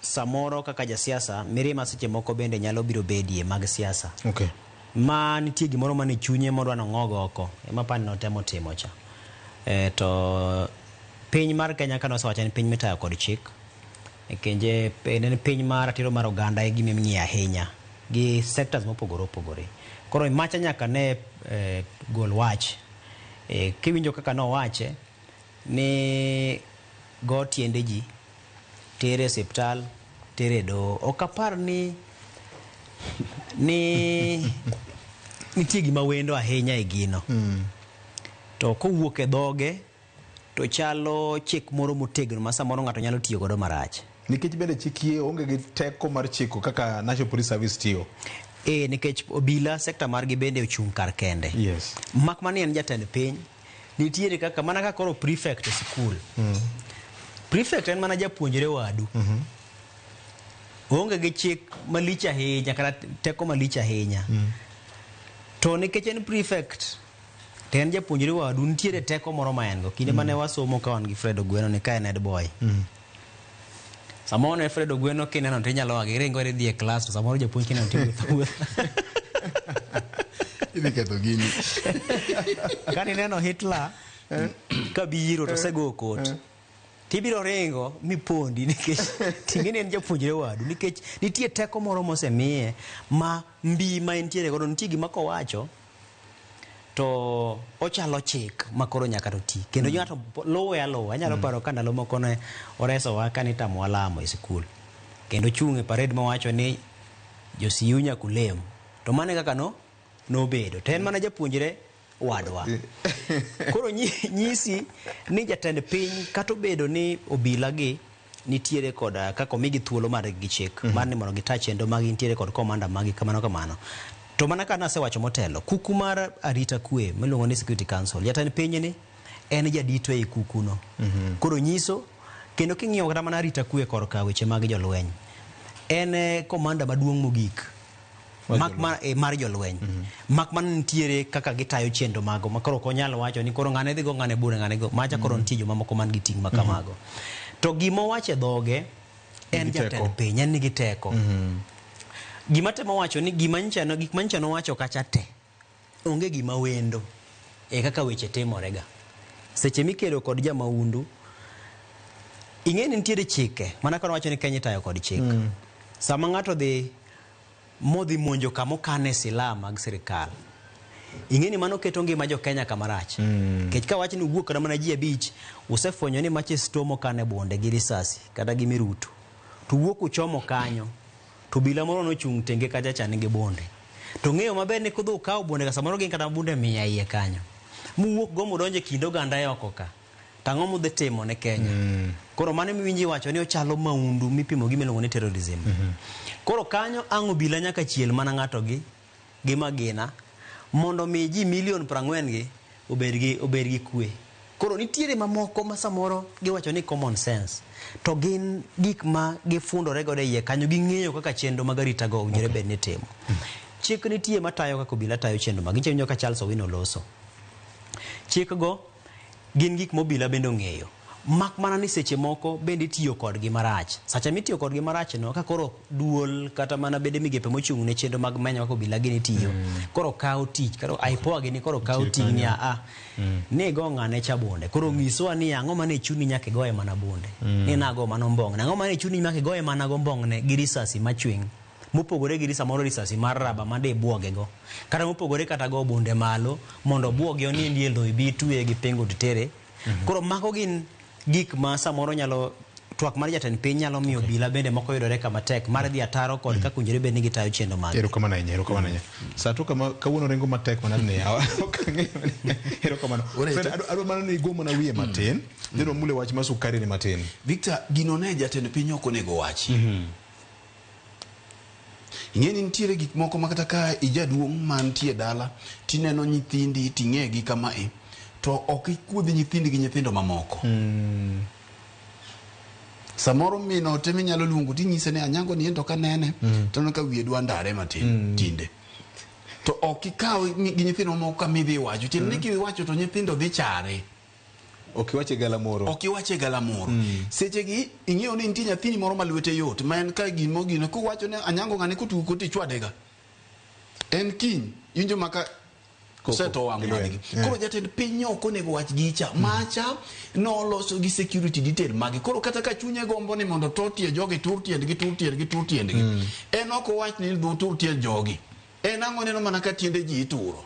samoro kaka jasiasa mirima seche moko bende nyalo biro bedie mag siasa. Okay. Ma nitie gimoro mane chunye modwa nong'ogo oko ema pani notemo timo cha. To piny mar Kenya ka nosewacho ni piny mitayo kod chik. Kenje en piny mar ratiro mar oganda e gima ng'iyo ahinya gi sectors mopogore opogore. Koro macha nyaka ne gol wach. Kiwinjo kaka nowache ni go tiende ji tere hospital tere do okapar ni nitie gima wendo ahinya e gino. To kowuok e dhoge to chalo chik moro motegno ma samoro ng'ato nyalo tiyo godo marach. Nikech bende chikie onge gi teko mar chiko kaka National Police Service tiyo. Nikech obila sekta margi bende ochung' kar kende. Yes. Mak mani en jatend piny nitiere kaka mana ka koro prefect e skul. Prefect en mana japuonjre wadu. Onge gi chik malich ahinya kata teko malich ahinya. To nikech en prefect ten japuonjre wadu nitiere teko moro ma en go. Kinde mane wasomo ka wan gi Fred Ogweno ni ka en head boy. Samoro ne Fred Ogweno kineno to inyalo wagi ringo dhi e class to samoro japuonj kineno to wuotho. Idhi ketho gini. Kani neno Hitler ka biro to sego kot. Tibiro ringo mipondi nikech ting'eni en japuonjre wadu nikech nitie teko moro mosemiye ma mbi ma entiere godo nitie gima kowacho to ochalo chik makoro nyaka to ti kendo ng'ato luwe aluwa. Anyalo paro ka ndalo moko ne oresowa kanitamo alamo e sikul kendo chung' e parade mawacho ni josiu nyakulem to mane kaka nobedo to en mana japuonjre wadwa. Koro nyisi ni jatend piny kata obedo ni obila gi nitiere kod kako migi thuolo mar gi chik mar ni mondo gita chendo magi nitiere kod komanda magi kamano to mana kana sewacho motelo kuku mar arita kwe miluongo ni Security Council jatend piny ni en jadito e kukuno koro nyiso kendo king'iyo kata mana arita kwe korka weche mag jolweny en komanda maduong' mogik mar jolweny mak man nitiere kaka gitayo chendo mago makoro konyalo wacho ni koro ngane dhi go ngane bure ngane go macha koro nitie joma moko man gi ting' makamago to gimo wache dhoge en jatend piny en nigi teko gima temo wacho ni gik manchano wacho kacha te onge gima wendo e kaka weche timorega seche mikedo kod jamaundu ing'eni nitiere chike mana koro wacho ni Kenya tayo kod chik sama ng'ato dhi modhi monjo kamo kane silaha mag sirikal ing'eni mano keto ngima jo Kenya kamarach kech ka wach ni wuok kada mana ji 5 usefwenyo ni mache stomo kane bonde gi risasi kata gi mirutu to wuok uchomo kanyo to bila moro no chung tenge kaja chane gi bonde to ng'eyo maber ni kudho kawo bonde ka samoro gin kata bunde 100 iye kanyo muwuok go mudonje kindo ganda yoko ka tang'o mudhi timo ne Kenya koro mane miwinji wacho ni ochalo maundu mipimo gi miluongo ni terrorism koro kanyo ang'o bila nyaka chiel mana ng'ato gi magina mondo mi ji 40,000,000 gi obed gi kwe koro nitiere mamoko ma samoro giwacho ni common sense to gin gik ma gifundore godo iye kanyo ging'eyo kaka chendo mag arita go owinjore bed ni timo chik nitie matayo kaka obila tayo chendo mag chenyo ka Charles Owino loso chik go gin gik mobila bende ong'eyo mak mana ni seche moko bende tiyo kodgi marach sacha mitiyo kodgi marach no ka koro duol kata mana bede migepe mochung' ne chendo mag menya kaka obila gini tiyo koro kawo tich koro aipoa gini koro kawo tich ni ne go ng'ane cha bonde koro ng'isowa ni ang'o mane chuni nyaka goye mana bonde ni nago mano mbong ang'o mane chuni nyaka goye mana go mbong ne gi risasi machwing mopogore gi samoro risasi mar raba made buoge go kata mopogore kata go bonde malo mondo buoge onindie loyi bitue gi pengo titere koro mako gin gik ma samoro nyalo twak mar jatend piny nyalo miyo bila bende moko yudore kama tek mar dhi ataro kod kaka kunjore bende gi tayo chendo mag erokamano ahinya sa to kama kawuono rengo matek mana ne erokamano adwa mana ni gomo na wiye matin diro mule wach ma sukari ni matin Victor gino ne jatend piny ok onego wachi ing'eni nitiere gik moko makata ka ijaduong' mantie dala tineno nyithindi ting'egi kama to ok ikudhi nyithindi gi nyithindo mamoko samoro mino temi nyalo luongo tinyise ni anyango ni ento ka nene to ka wiye dwa ndare matin tinde to ok ikaw gi nyithindo mamoko ka midhi wacho tiende ki wacho to nyithindo dhi chare okiwache galamoro seche gi ing'eyo ni nitie nyathini moro malwete yot ma en ka gino kuwacho ne anyango ng'ane kutuko tichwadega en kiny injo maka seto wang manigi koro jatend piny ok onego wach gicha macha noloso gi security detail magi koro kata ka chunye gombo ni mondo totie jogi turtiendgi en ok owach ni dhu turtiend jogi en ang'o neno mana ka tiende ji ituro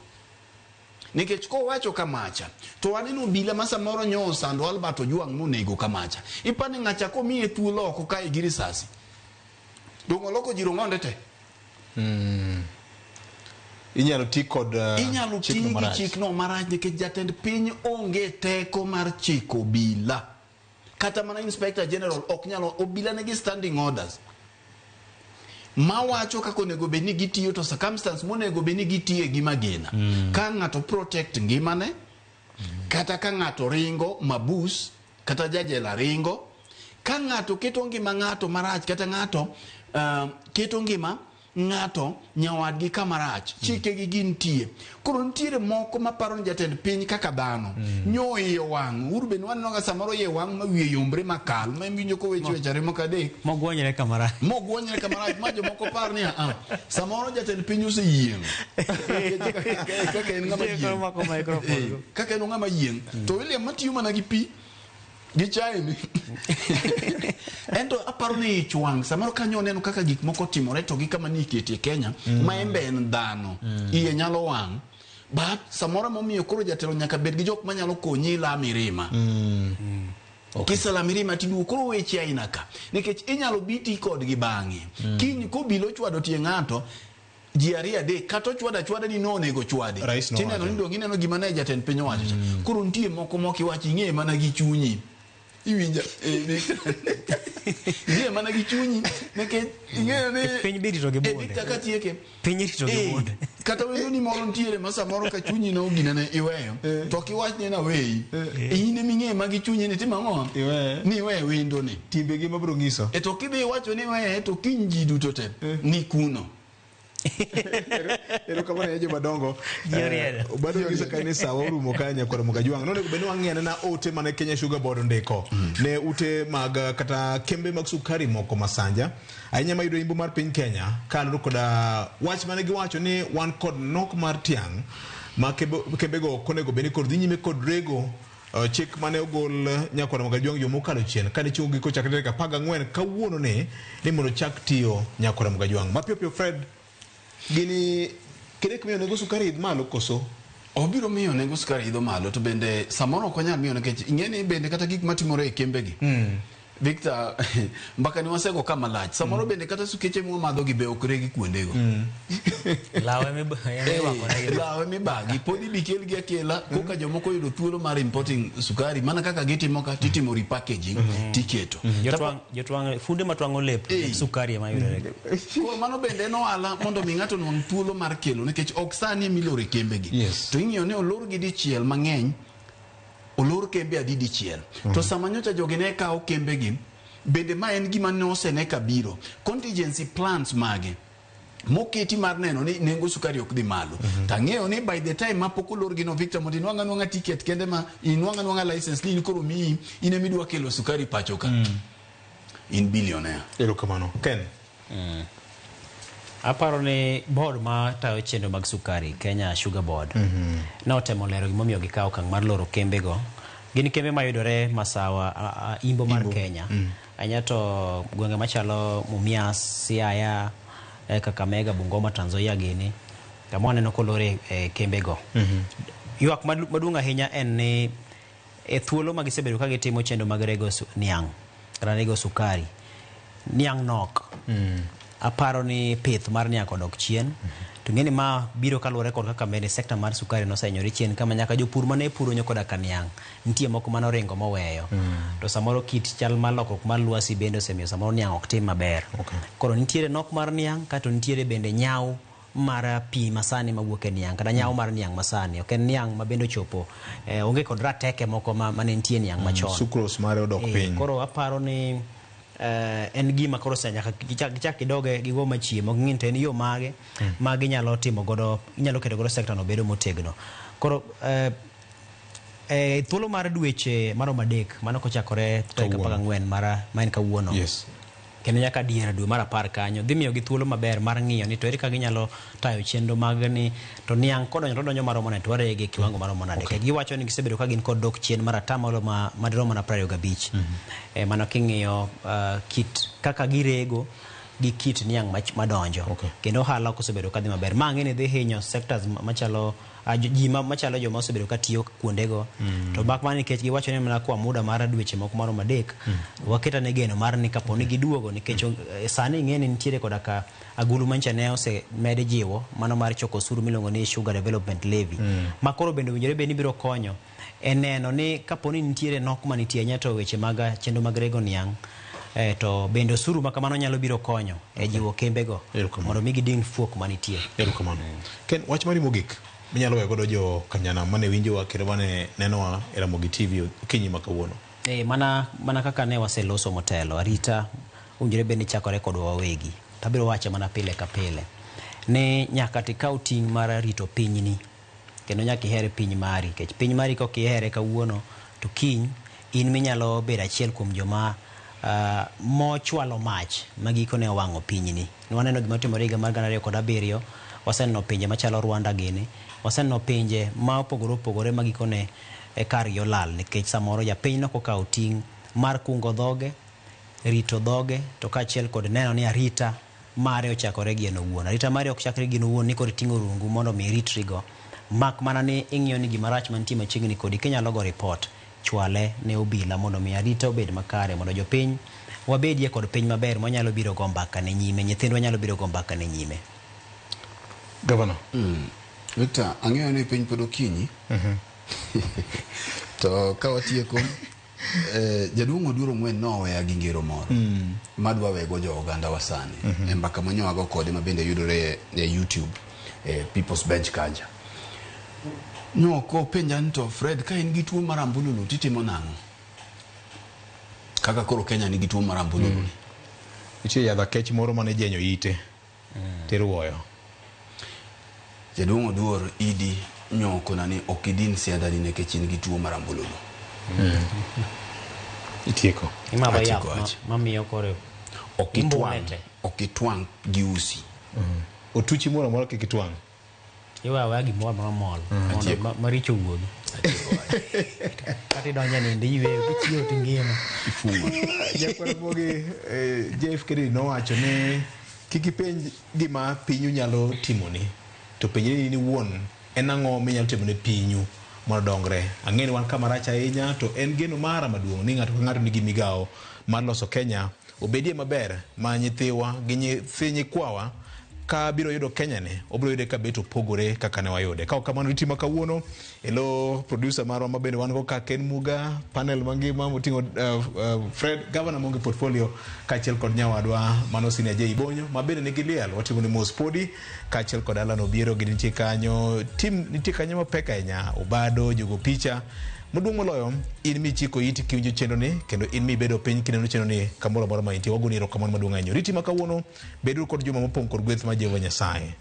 nikech ko wacho kamacha to waneno bila ma samoro nyo sando Albert Ojwang monego kamacha ipani ng'acha ko miye thuolo oko ka gi risasi dongo loko jiro ng'onde te inyalo ti kod chik no marach nikech jatend piny onge teko mar chiko bila kata mana inspector general ok nyalo obila negi standing orders ma wacho kako nego beni gitiyo to circumstance monego beni gitiye gi magina ka ng'ato protect ngimane kata ka ng'ato ringo mabus kata jajela ringo ka ng'ato keto ngima ng'ato marach kata ng'ato keto ngima ng'ato nyawadgi kamarach chike gi gintie koro ntiere moko maparo ni jatend piny kaka dhano nyo iye wang' urben waneno ga samoro iye wang' ma wiye yombre makal ma winjo ko weche wechare mokadek mogwonyre kamarach ma jomoko par ni samoro jatend piny oseyieng' kaka en ng'ama yieng' to William matiyo mana gi pi gi chai ni ento aparo ni chwang samoro kanyo neno kaka gik moko timore to gi kama niketi Kenya ma embe en dhano iye nyalo wang' but samoro momiyo koro jatelo nyaka bed gi jok manyalo konyi la mirima kisala mirima tidu koro weche aina ka nikech inyalo biti kod gi bang'e kiny ko bilo chwado tie ng'ato jiaria de kato chwada ni no nego chwade tineno ni dongi neno gima ne jatend piny owacho koro ntie moko moki wachi ng'e mana gi chunyi iwinja nie mana gi chunyi neke ing'eyo ni piny biri to gi bunde Victor katieke piny rito gi bunde kata wendo ni moro ntiere ma samoro ka chunyi no ginene iweyo to kiwach ni na weyi ine ming'e ma gi chunyi ni timang'o ni we wendo ni timbe gi mabro ngiso to kidhi wacho ni we to kiny ji duto te ni kuno ero kama ne joma dongo bado ngisa kanisa warumo kanya kwa Mugajwang none beno wang'ene na ote mane Kenya Sugar Board ndiko ne ute mag kata kembe mag sukari moko masanja ainya mayudo imbu mar piny Kenya kan koda wach mane giwacho ni wan kod nok mar tiang ma kembe go konego beni kod nyime kod rego chik mane ogol nyakwa Mugajwang yo mokalo chien kane chungi ko chakre ka 14 kawuono ni mondo chak tiyo nyakwa Mugajwang mapio Fred gini kede kmiyo nego sukari idh malo koso obiro miyo nego sukari idho malo to bende samoro okonyal miyo nekech ing'eni bende kata gik matimore e kembegi Victor mbaka ni wasego kama lach samoro bende kata sukeche mwa madho gi be okregi kuondego lawe mi bagi podi bikel gi akela koka jomoko yudo thuolo mar importing sukari mana kaka gitimo ka titimo repackaging tiketo jotwang funde matwango lep sukari ma yudore ko mano bende no ala mondo mi ng'ato non thuolo mar kelo nekech ok sani milore kembegi to ing'iyo ne olor gi dichiel mang'eny olor kembe adidi chiel to sama nyocha jogi ne kawo kembegi bende ma en gima ne osene kabiro contingency plans mage moketi mar neno ni nengo sukari ok dhi malo tang'eyo ni by the time ma pok olor gino Victor mondo inwang'a ticket kende ma inwang'a license ni koro mi ine midwa kelo sukari pacho ka in billionaire erokamano Ken aparo ni board ma tayo chenro mag sukari Kenya Sugar Board na otemo lero gimomiyo gikawo okang' mar loro kembe go gin kembe mayudore masawa imbo mar Kenya anyato gwenge machalo Mumias Siaya Kakamega Bungoma Trans Nzoia gini kama waneno kolore kembe go ywak maduong' ahinya en ni thuolo magisebedo ka gitimo chenro mag rego niang' kata rego sukari niang' nok aparo ni pith mar niang' kodok chien to ng'eni ma biro kaluwore kod kaka mene sekta mar sukari nosenyore chien kama nyaka jopur mane puro nyokoda ka niang' nitie moko mano ringo moweyo to samoro kit chal mar lokruok mar lwasi bende osemiyo samoro niang' ok tim maber koro nitiere nok mar niang' kato nitiere bende nyau mar pi masani mawuok e niang' kata nyau mar niang' masani ok en niang' ma bende ochopo onge kod rateke moko mane nitie niang' machon sucrose mare odok piny koro aparo ni en gima koro nyaka gichak gidoge gigo machiemo ng'in to en yo mage ma ginyalo timo godo inyalo keto godo sekta no bedo motegno koro thuolo mar dweche maromo 3 mano kochakore tarik 14 ma en kawuono kendo nyaka diere dwe mar 10 kanyo dhi miyo gi thuolo maber mar ng'iyo ni to ere ka ginyalo tayo chenro mag ni to niang' kodonjo maromo ne to warege kiwango maromo nade giwacho ni gisebedo ka gin kod dok chien mar atamalo madirom mana 25 mano king'iyo kit kaka girego gi kit niang' madonjo kendo ohala kosebedo kadhi maber ma ng'eni dhi hinyo sectors machalo jima machalo joma osebedo ka tiyo kuondego to bak mani nikech giwacho ni mana kwa muda mar dweche moko maromo 3 waketa ne geno mar ni kapo ni giduogo nikech sani ng'eni nitiere koda ka agulu mancha ne osemede jiwo mano mar choko osuru miluongo ni Sugar Development Levy ma koro bende winjore be ni biro konyo eneno ni kapo ni nitiere nok manitie nyato weche mag chenro mag rego niang' to bende osuru makamano nyalo biro konyo e jiwo kembego mondo mi giding' fuok manitie erokamano Ken wach mari mogik minyalo weyo godo jo kanyana mane winjowa kendo mane nenowa e Ramogi TV okinyi ma kawuono mana kaka ne waseloso motelo arita owinjore bende chakore kodwa wawegi tabiro wache mana pile ka pile ne nyaka tikaw ting' mar rito pinyni kendo nyaka ihere piny mari kech piny mari kok ihere kawuono to kiny in minyalo bedo achiel kuom joma mochwalo mach magikone owang'o pinyni waneno gima timore higa mar 2007 waseneno pinje machalo Rwanda gini waseneno pinje ma opogore magikone kar yolal nikech samoro japiny no kokawo ting' mar kungo dhoge rito dhoge to kaachiel kod neno ni arita mare ochakore gi en owuon arita mare ok chakre gi en owuon ni kod ting'o rungu mondo mi ritrigo mak mana ni ing'iyo ni gima rach mantie machiegni kodi kinyalo go report chwale ne obila mondo mi arita obed makare mondo jopiny wabedie kod piny maber manyalo biro go mbaka ne nyime nyithindwa nyalo biro go mbaka ne nyime Governor Victor ang'eyo ni piny pod okinyi to ka watieko Jaduong' Oduor Ongwen noweya gi ngero moro madwa wego jo oganda wasani mbaka manyoago kode mabende yudore e YouTube People's Bench kaja ko penja nto Fred ka in gi tuo mar ambululu titimo nang'o kaka koro Kenya ni gi tuo mar ambululu nitie yadha kech moro mane jenyo ite teruoyo Jaduong' Oduor idi nyoko nani okidin siadani ne kechin gi tuo mar ambululu itieko imaba ya mamiyo kore okitwang gi usi otuchi moro moro kikitwang iwa gi moro moro maricho wuogi kati donja ni ndiwe kichiyo tingima ifungo jakwara bogi Jeff Kennedy nowacho ne kikipenj gima pinyu nyalo timoni to penjni ni wuon en ang'o minyalo timone pinyu modongre ang'eni wan kama rach ahinya to en geno mara maduong' ni ng'ato ka ng'ato nigi migawo mar loso Kenya obedie maber ma nyithiwa gi nyikwawa ka biro yudo Kenya ne obiro yude ka beto pogore kaka ne wayude ka kamano ritima kawuono elo producer marwa mabende wan go ka Ken Muga panel mangima moting'o Fred Governor Monge portfolio kachiel kod nyawadwa Manosini Ajay Bonyo mabende nigi liel watimo ni Mos Podi kachiel kod Alan Obiero gi nitie kanyo nitie kanyo mapek ahinya Obado jogo picha Muduong' moloyo in michiko iti kiwinjo chendo ni kendo in mibedo piny kineno chendo ni kamoro moro ma intie wagoni erokamano maduong' ahinya riti ma kawuono bedo kod juma mopong' kod gweth ma Jehova Nyasaye.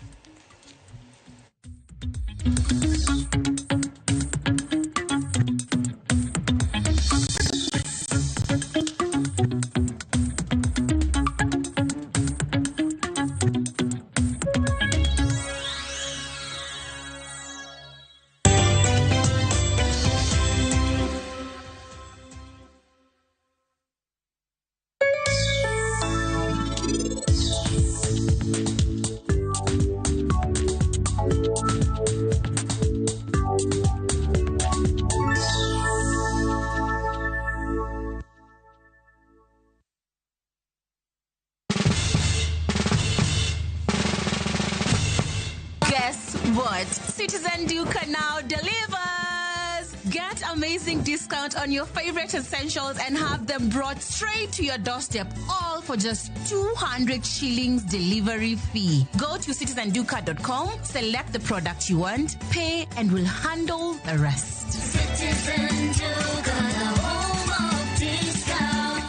Citizen Duca now delivers. Get amazing discount on your favorite essentials and have them brought straight to your doorstep, all for just 200 shillings delivery fee. Go to citizenduca.com, select the product you want, pay, and we'll handle the rest. Citizen Duca, the home of discount.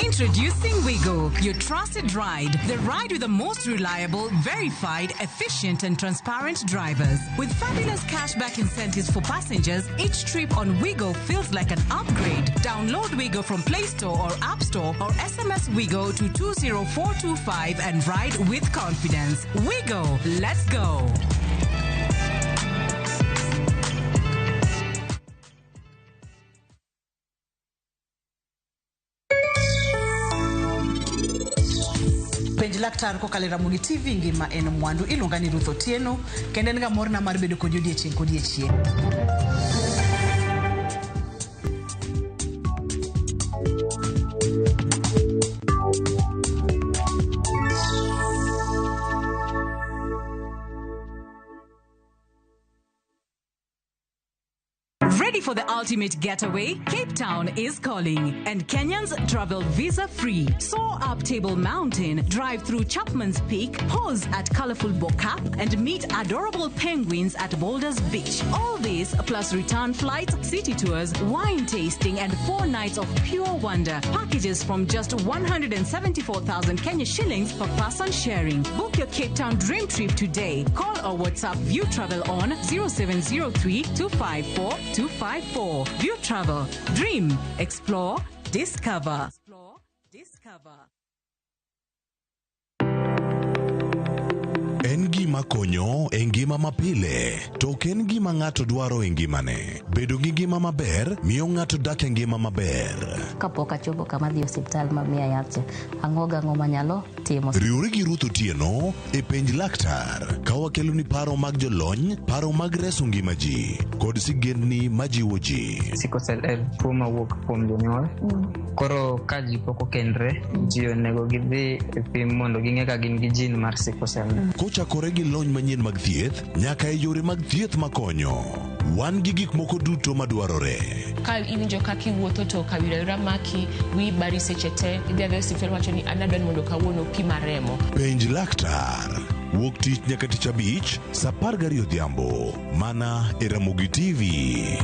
Introducing Wigo, your trusted ride. The ride with the most reliable, verified, efficient, and transparent drivers. With fabulous cashback incentives for passengers, each trip on Wigo feels like an upgrade. Download Wigo from Play Store or App Store or SMS Wigo to 20425 and ride with confidence. Wigo, let's go. Penj laktar ko kalera mugi TV ngima en mwandu iluonga ni Ruth Otieno kendo en ga morna mar bedo kod odiechieng' kod odiechieng'. Ready for the ultimate getaway? Cape Town is calling, and Kenyans travel visa-free. Soar up Table Mountain, drive through Chapman's Peak, pose at colorful Bokap, and meet adorable penguins at Boulders Beach. All this plus return flights, city tours, wine tasting, and 4 nights of pure wonder. Packages from just 174,000 Kenya shillings per person sharing. Book your Cape Town dream trip today. Call or WhatsApp View Travel on 0703 254 254. View Travel. Dream. Explore. Discover. Explore. Discover. En gima konyo e ngima mapile, to ok en gima ng'ato dwaro e ngimane. Bedo gi ngima maber miyo ng'ato dak e ngima maber. Kapok achopo kama dhi osiptal mamiya yath, ang'o manyalo timo. Riwri gi Ruth Otieno e penj laktar, ka wakelo ni paro mag jolony, paro mag reso ngima ji, kod sigendni majiwo ji. Sickle cell en tuo mawuok kuom jonyuol. Koro ka ji pok okendre, ji onego gidhi e pim mondo ging'e ka gin gi gene mar sickle cell. Kochakore gi lony manyien mag thieth nyaka e yore mag thieth makonyo. Wan gi gik moko duto madwarore. Ka iwinjo kaka iwuotho to kawira maki wi bari seche te idhi adhi osiptal wacho ni an adwani mondo kawuono pima remo. Penj laktar. Wuok tich nyaka tich abich saa 12 odhiambo mana e Ramogi TV.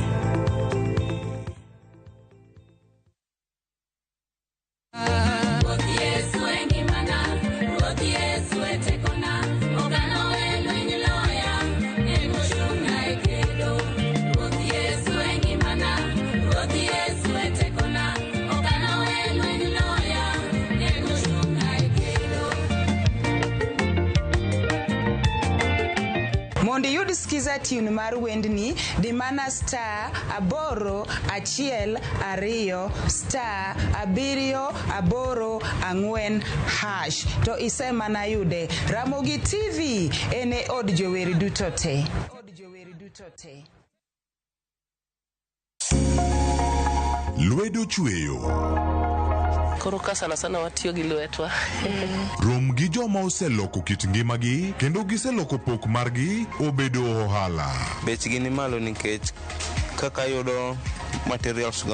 Mondo yud skiza tune mar wendni di mana star 812 star 784 hash to ise mana yude. Ramogi TV ene od joweri duto te. Lwedo chweyo. Koro ka sana sana watiyo gi lwetwa. Rom gi joma oseloko kit ngimagi kendo giseloko pok margi obedo ohala. Bechgi ni malo nikech kaka yudo materials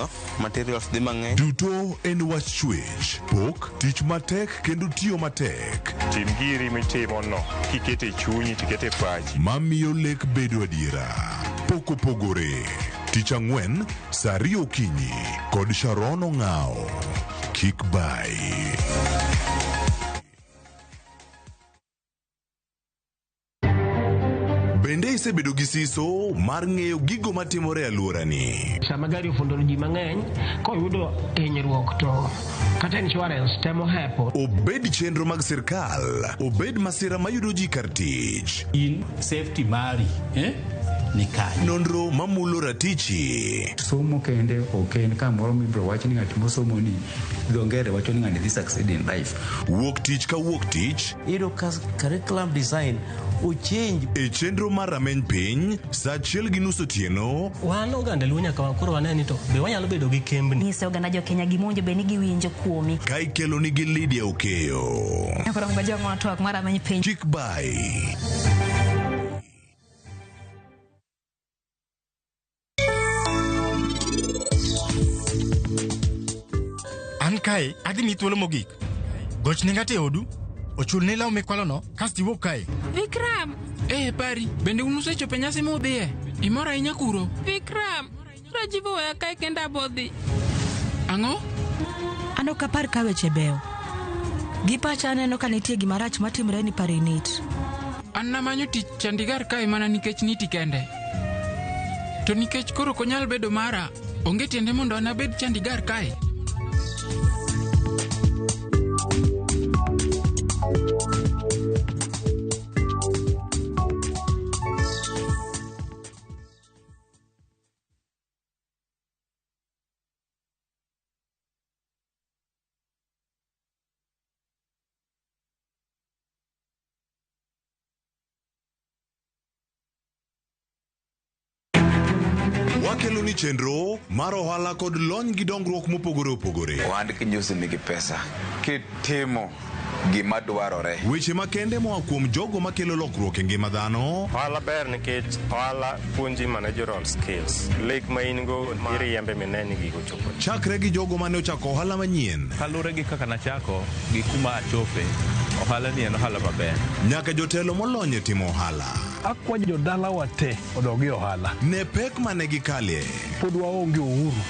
dhi mang'eny. Duto en wach chwech, pok, tich matek kendo tiyo matek. Tim giri mitimono kikete chunyi tikete pachi. Mamiyo lek bedo adiera. Pok opogore. Tich ang'wen, saa 2 okinyi kod Sharon Ong'ao. Kik bai. Bende isebedo gi siso mar ng'eyo gigo matimore e alworani. Sama gari ofundo ji mang'eny, koyudo hinyruok to kata insurance temo hepo. Obed chenro mag sirkal, obed masira mayudo ji kar tich. In safety mari, Nonro mamulo ratichi. Somo kende ok en kamoro mibiro wach ni ng'at mosomo ni dho ngere wacho ni ng'ani dhi succeed in life. Wuok tich ka wuok tich. Iyudo curriculum design change. E chenro mar rameny piny, saa 1:30 otieno. Wan oganda luo nyaka koro waneni to be wanyalo bedo gi kembni. Nyise oganda jo Kenya gimonjo be ni giwinjo kuomi. Ka ikelo ni gi Lydia Okeyo. Koro ngo jo ng'ato twak mar rameny piny. Kik bai. An kae adhi mi thuolo mogik. Goch ne ng'ate odu, ochul ne law mikwalono, kasti wuok kae. Vikram! Pari, bende unusechopo nyasi modhiye? Imor ahinya kuro? Vikram! Rajiv oweya kae kenda bodhi. Ang'o? An ok apar ka weche beyo. Gi pacha aneno ka nitie gima rach matimre ni pari nit. An namanyo tich Chandigarh kae mana nikech niti kende. To nikech koro konyal bedo mara, onge tiende mondo an abed Chandigarh kae. Wakelo ni chenro mar ohala kod lony gi dongruok mopogore opogore. Wand kinyosi nigi pesa kitimo gima dwarore. Weche makende moa kuom jogo makelo lokruok e ngima dhano. Ohala ber nikech ohala puonji managerial skills. Lek ma in go iriembe mineni gigo chopo. Chakre gi jogo mane ochako ohala manyien. Kalure gi kaka nachako gi kuma achope, ohala ni en ohala maber. Nyaka jotelo molony e timo ohala. Akwa jodalawa te odogi ohala. Ne pek mane gikalie. Pod waonge uhuru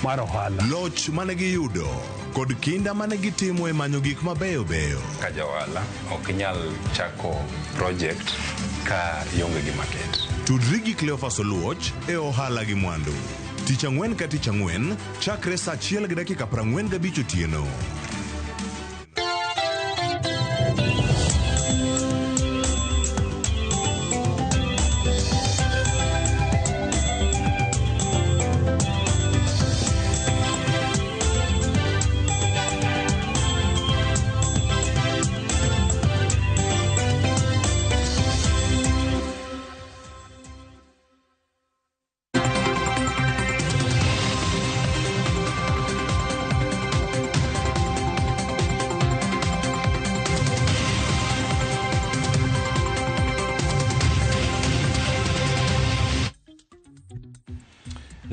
mar ohala. Loch mane giyudo kod kinda mane gitimo e manyo gik mabeyo beyo. Ka jaohala ok inyal chako project ka ionge gi market. Tudri gi Cleophas Oluoch e ohala gi mwandu. Tich ang'wen ka tich ang'wen chakre saa 1:45 otieno.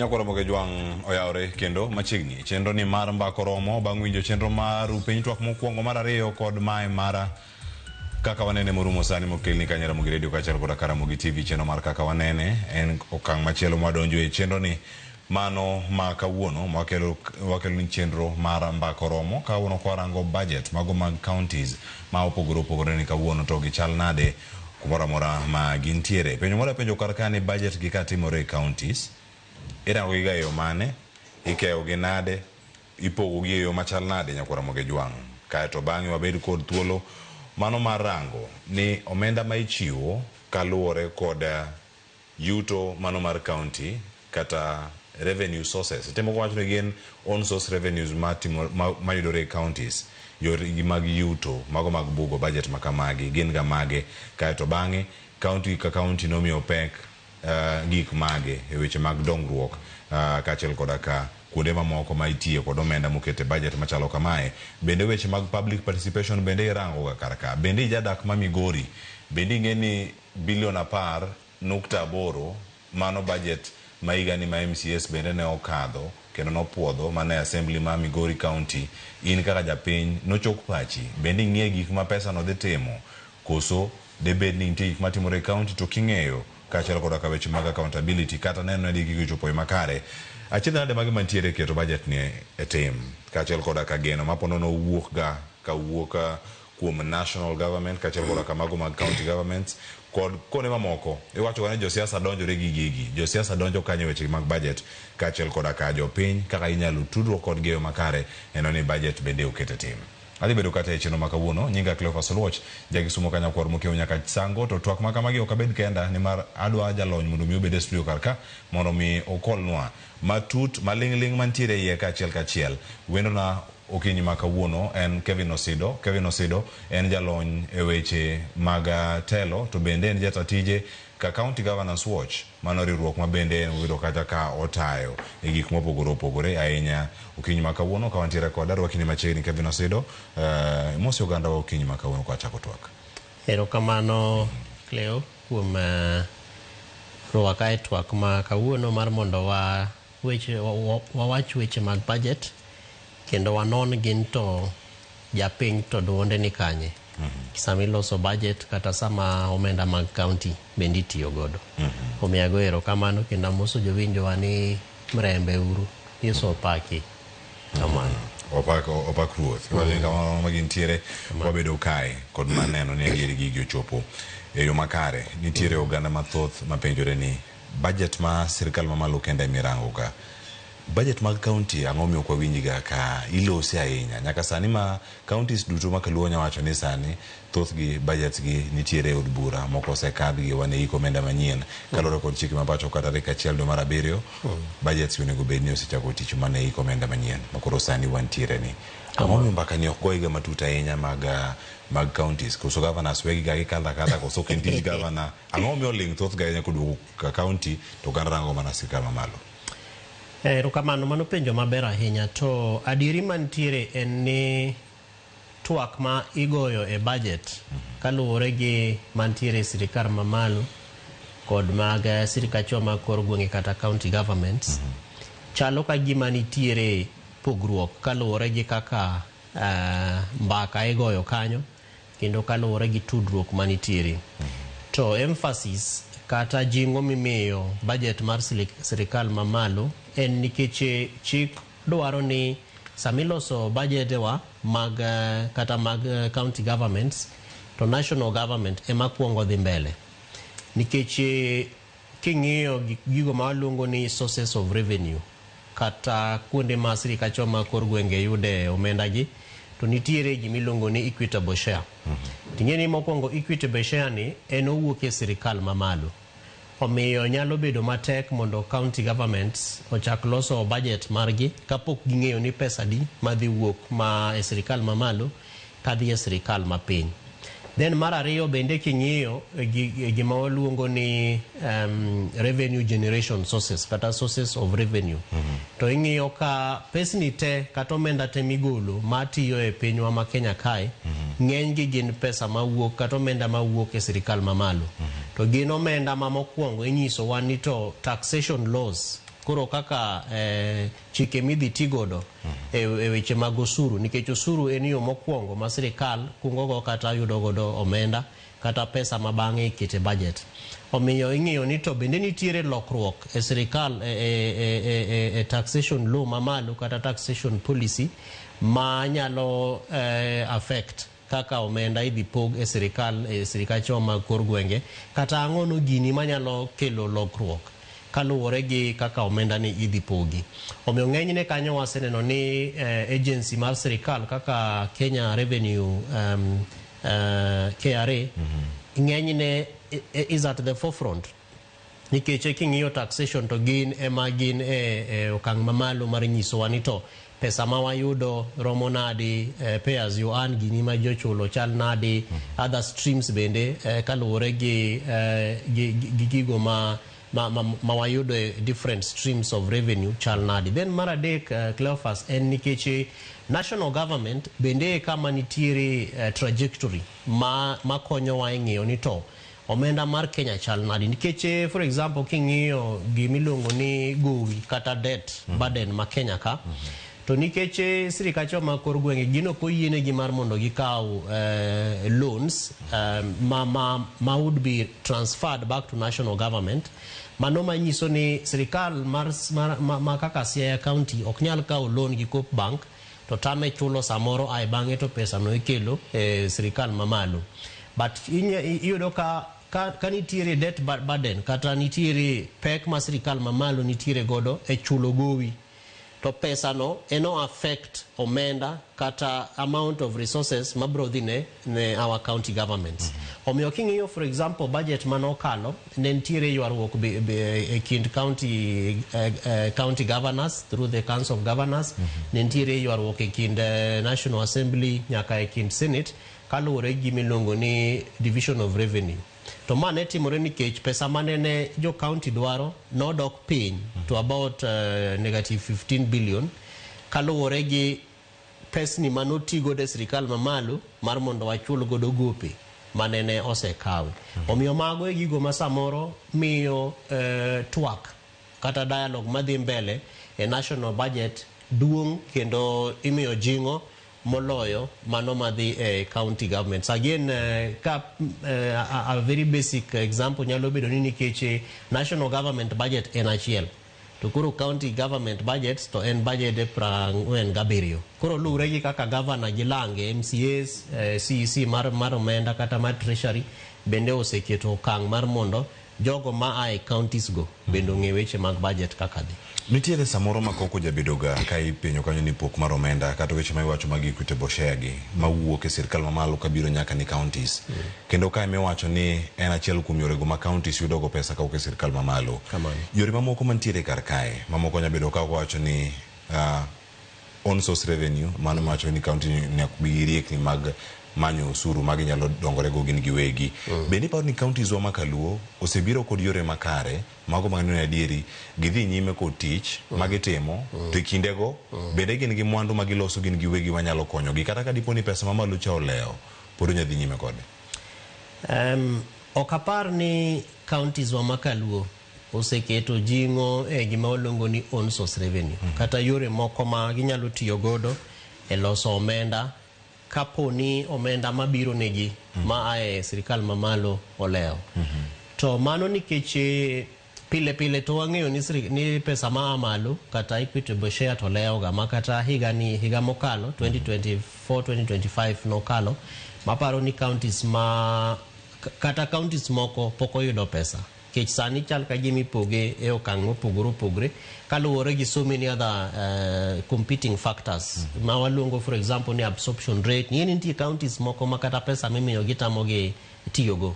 Nyakwara Moge Jwang oyawre kendo machiegni chenro ni mar mbako romo bang' winjo chenro mar piny twak mokwongo mar ariyo kod mae mara kaka wanene morumo sani mokelni ka Nyaramogi Radio kaachiel kod Karamogi TV. Chenro mar kaka wanene en okang' machielo madonjo e chenro ni mano ma kawuono wakelo ni chenro mar mbako romo kawuono kwarango budget mago mag counties ma opogore ni kawuono to gichal nade kumora mora ma gintiere. Penjo mora penjo karka ni budget gi katimore counties irango gi gayo mane ikeo gi nade ipogo gi yo machal nade Nyakwara Moge Jwang. Kae to bang'e wabed kod thuolo mano mar rango ni omenda ma ichiwo kaluwore kod yuto mano mar county kata revenue sources. Temo wacho ni gin on source revenues mayudore counties yorgi mag yuto mago mag bugo budget makamagi gin ga mage. Kae to bang'e county ka county nomiyo pek gik mage e weche mag dongruok kaachiel koda ka kuonde mamoko ma itiyo kod omenda mokete budget machalo kamae. Bende weche mag public participation bende irango ga karka. Bende jadak ma Migori bende ing'eni bilion 10.8 mano budget ma higani ma MCS bende ne okadho kendo nopuodho mane assembly ma Migori County. In kaka japiny nochok pachi bende ing'e gik ma pesa no dhi timo koso debed ni nitie gik matimore county to king'eyo kaachiel koda ka weche mag accountability kata neno ni gigo chopo e makare. Achiedh nade magi mantiere keto budget ni e tim kaachiel koda ka geno mapono no wuok ga ka wuok kuom national government kaachiel koda ka mago mag county governments kod kone mamoko. Iwacho ga ni josiasa donjore gi gigi. Josiasa donjo kanyo weche mag budget kaachiel koda ka jopiny kaka inyalo tudruok kod geyo makare eno ni budget bende okete tim. Adhi bedo kata e chenro makawuono nyinga Cleophas Oluoch jagisumo ka Nyakwar Mokiewo nyaka sango to twak makamagi ok abed kenda ni mar adwa jalony mondo mi obed e studio karka mondo mi okolnwa matut maling'ling mantiere iye kaachiel wendo na okinyi makawuono en Kevin Osido. Kevin Osido en jalony e weche mag telo to bende en jatatije ka County Governance Watch mano riwruok ma bende en wiro kata ka otayo e gik mopogore ahinya. Okinyi makawuono ka wantiere kod arwakini machiegni Kevin Osido mosi oganda wa okinyi makawuono kwa chako twak. Erokamano Cleo kuom rwaka e twak ma kawuono mar mondo wawach weche mag budget kendo wanon gin to japiny to duonde ni kanye. Sama iloso budget kata sama omenda mag county bende itiyo godo. Omiyo ago erokamano kendo amoso jowinjo wa ni mrembe uru Yesu opaki. Kamano. Opak ruoth. Kamano ma gintiere wabedo kae kod maneno ni adieri gigi ochopo e yo makare. Nitiere oganda mathoth mapenjore ni budget ma sirkal mamalo kende mirango ka. Budget mag county ang'omiyo kwa winjiga ka ilose ahinya nyaka sani ma counties duto makaluo wacho ni sani thoth gi budgets gi nitiere od bura moko sekadgi wane iko omenda manyien kalore kod chike mapacho kata tarik 1 dwe mar 7 budgets onego bed ni osechako tich mane iko omenda manyien makoro sani wantiere ni ang'omiyo mbaka ni ok goiga matut ahinya mag counties koso governors wegi ga kala koso kentij governor ang'omiyo ling thoth ga ahinya kuduogo ka county to kan rango mana sirkal mamalo. Erokamano mano penjo maber ahinya to adieri mantiere en ni twak ma igoyo e budget kaluwore gi mantiere sirikal mamalo kod mag sirikacho mag kor gwenge kata county governments chalo ka gima nitiere pogruok kaluwore gi kaka mbaka igoyo kanyo kendo kaluwore gi tudruok manitiere to emphasis kata jingo mimiyo budget mar sirikal mamalo en nikech chik dwaro ni samiloso budget wa mag kata mag county governments to national government ema kuongo dhi mbele nikech king'iyo gigo ma waluongo ni sources of revenue kata kuonde ma sirikacho ma kor gwenge yude omenda gi to nitiere gimiluongo ni equitable share. Ting'eni mokwongo equitable share ni en owuok e sirikal mamalo. Omiyo nyalo bedo matek mondo county governments ochak loso budget margi kapok ging'eyo ni pesa di madhi wuok ma e sirikal mamalo kadhi e sirikal mapiny. Then mar ariyo bende king'iyo gima waluongo ni revenue generation sources kata sources of revenue. To ing'iyo ka pesni te kata omenda te migolo matiyo e pinywa ma Kenya kae ng'eny gi gin pesa mawuok kata omenda mawuok e sirikal mamalo. To gin omenda ma mokwongo inyiso wa ni to taxation laws koro kaka chike midhi tigodo e weche mag osuru, nikech osuru en yo mokwongo ma sirikal kungogo kata yudo godo omenda kata pesa ma bang'e ikete budget. Omiyo ing'iyo ni to bende nitiere lokruok e sirikal e taxation law mamalo kata taxation policy ma nyalo affect kaka omenda idhi pog e sirikacho mag kor gwenge, kata ang'ono gini manyalo kelo lokruok kaluwore gi kaka omenda ni idhi pogi. Omiyo ng'enyne kanyo waseneno ni agency mar sirikal kaka Kenya Revenue KRA ng'enyne is at the forefront, nikech king'iyo taxation to gin ema gin e okang' mamalo mar nyisowa ni to pesa ma wayudo romo nadi, pay as you earn gini ma jochulo chal nadi, other streams bende kaluwore gi gigo ma wayudo different streams of revenue chal nadi. Then mar adek, Cleophas, en nikech national government bende kama nitiere trajectory ma konyo wa ng'iyo ni to omenda mar Kenya chal nadi, nikech for example king'iyo gimiluongo ni gowi kata debt burden ma Kenya ka, to nikech sirikacho ma kor gwenge gino ko yienegi mar mondo gikaw loans ma would be transferred back to national government, mano manyiso ni sirikal ma kaka Siaya County ok nyal kaw loan gi Coop Bank to tame chulo samoro ai bang'e to pesa no ikelo sirikal mamalo. But iyudo ka nitiere debt burden kata nitiere pek ma sirikal mamalo nitiere godo e chulo gowi, to pesa no eno affect omenda kata amount of resources mabro dhi ne our county governments. Omiyo king'iyo for example budget manokalo ne nitiere ywaruok e kind county governors through the council of governors, ne nitiere ywaruok e kind National Assembly nyaka e kind Senate kaluwore gi milongo ni division of revenue. To mane timore nikech pesa manene jo county dwaro nodok piny to about negative 15 billion kaluwore gi pesni manotigo de sirikal mamalo mar mondo wachul godo gope manene osekawe. Omiyo mago e gigo ma samoro miyo twak kata dialogue madhi mbele e national budget duong' kendo imiyo jingo moloyo mano madhi county governments. Again, a very basic example nyalo bedo ni nikech national government budget en achiel to koro county government budgets to en budget 47. Koro luwre gi kaka governor gi lange MCAs, CEC mar omenda kata mar treasury bende oseketo okang' mar mondo jogo ma ai counties go bendo ng'e weche mag budget kaka dhi. Nitiere samoro ma koko jabedoga ka ipenyo kanyo ni pok mar omenda kata weche ma iwacho mag equitable share gi ma wuok e sirkal mamalo kabiro nyaka ni counties. Kendo ka imiwacho ni en achiel kuom yorego ma counties yudogo pesa ka wuok e sirkal mamalo. Yore mamoko mantiere kar kae, mamoko nyabedo ka wacho ni on source revenue, mano mawacho ni county nyaka bi riekni mag manyo osuru magi nyalo dongore go gin giwegi. Bende paro ni counties wa makaluo osebiro kod yore makare mago maneno ya dieri gidhi nyime kod tich magitimo to kindego bende gin gi mwandu magiloso gin giwegi manyalo konyo gi kata ka dipo ni pesa mamalo cha oleo pod nyadhi nyime kode. Okapar ni counties wa makaluo oseketo jingo gima olongo ni on source revenue kata yore moko ma ginyalo tiyo godo e loso omenda kapo ni omenda mabiro negi ma ae sirikal mamalo oleo. To mano nikech pile to wang'eyo ni pesa ma amalo kata equitable share to leo ga makata higa mokalo 2024-2025 nokalo maparo ni counties moko poko yudo pesa. Kech sani chal ka gimi poge e okang' mopogore kaluwore gi so many other competing factors ma waluongo for example ni absorption rate. Ni nitie counties moko makata pesa mimiyo gitamogi tiyogo.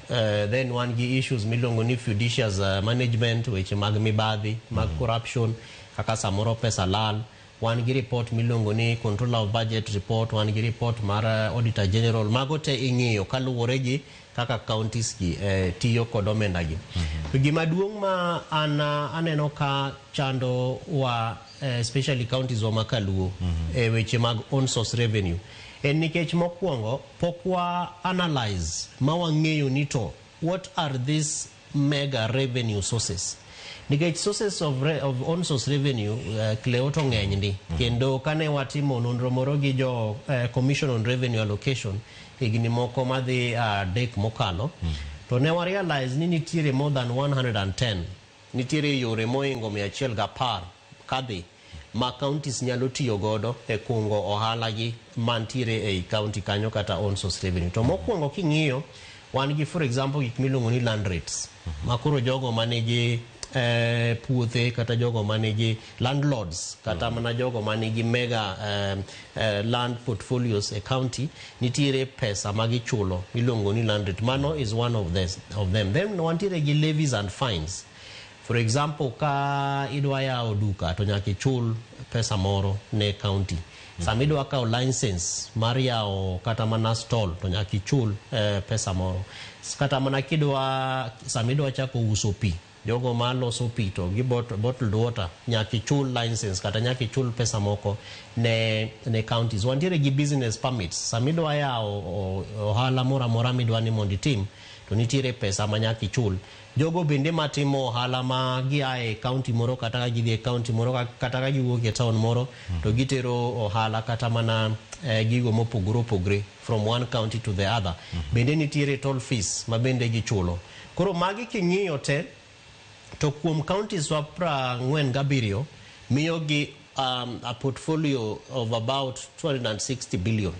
Then one gi issues milongo ni fiduciaries management, weche mag mibadhi, mag corruption, kaka samoro pesa lal. One gi report milongo ni controller of budget report, one gi report mar auditor general. Mago te ing'iyo kaluwore gi kaka counties gi tiyo kod omenda gi. Gima duong' ma aneno ka chando wa especially counties wa makaluo weche mag on source revenue en nikech mokwongo pokwa analyze ma wang'eyo ni to what are these mega revenue sources. nikech sources of on source revenue Cleoto ng'eny ndi kendo kane watimo nonro moro gi jo Commission on Revenue Allocation higni moko madhi dek mokalo to ne wa realize ni nitiere more than 110 nitiere yore moingo 110 kadhi ma counties nyalo tiyo godo e kungo ohala gi mantiere ei county kanyo kata on source revenue. To mokwongo king'iyo wan gi for example gik miluongo ni land rates makoro jogo manigi puothe kata jogo manigi landlords kata mana jogo manigi mega land portfolios e county nitiere pesa magichulo miluongo ni land rate. Mano is one of them. Then wantiere gi levies and fines. For example, ka idwa yawo duka to nyaka ichul pesa moro ne county. Sama idwa kawo license mar yawo kata mana stall to nyaka ichul pesa moro. Kata mana kidwa sama idwa chako uso pi, jogo ma loso pi to gi bottled water nyaka ichul license kata nyaka ichul pesa moko ne counties. Wantiere gi business permits. Sama idwa yawo ohala moro amora midwa ni mondo itim to nitiere pesa ma nyaka ichul. Jogo bende matimo ohala ma giae county moro kata ka gidhi e county moro kata ka giwuok e town moro to gitero ohala kata mana gigo mopogore opogore from one county to the other. Bende nitiere toll fees ma bende gichulo. Koro magi king'iyo te to kuom counties wa 47 miyo gi a portfolio of about 260 billion.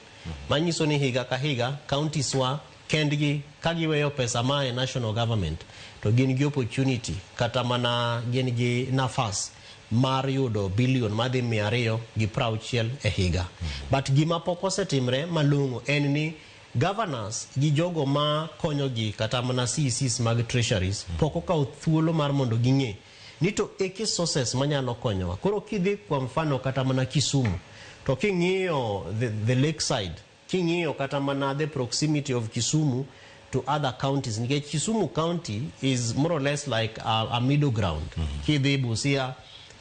Manyiso ni higa ka higa counties wa kendgi kagiweyo pesa ma e national government to gin gi opportunity kata mana gin gi nafas mar yudo billion madhi 260 e higa. But gima pok osetimre malong'o en ni governors gi jogo ma konyo gi kata mana CECs mag treasuries pok okawo thuolo mar mondo ging'e ni to eke sources manyalo konyowa. Koro kidhi kwa mfano kata mana Kisumu to king'iyo the lakeside, king'iyo kata mana the proximity of Kisumu to other counties. Kisumu County is more or less like a middle ground. Kidhi Busia,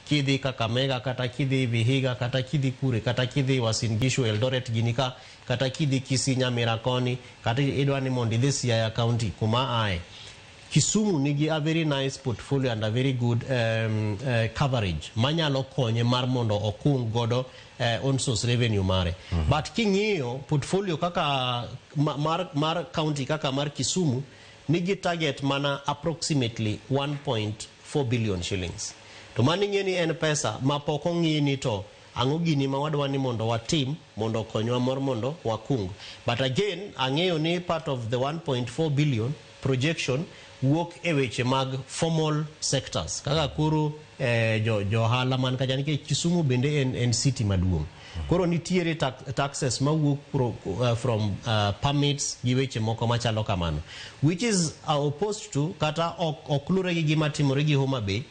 kidhi Kakamega, kata kidhi Vihiga, kata kidhi Kure, kata kidhi Uasin Gishu, Eldoret Ginika, kata kidhi Kisinya, Mirakoni, kata idwani mondi this Siaya County kuma ae. Kisumu nigi a very nice portfolio and a very good coverage manyalo konye mar mondo okung godo on source revenue mare. But king'iyo portfolio kaka mar county kaka mar Kisumu nigi target mana approximately 1.4 billion shillings. To mani ng'eni en pesa ma pok ong'i ni to ang'o gini ma wadwa ni mondo watim mondo konywa mor mondo wakung. But again ang'eyo ni part of the 1.4 billion projection wuok e weche mag formal sectors kaka koro johala man kacha nikech Kisumu bende en city maduong'. Koro nitiere taxes ma wuok from permits gi weche moko machalo kamano, which is opposed to kata oklure gi gima timore gi Homa Bay.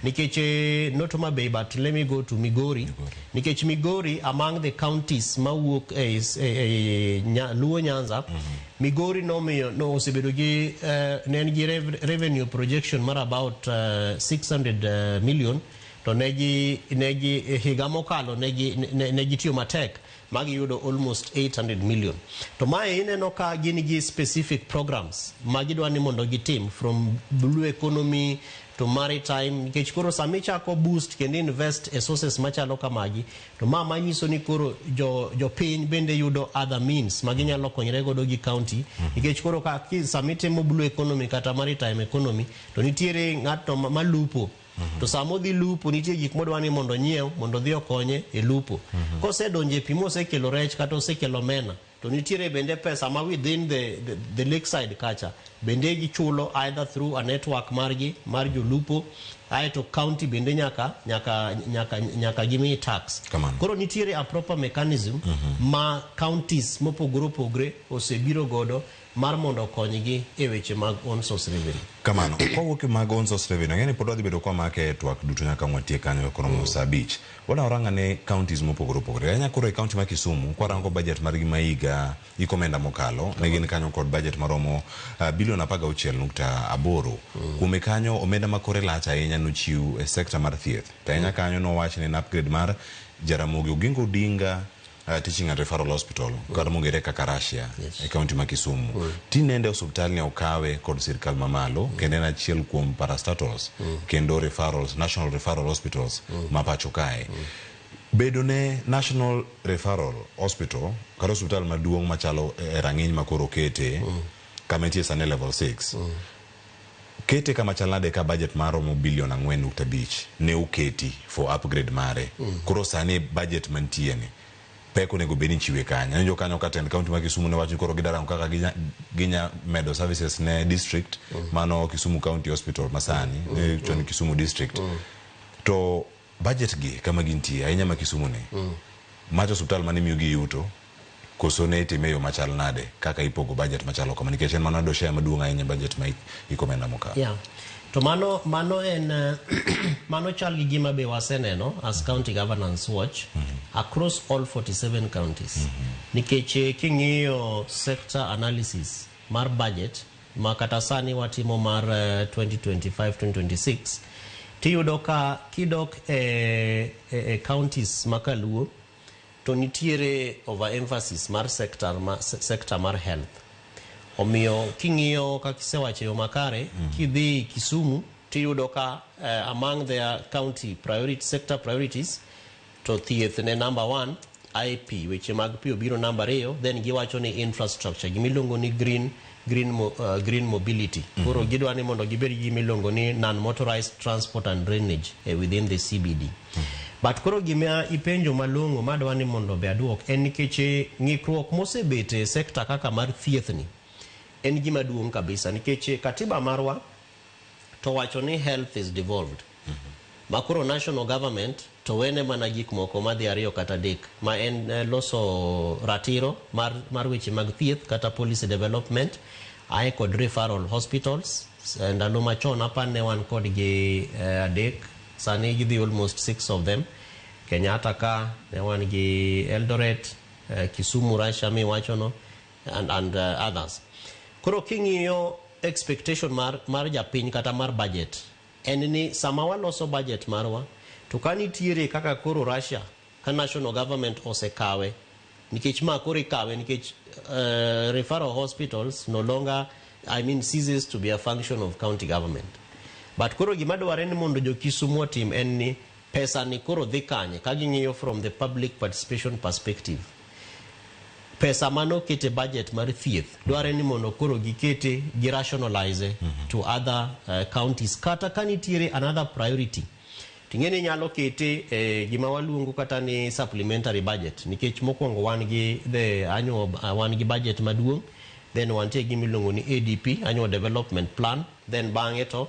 Nikech not Homa Bay, but let me go to Migori. Nikech Migori among the counties ma wuok Luo Nyanza, Migori no osebedo gi nen gi revenue projection mar about 600 million. To negi higa mokalo negi tiyo matek magi yudo almost 800 million. To mae ineno ka gin gi specific programs magi dwani mondo gitim from blue economy to maritime. Nikech koro sami chako boost kendo invest e sources machalo kamagi to ma manyiso ni koro jo piny bende yudo other means magi nyalo konyre godo gi county. Nikech koro ka sami timo blue economy kata maritime economy to nitiere ng'ato malupo. To samo dhi lupo nitie gik modwani mondo nyiew mondo dhi okonye e lupo. Kosedonje pi mosekelo rech kata osekelo mena to nitiere bende pesa ma within the lakeside kacha bende gichulo either through a network margi mar jolupo aeto county bende nyaka gimi tax. Koro nitiere a proper mechanism ma counties mopogore opogore osebiro godo mar mondo konygi e weche mag on source revenue. Kamano, kowuok mag on source revenue, ng'eni pod wadhi bedo kwa make twak duto nyaka mwatie kanyo koromo saa 5. Wala oranga ne counties mopogore opogore. Anya koro e county ma Kisumu, kwa rango budget margi maiga ikomenda mokalo, negini kanyo kod budget maromo bilion 16.8. Kume kanyo omenda makore lacha ahinya nochiw e sector mar thieth. Tanya kanyo no wach ni upgrade mar Jaramogi Oginga Odinga teaching and referral hospital kar mongere kaka Russia e county ma Kisumu tinende hospital ne okawe kod sirkal mamalo kendo na achiel kuom parastatals kendo referrals national referral hospitals ma pacho kae bedo ne national referral hospital kar hospital maduong' machalo rang'iny makoro kete kama tie sane level 6 kete kama chalade ka budget maro mo bilion 4.5 ne uketi for upgrade mare koro sane budget mantie ne peko nego beni chiwe kanya njo kanyo katen county ma Kisumu ne wacho koro gidara kaka ginya medo services ne district mano Kisumu County Hospital masani ne choni Kisumu district to budget gi kama gintie ainya ma Kisumu ne macho hospital mane miyogi yuto kosonete meyo machal nade kaka ipogo budget machalo communication manado share maduonga ainya budget ma ikomenda moka to mano en mano chal gi gima be waseneno as county governance watch across all 47 counties nikech king'iyo sector analysis mar budget makata sani watimo mar 2025-2026 tiyudo ka kidok counties makaluo to nitiere overemphasis mar sector mar health omiyo king'iyo kakisewacho makare kidhi Kisumu tiyudo ka among their county sector priorities to thieth ne number 1 IP weche mag pio biro number 2 then giwacho ni infrastructure gimilongo ni green mobility koro gidwani mondo gibed gimilongo ni non motorized transport and drainage within the CBD but koro gima ipenjo malongo madwani mondo be aduok en nikech ng'ikruok mosebete sector kaka mar thieth ni en gima duong' kabisa nikech katiba marwa to wacho ni health is devolved makoro national government to wene mana gik moko madhi ariyo kata dek ma en loso ratiro mar weche mag thieth kata policy development ae kod referral hospitals ndalo machon apane wan kod gi adek sani gidhi almost 6 of them Kenyatta ka ne wan gi Eldoret Kisumu Russia mi wachono and others koro king'iyo expectation mar japiny kata mar budget en ni sama waloso budget marwa to kanitiere kaka koro Russia ka national government osekawe nikech ma koro ikawe nikech referral hospitals no longer ceases to be a function of county government but koro gima dware ni mondo jo Kisumu team en ni pesa ni koro dhi kanye ka ging'iyo from the public participation perspective pesa mano kete budget mar thieth dware ni mondo koro gikete gi rationalize to other counties kata kanitiere another priority tingene nyalo kete gima waluongo kata ni supplementary budget nikech mokwongo wan gi wan gi budget maduong then wantie gimilongo ni ADP annual development plan then bang'e to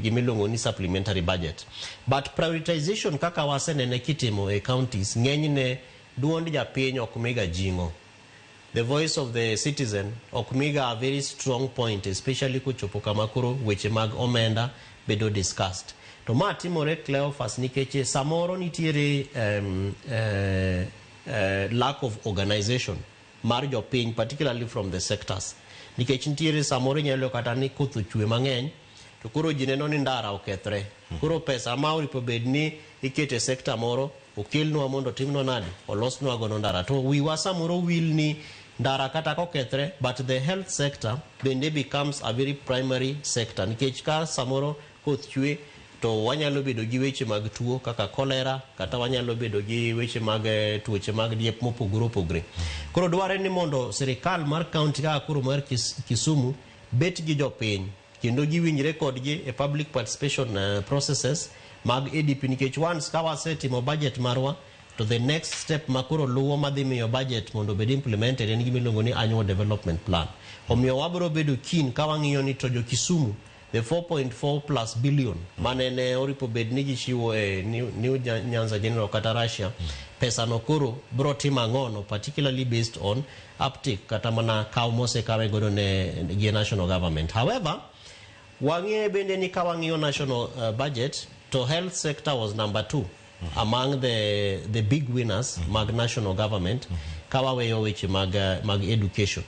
gimilongo ni supplementary budget but prioritization kaka wasenene kitimo e counties ng'enyne duond japiny okmiga jingo the voice of the citizen okmiga a very strong point especially kuchopo kama koro weche mag omenda bedo discussed to ma timore Cleophas nikech samoro nitiere lack of organization mar jopiny particularly from the sectors nikech nitiere samoro nyalo kata ni koth ochwe mang'eny to koro ji neno ni ndara okethre koro pesa ma oripo bed ni ikete sector moro okelnwa mondo timno nadi olosnwa gono ndara to wiwa samoro will ni ndara kata kokethre but the health sector bende becomes a very primary sector nikech ka samoro koth chwe to wanyalo bedo gi weche mag tuo kaka cholera kata wanyalo bedo gi weche mag tuoche mag diep mopogore koro dware ni mondo sirikal mar county ka koro mar Kisumu bet gi jopiny kendo giwinjre kodgi e public participation processes mag ADP nikech once ka wasetimo budget marwa to the next step makoro luwo madhi miyo budget mondo bed implemented en gimiluongo ni annual development plan omiyo wabro bedo keen ka wang'iyo ni to jo Kisumu the 4.4 plus billion manene oripo bed ni gichiwo e New Nyanza General kata Russia pesa no koro bro tima ngono particularly based on uptake kata mana kaw mose kawe godo ne national government however wang'e bende ni ka wang'iyo national budget to health sector was number 2 among the big winners mag national government kawaweyo weche mag education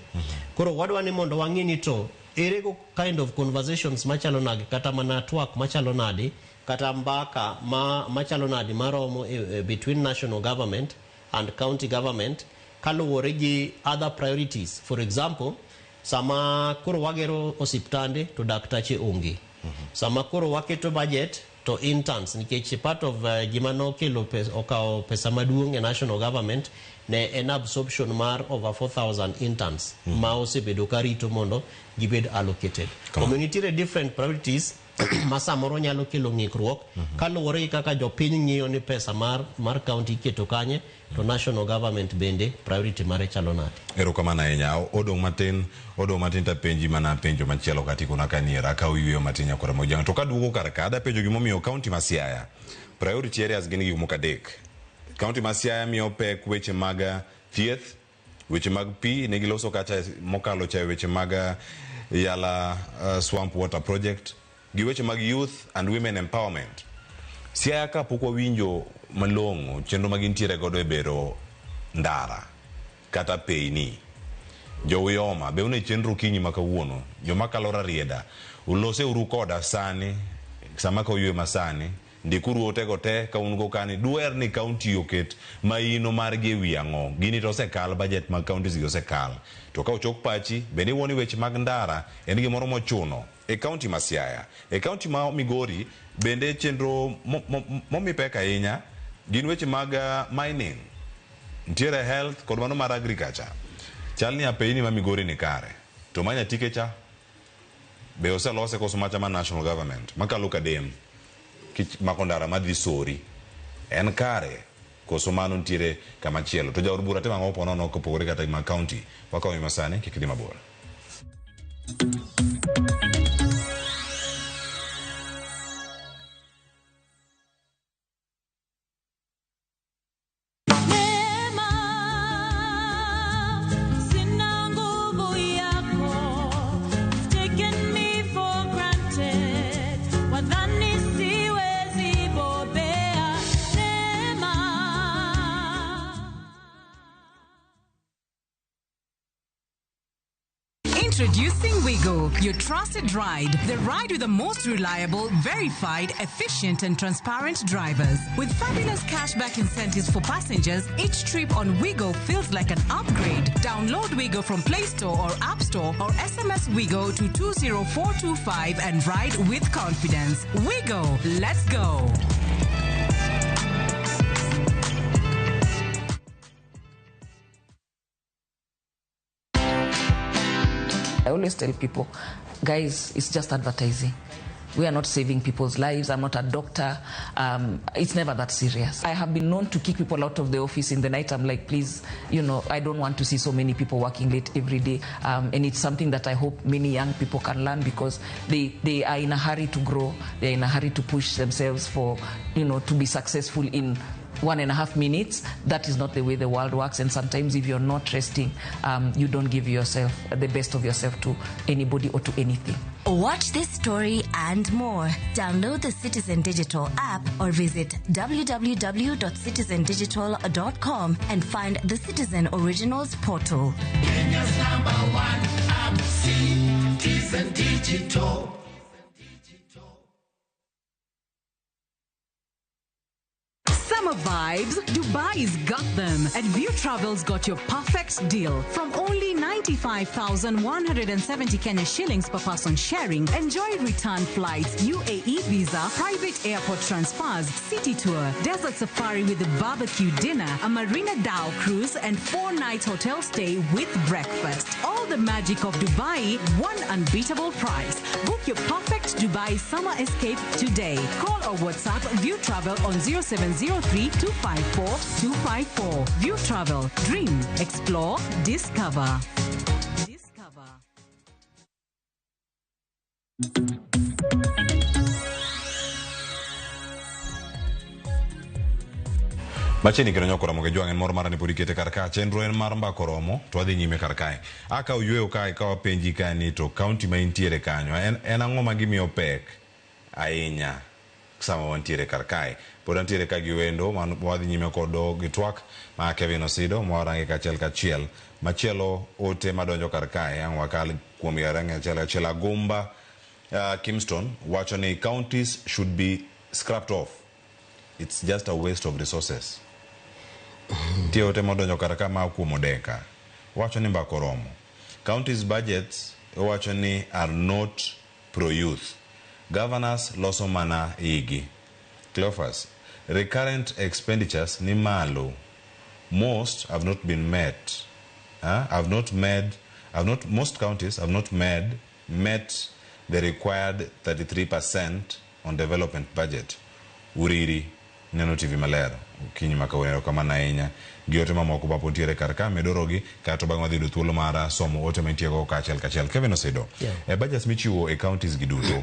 koro wadwa ni mondo wang'e ni to erego kind of conversations machalo nade kata mana twak machalo nade kata mbaka machalo nade maromo between national government and county government kaluwore gi other priorities. For example, sama koro wagero osiptande to daktache onge. Sama koro waketo budget to interns, nikech part of gimano kelo okao pesa maduong e national government ne en absorption mar over 4,000 interns ma osebedo karito mondo gibed allocated. Community different priorities masamoro nyalo kelo ng'ikruok kaluwore gi kaka jopiny ng'iyo ni pesa mar county keto kanye to national government bende priority mare chalo nade. Erokamano ahinya. Odong' matin ta penji mana penjo machielo katiko nakaniera ka uyueyo matin nyakora mojang. To kaduogo kar ka ada penjo gimomiyo county ma Siaya priority areas gin gik moko adek. County ma Siaya miyo pek weche mag thieth, weche mag pi ne giloso kacha mokalo cha weche mag yala swamp water project, gi weche mag youth and women empowerment. Siaya ka pok wawinjo malong'o chenro magintiere godo e bero ndara kata peini. Jowiyoma be une chenro kinyi makawuono joma kalora rieda ulose uru koda sani sama ka uywe masani ndikuru otego te ka ungo kani duer ni county oket maino margi ewi ang'o gini to sekal budget mag counties gi osekal to ka ochok pachi bende woni weche mag ndara en gimoro mochuno e county ma Siaya. E county ma Migori bende chenro momi pek ahinya gin weche mag mining, ntiere health kod mano mar agriculture. Chalni apeini ma Migori ni kare to manya tikecha be oselose koso macha ma national government makalo kadem makondara madhi sori en kare koso mano ntiere kama chielo to jaod bura tema ngopo nono kopogore kata ma county wakaw masani kikidi mabor. Introducing Wigo, your trusted ride. The ride with the most reliable, verified, efficient and transparent drivers. With fabulous cashback incentives for passengers, each trip on Wigo feels like an upgrade. Download Wigo from Play Store or App Store or SMS Wigo to 20425 and ride with confidence. Wigo, let's go. I always tell people, guys, it's just advertising. We are not saving people's lives. I'm not a doctor. It's never that serious. I have been known to kick people out of the office in the night. I'm like, please, I don't want to see so many people working late every day. And it's something that I hope many young people can learn because they are in a hurry to grow. They're in a hurry to push themselves for, to be successful in 1.5 minutes. That is not the way the world works, and sometimes if you're not resting, you don't give yourself the best of yourself to anybody or to anything. Watch this story and more. Download the Citizen Digital app or visit www.citizendigital.com and find the Citizen Originals portal. Kenya's #1 app, Citizen Digital. Summer vibes, Dubai's got them. And View Travel's got your perfect deal. From only 95,170 Kenya shillings per person sharing, enjoy return flights, UAE visa, private airport transfers, city tour, desert safari with a barbecue dinner, a Marina Dao cruise, and 4-night hotel stay with breakfast. All the magic of Dubai, one unbeatable price. Book your perfect Dubai summer escape today. Call or WhatsApp View Travel on 0703-254-254. View Travel. Dream. Explore. Discover. Macheni kino nyokora moge juangen mor mara ni podikete karka chenro en mar mbako romo to adhi nyime karkae aka uyueyo kae ka wapenji ka ni to county ma intiere kanyo en ang'o ma gimiyo pek ahinya sama wantiere karkae pod antiere ka gi wendo wadhi nyime kodo gi twak ma Kevin Osido mwarange kachiel machielo ote madonjo karkae ang' wakal kuom yarange achiel Agumba Kimston wacho ni counties should be scrapped off. It's just a waste of resources. Tie ote modonjo kar kama kuom odeka. Wacho ni mbako romo. Counties budgets wacho ni are not pro-youth. Governors loso mana igi. Cleophas, recurrent expenditures ni malo. Most have not been met. Most counties have not met the required 33% on development budget. Uriri, Neno TV Malero, Kinyi Makawero Kamana Enya, Giote Mamoko Bapotiere Karka, Medorogi, Katobanga de Tuolo Mara, Somo, Otomentiago, Kachel, Kevin Osedo. Budgets Michu, a counties Giduto.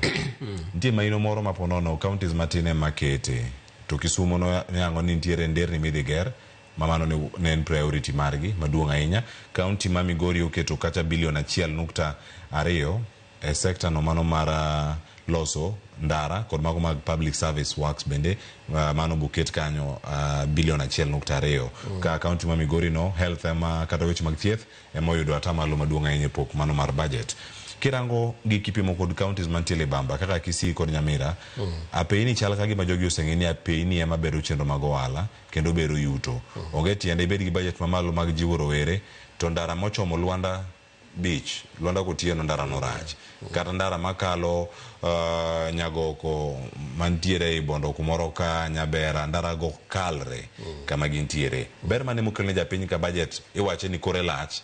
Ntima Moro Maponono, counties Martine Makete, Tokisumo Yangon Intiere and Derni Mediger, Mamano nen priority margi, Maduanga Enya, County Mamigori Uketo Kacha billion achiel nukta areo, a sector no mano mara loso ndara kod mago mag public service works bende mano buket kanyo billion achiel nukta areo ka county ma Migori no health ema kata weche mag thieth ema oyudo atamalo maduong' ahinya pok mano mar budget. Kirango gi kipimo kod counties mantiele Bamba kaka Kisii kod Nyamira apeini chal ka gima jogi oseng'eni apeini ema bero chenro mag ohala kendo bero yuto. Onge tiende ibed gi budget mamalo mag jiwo rowere to ndara mochomo Luanda Beach, Luanda Kotieno ndara norach. Kata ndara makalo Nyagoko mantiere Bondo kumoro ka Nyabera ndara go kalre kama gintiere. Ber mane mokelo ne japiny ka budget iwache ni kore lach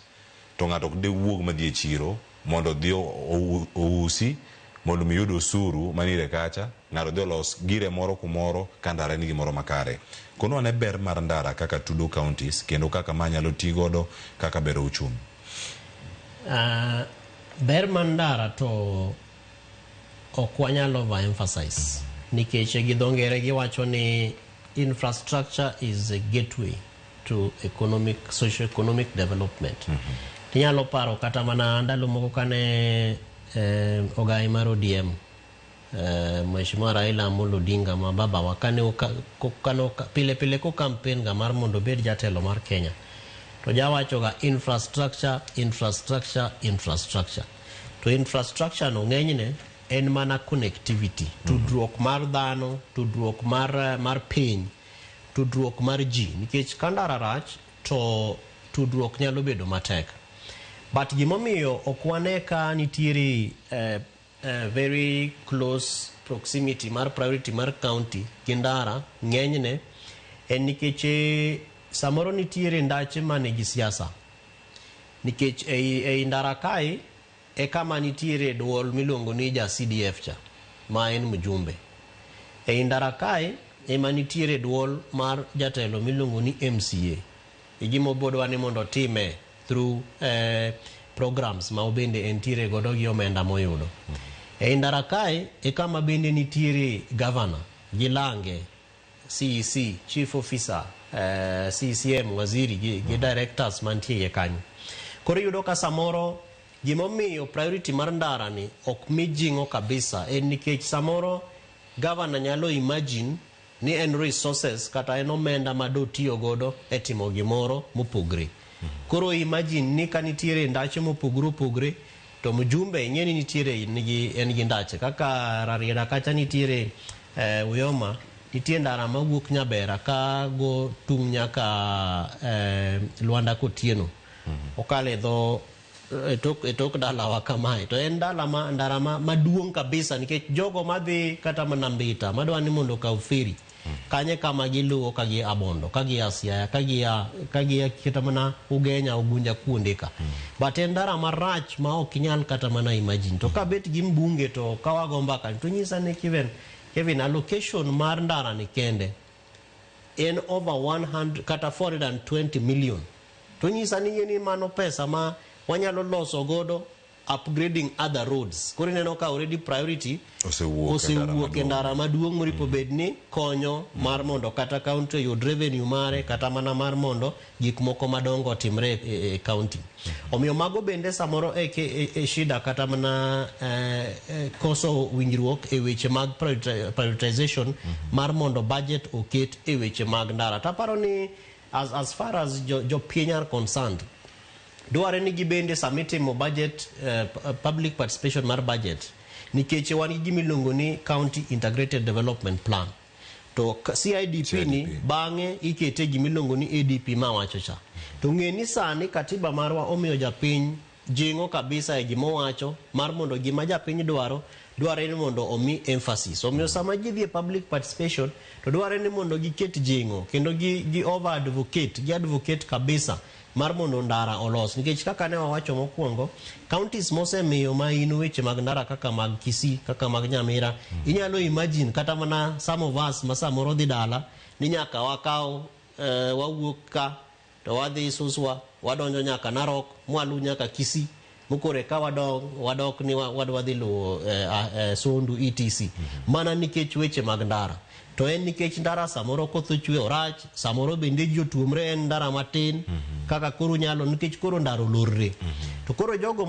to ng'ato de wuog madhi e chiro mondo dhi ousi mondo mi yud osuru manire kacha ng'ato dhi los gire moro kumoro ka ndara ni gimoro makare. Kono ane ber mar ndara kaka tudo counties kendo kaka manyalo tigodo kaka bero uchumi. Ber mandara to okwanyalo overemphasize nikech gi dongere giwacho ni infrastructure is a gateway to socio-economic development. Tinyalo paro kata mana ndalo moko kane ogai mar ODM Mheshimiwa Raila Amolo Odinga ma baba wa kane pile ko campaign ga mar mondo bed jatelo mar Kenya. To jawacho ga infrastructure. To infrastructure no ng'enyne en mana connectivity. Tudruok mar dhano, tudruok mar piny, tudruok mar ji. Nikech kandara rach to tudruok nyalo bedo matek. But gimomiyo okwane ka nitiere very close proximity mar priority mar county kindara ng'enyne en nikech samoro nitiere ndache mane gi siasa. Nikech ei ndara kae e kama nitiere duol miluongo ni ja CDF cha ma en mjumbe. Ei ndara kae ema nitiere duol mar jatelo miluongo ni MCA. Igimo bodwa ni mondo time through programs ma obende entiere godo gi omenda moyudo. Ei ndara kae e kama bende nitiere governor, Gilange, CEC, chief officer, CCM, waziri gi directors mantie kanyo. Koro yudo ka samoro gimomiyo priority mar ndara ni ok mijingo kabisa en nikech samoro governor nyalo imagine ni en resources kata en omenda ma do tiyo godo e timo gimoro mopogre. Koro imagine ni kanitiere ndache mopogre to mjumbe ng'eni nitiere en gi ndache kaka Rarieda kacha nitiere Uyoma nitie ndara mawuok Nyabera ka go tung' nyaka Luanda Kotieno. Okale dho etok dalawa kamae to en ndara maduong' kabisa nikech jogo madhi kata Manambita madwa ni mondo kaw feri kanye kama giluwo ka gi Abondo ka gi Siaya ka gi kata mana Ugenya Ugunja kuonde ka. But en ndara marach ma ok nyal kata mana imagine to ka bet gi mbunge to kawago mbaka to nyisa ne Kevin allocation mar ndara ni kende en over 100 kata 420 million. To nyisa ni yeni mano pesa ma wanyalo loso godo upgrading other roads. Kuri neno ka already priority osewuok e ndara maduong' moripo bedni konyo mar mondo kata county yud revenue mare kata mana mar mondo gik moko madongo timre e county. Omiyo mago bende samoro e shida kata mana koso winjruok e weche mag prioritization mar mondo budget oket e weche mag ndara. Taparo ni as far as jo piny are concerned, duare ni gibende samitimo budget public participation mar budget nikech wan gi miluongo ni county integrated development plan. to CIDP ni bange ikete gimilongo ni ADP mawacho cha. To ng'eni sani katiba marwa omiyo japiny jingo kabisa e gimo wacho mar mondo gima japiny dwaro ni mondo omi emphasis. Omiyo sama ji dhi public participation to dware ni mondo giket jingo kendo gi over advocate kabisa mar mondo ndara olos. Nikech kaka ne wawacho mokwongo, counties mosemiyo ma inu weche mag ndara kaka mag Kisii, kaka mag Nyamira, inyalo imagine kata mana some of us ma samoro dhi dala ni nyaka wakaw wawuok ka to wadhi Suswa, wadonjo nyaka Narok, mwalu nyaka Kisii, mukore ka wadok ni wadhi luwo Sondu etc. Mana nikech weche mag ndara. To en nikech ndara samoro kotho chwe orach, samoro bende ji otuomre en ndara matin, kaka koro nyalo nikech koro ndaro lorre. To koro jogo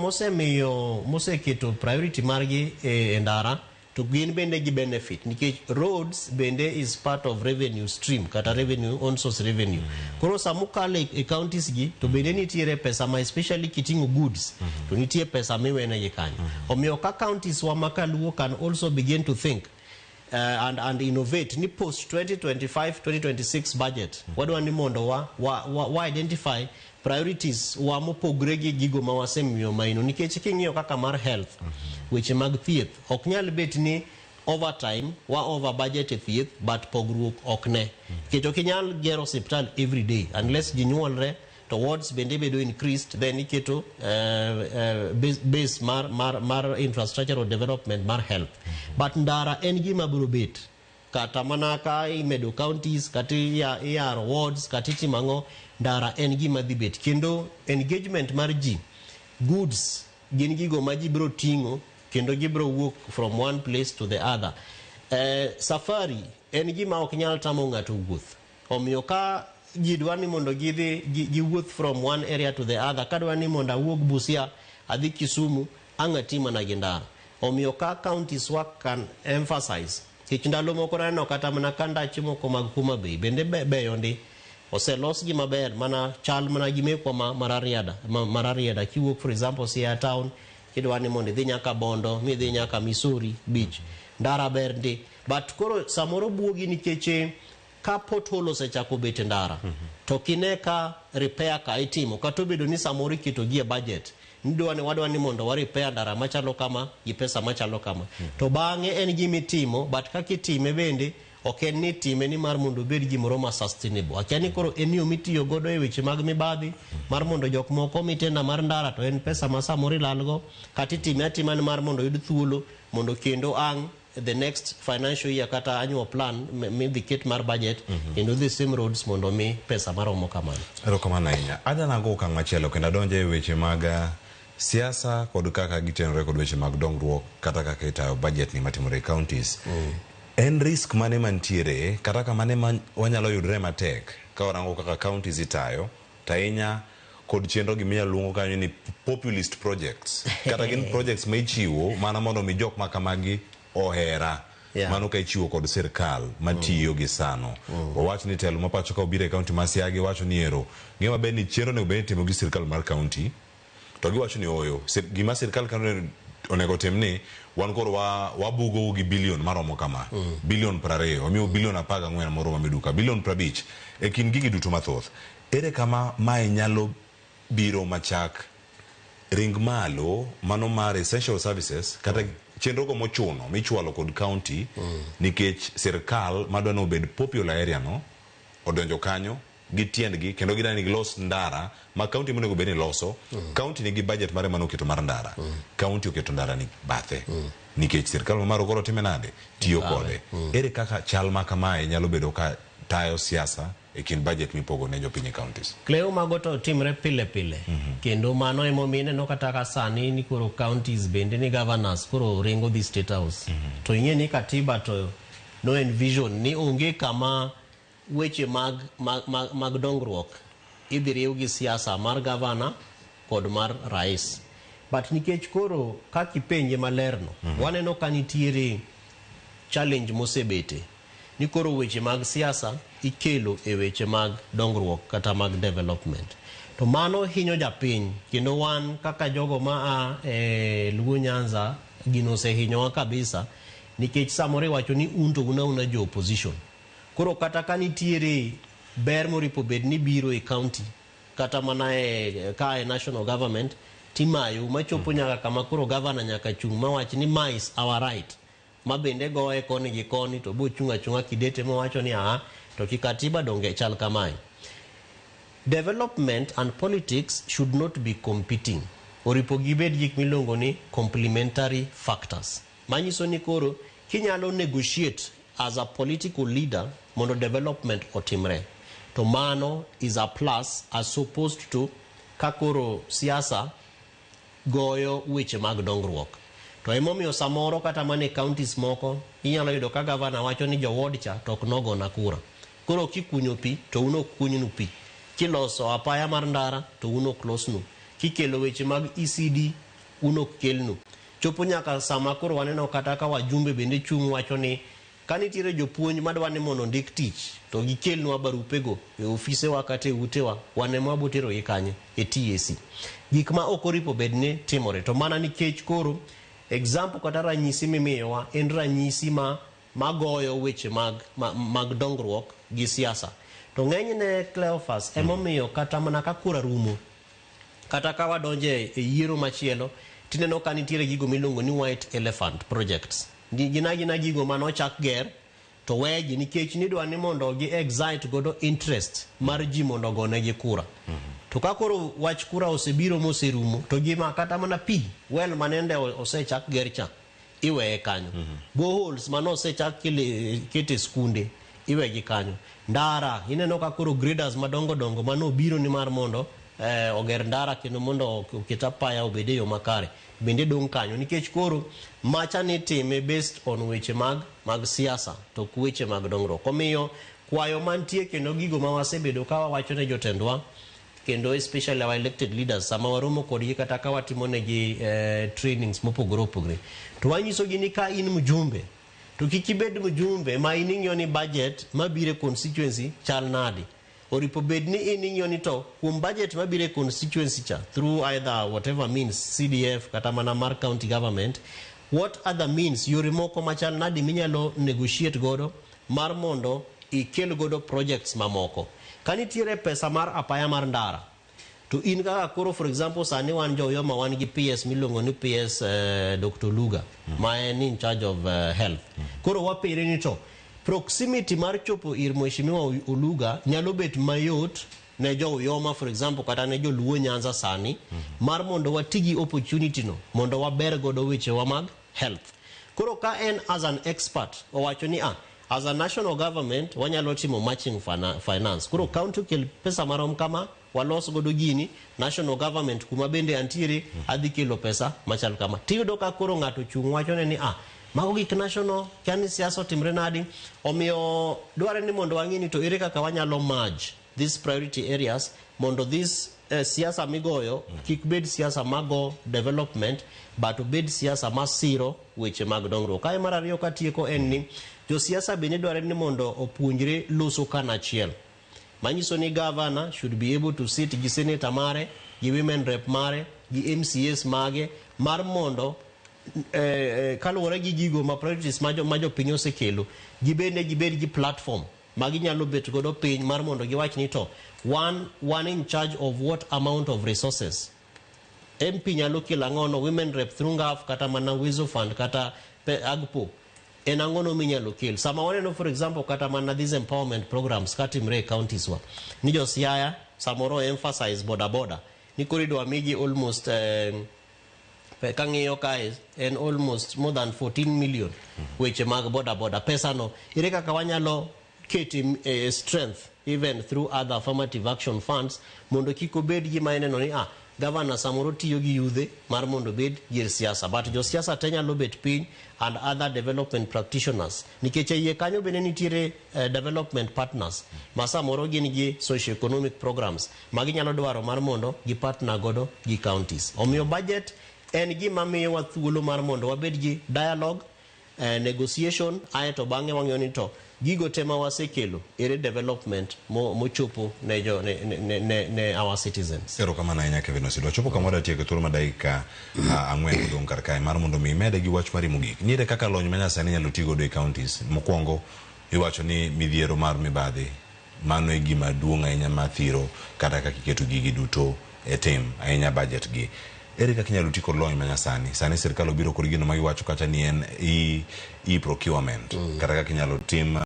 moseketo priority margi e ndara, to gin bende gi benefit nikech roads bende is part of revenue stream kata revenue on source revenue. Koro samukale e counties gi to bende nitiere pesa ma especially kitingo goods to nitiere pesa miwene gi kanyo. Omiyo ka counties wa makaluo can also begin to think and innovate ni post 2025-2026 budget wadwa ni mondo wa identify priorities wa mopogre gi gigo ma wasemiyo maino nikech king'iyo kaka mar health weche mag thieth ok nyal bet ni overtime wa over budget e thieth but pogruok ok ne keto kinyal gero hospital every day unless jinyuolre to wards bende bedo increased then iketo base mar infrastructural development mar health but ndara en gima biro bet kata mana ka imedo counties kata yaro wards kata timango ndara en gima dhi bet kendo engagement mar ji goods gin gigo ma ji biro tingo kendo gibiro wuok from one place to the other. Safari en gima ok nyal tamo ng'ato wuoth. Omiyo ka ji dwani mondo gi wuoth from one area to the other, ka dwani mondo awuog Busia adhi Kisumu ang'atima na gindara. Omiyo ka counties work can emphasize kich ndalo moko nano kata mana kanda chimo ko mag Homa Bay bende beyo ndi oselos gi maber mana chal mana gi mekwa marariada kiwuok for example Siaya town kidwani mondo dhi nyaka Bondo mi dhi nyaka Missouri beach ndara ber ndi but koro samoro buogi nikeche ka pothole osechako bet ndara to kineka repair ka itimo kato bedo ni samoro kito gi budget wadwa ni mondo wa repair ndara machalo kama gi pesa machalo kama to bange en gimi timo but kakitime bende ok en ni time ni mar mondo bed gimoro ma sustainable akiani koro en yo mitiyo godo e weche mag mibadhi mar mondo jok moko mitenda mar ndara to en pesa ma samoro lalgo kati time atima ni mar mondo yud thuolo mondo kendo ang the next financial year kata annual plan maybe kit mar budget kendo the same roads mondo mi pesa maromo kamano. Erokamano ahinya. Adana go kang machielo kendo donje e weche mag siasa kod kaka gitenore kod weche mag dongruok kata kaka itayo budget ni matimore counties. En risk mane mantiere kata kamane wanyalo yudre matek ka warango kaka counties itayo tainya kod chenro gi miya luongo kanyo ni populist projects kata gin projects ma ichiwo mana mondo mi jok makamagi ohera mano ka ichiwo kod sirkal matiyo gi sano owach ni telo mapacho ka obire county ma Siaya wacho ni ero ngema be ni chenro ne be timo gi sirkal mar county to giwacho ni oyo gima sirkal kan onego temne wan koro wabugo gi billion maromo kama billion 20 omiyo billion 14 moro mameduka billion 50 e kin gigi duto mathoth ere kama mai nyalo biro machak ring malo mano mar essential services kata chenro go mochuno michwalo kod county nikech sirkal madwano obed popular area no odonjo kanyo gi tiendgi kendo gidani gilos ndara ma county monego beni loso county nigi budget mare mano keto mar ndara county oketo ndara ni bathe nikech sirkal maro koro time nade tiyo kode ere kaka chal ma kamae nyalo bedo ka tayo siasa e kin budget mipogo ne jopiny counties. Kleo mago to timre pile kendo mano emomine no kata ka sani ni koro counties bende ni governors koro ringo the state house to ing'e ni katiba to no envision ni onge kama weche mag dongruok idhi riw gi siasa mar governor kod mar rais but nikech koro kaki penje malerno waneno ka nitiere challenge mosebete ni koro weche mag siasa ikelo e weche mag dongruok kata mag development to mano hinyo japiny kendo wan kaka jogo ma Luo Nyanza gino se hinyowa kabisa nikech samore wacho ni unto una jo opposition Koro kata kanitiere ber moripo bed ni biro e county kata mana ka e national government timayo machopo nyaka kama koro governor nyaka chung mawach ni ma is our right, ma bende goye koni gi koni to bo chunga chunga kidete mawacho ni to kikatiba donge chal kamae. Development and politics should not be competing. Oripo gibed gik milongo ni complementary factors. Manyiso ni koro kinyalo negotiate as a political leader mondo development otimre. To mano is a plus as opposed to kakoro siasa goyo weche mag dongruok. To emomiyo samoro kata mane counties moko inyalo yudo ka governor wacho ni joward cha to ok nogo na kura. Koro kikunyo pi to uno kunynu pi. Kiloso apaya mar ndara to uno klosnu. Kikelo weche mag ECD uno kelnu. Chopo nyaka sama koro waneno kata ka wajumbe bende chung wacho ni kanitiere jopuonj madwani mondo ndik tich to gikelnwa barupego e ofise wa kata e utewa wanemo abotero ikanye e TAC. Gik ma ok oripo bedne timore to mana nikech koro example kata ranyisi mimiyowa en ranyisi magoyo weche mag dongruok gi siasa. To ng'enyne Cleophas emomiyo kata mana ka kura rumo kata ka wadonje e yiero machielo tineno ka nitiere gigo milongo ni white elephant projects. Gina gigo manochak ger to weji nikech nidwa ni mondo gi excite godo interest mar ji mondo gone gi kura. To ka koro wach kura osebiro moserumo to gima kata mana pi well manende osechak ger cha iweye kanyo. Boreholes mano osechak kete skunde iwegi kanyo. Ndara ineno ka koro graders madongo dongo mano biro ni mar mondo oger ndara kendo mondo oketa paya obede yo makare bende dong kanyo nikech koro macha ni time based on weche mag siasa to weche mag dongruok. Omiyo kwayo mantie kendo gigo ma wasebedo ka wawacho ne jotendwa kendo especially our elected leaders sama waromo kodgi kata ka watimo negi trainings mopogore opogore to wanyiso gi ni ka in mjumbe to kikibed mjumbe ma ining'yo ni budget mabire constituency chal nadi. Oripo bed ni ining'yo ni to kuom budget mabire constituency cha through either whatever means CDF kata mana mar county government, what other means yore moko machal nadi minyalo negotiate godo mar mondo ikel godo projects mamoko. Kanitiere pesa mar apaya mar ndara to in kaka koro for example sani wan joyoma wan gi PS milongo ni PS Dr. Luga ma en in charge of health. Koro wapere ni to proximity mar chopo ir mheshimiwa Oluga nyalo bet mayot ne joyoma for example kata ne joluo Nyanza sani mar mondo watigi opportunity no mondo waber godo weche wa mag health. Koro ka en as an expert owacho ni as a national government wanyalo timo matching finance. Koro county kel pesa marom kama walos godo gini national government kuma bende antiere adhi kelo pesa machal kama. Tiyudo ka koro ng'ato chung wacho ne ni mago gik national kani siasa timre nadi. Omiyo dware ni mondo wang'ini to ere kaka wanyalo merge these priority areas mondo this siasa migoyo kik bed siasa mago development but bed siasa masiro weche mag dongruok. Kae mar ariyo katieko en ni jo siasa bende dware ni mondo opuonjre loso kanachiel. Manyiso ni governor should be able to sit gi senator mare gi women rep mare gi MCAs mage mar mondo kaluwore gi gigo ma priorities ma jopiny osekelo gibed gi platform maginyalo bet godo piny mar mondo giwach ni to one in charge of what amount of resources MP nyalo kelo ang'ono, women rep through ngaf kata mana Wizo Fund kata Agpo en ang'ono minyalo kel. Sama waneno for example kata mana these empowerment programs katimre counties wa ni jo Siaya samoro emphasize boda ni corridor amigi almost kang'iyo kae en almost more than 14 million weche mag boda pesa no ire kaka wanyalo keti strength even through other affirmative action funds mondo kiko bed gi maeneno ni governor samoro tiyo gi yudhe mar mondo bed gir siasa but jo siasa te nyalo bet piny and other development practitioners nikech iye kanyo bende nitiere development partners ma samoro gin gi socio-economic programs maginyalo dwaro mar mondo gi partner godo gi counties. Omiyo budget en gima miyowa thuolo mar mondo wabed gi dialogue, negotiation, aeto bang'e wang'eyo ni to gigo tema wasekelo ere development mochopo ne our citizens. Ero kama na nyake vino sidwa chopo kama wadatie ke turma daika ang'wen kudong karkae mar mondo mi mede gi wach mari mogik. Niere kaka lony manya sani nyalo tigo do counties mokwongo iwacho ni midhiero mar mibadhi mano e gima duong' ahinya mathiro kata kaka iketo gigi duto e tim ahinya budget gi. Ere kaka inyalo ti kod lony manyasani? Sani sirkal obiro kod gino ma giwacho kata ni en e-procurement. Kata kaka inyalo tim,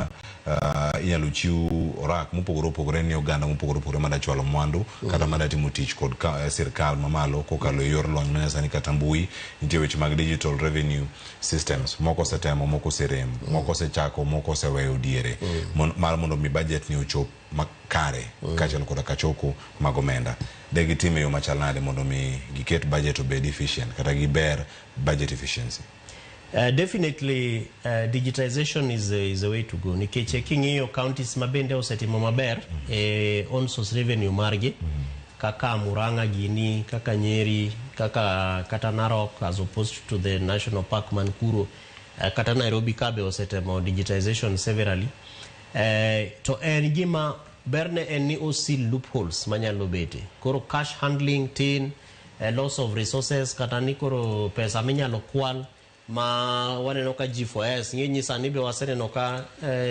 inyalo chiw orak mopogore opogore ne oganda mopogore opogore mada chwalo mwandu kata mada timo tich kod sirkal mamalo kokalo e yor lony manyasani kata mbui. Nitie weche mag digital revenue systems. Moko setemo, moko serem, moko sechako, moko seweyo diere. Mar mondo mi budget ni ochop makare kachalo koda kachoko mag omenda. Degi time yo machal nade mondo mi giket budget obed efficient kata giber budget efficiency? Definitely digitization is a way to go. Nikech king'iyo counties mabende osetimo maber on source revenue margi kaka Murang'a gini, kaka Nyeri, kata Narok, as opposed to the national park man Kuro, kata Nairobi kabe osetimo digitization severally. To en gima berne en ni osil loopholes manyalo bete. Koro cash handling tin, loss of resources, kata ni koro pesa minyalo kwal ma waneno ka G4S ng'eny sani be waseneno ka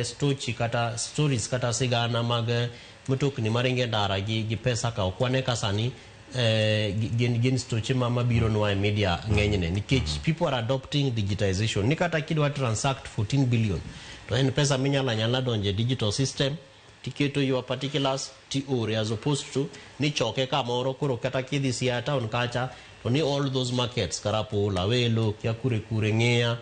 stories kata sigana mag mutokni maringe ndara gi pesa ka okwane ka sani gin stoche mabiro nwa e media ng'enyne nikech people are adopting digitization. Ni kata kidwa transact 14 billion to en pesa minyala donje digital system tiketo your particulars ti ore, as opposed to ni choke kamoro koro kata kidhi Siaya town kacha to ni all those markets Karapo, Lawelo, Kure Ng'ea,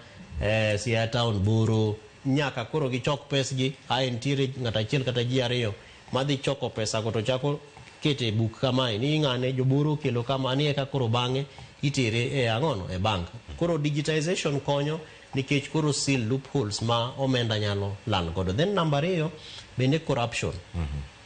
Siaya town, Boro, nyaka koro gichok pesgi aentiere ng'ata achiel kata ji ariyo madhi choko pesa go to chako kete buk kamae ni ng'ane joboro kelo kama ni eka koro bang'e itere e ang'ono e bank. Koro digitization konyo nikech koro seal loopholes ma omenda nyalo lal godo. Then number 2 bende corruption.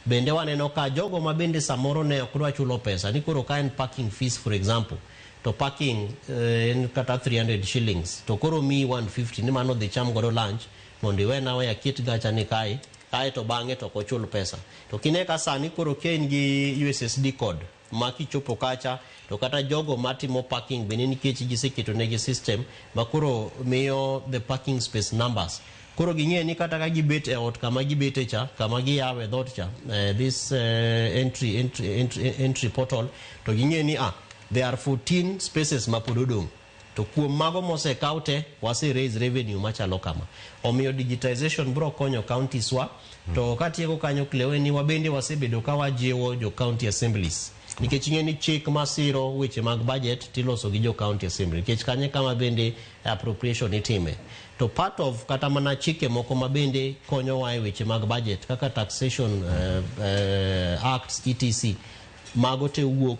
Bende waneno ka jogo ma bende samoro ne ok dwa chulo pesa ni koro ka en parking fees for example to parking en kata 300 shillings to koro mi 150 ni mano dhi cham godo lunch mondo iwena we akit gacha ni kae to bang'e to kochul pesa. To kine ka sani koro ken gi USSD code ma kichopo kacha to kata jogo matimo parking bende nikech giseketo negi system ma koro miyo the parking space numbers. Koro ging'e ni kata ka gibet e ot kama gibete cha kama giyawe dhot cha this entry portal to ging'e ni there are 14 spaces ma pod odong'. To kuom mago mose kaute wase raise revenue machalo kama. Omiyo digitization bro konyo counties wa to katieko kanyo kleweni wabende wasebedo ka wajiwo jo county assemblies. Nikech ing'e ni chik masiro weche mag budget tiloso gi jo county assembly. Nikech kanye kama bende appropriation itime. To part of kata mana chike moko mabende konyo wa e weche mag budget kaka taxation acts etc. Magote wuok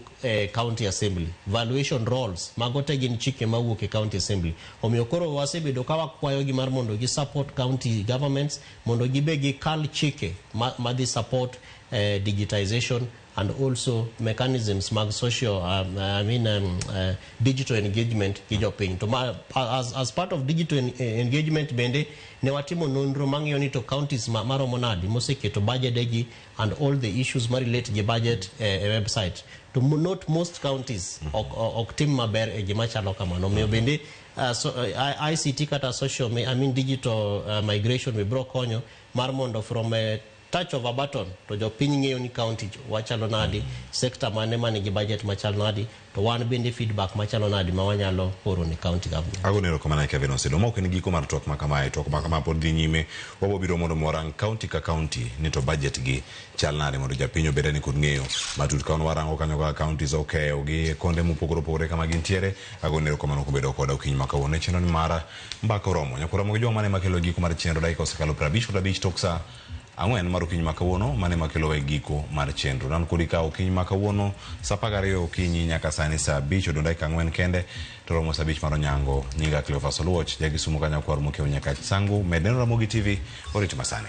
county assembly. Valuation rolls magote gin chike mawuok e county assembly. Omiyo koro wasebedo ka wakwayo gi mar mondo gi support county governments mondo gibe gi kal chike madhi support digitization and also mechanisms mag social digital engagement gi jopiny. To as part of digital engagement bende ne watimo nonro mang'iyo ni to counties maromo nadi moseketo budget gi and all the issues ma relate gi budget website. To not most counties ok tim maber e gima chalo kamano. Omiyo bende ICT kata social digital migration we bro konyo mar mondo from a touch of a button to jopiny ng'eyo ni county wachalo nadi, sector mane manigi budget machalo nadi, to wan bende feedback machalo nadi ma wanyalo oro ni county government. Agonero kamana Kevin Osedo moko ni giko mar twak makamae twak makama pod dhi nyime wabobiro mondo morang county ka county ni to budget gi chal nade mondo japiny obed ni kod ng'eyo matut ka warango kanyo ka counties okeyo gi konde mopogore opogore kama gintiere. Agonero kamano kubedo koda ukiny makawuono chenro ni mara mbaka romo nyakoromo gi joma ne makelo giko mar chenro dakika osekalo 55 toksa ang'wen mar okinyi makawuono mane makelo we giko mar chenro. Nan kodi ka okinyi makawuono sa 12 okinyi nyaka sani sa 5 odong' dakika 4 kende to romo sa 5 mar onyango. Nyinga Cleophas Oluoch jagisumo kanya kwar mokeo nyaka sangu medeno Ramogi TV oriti masani.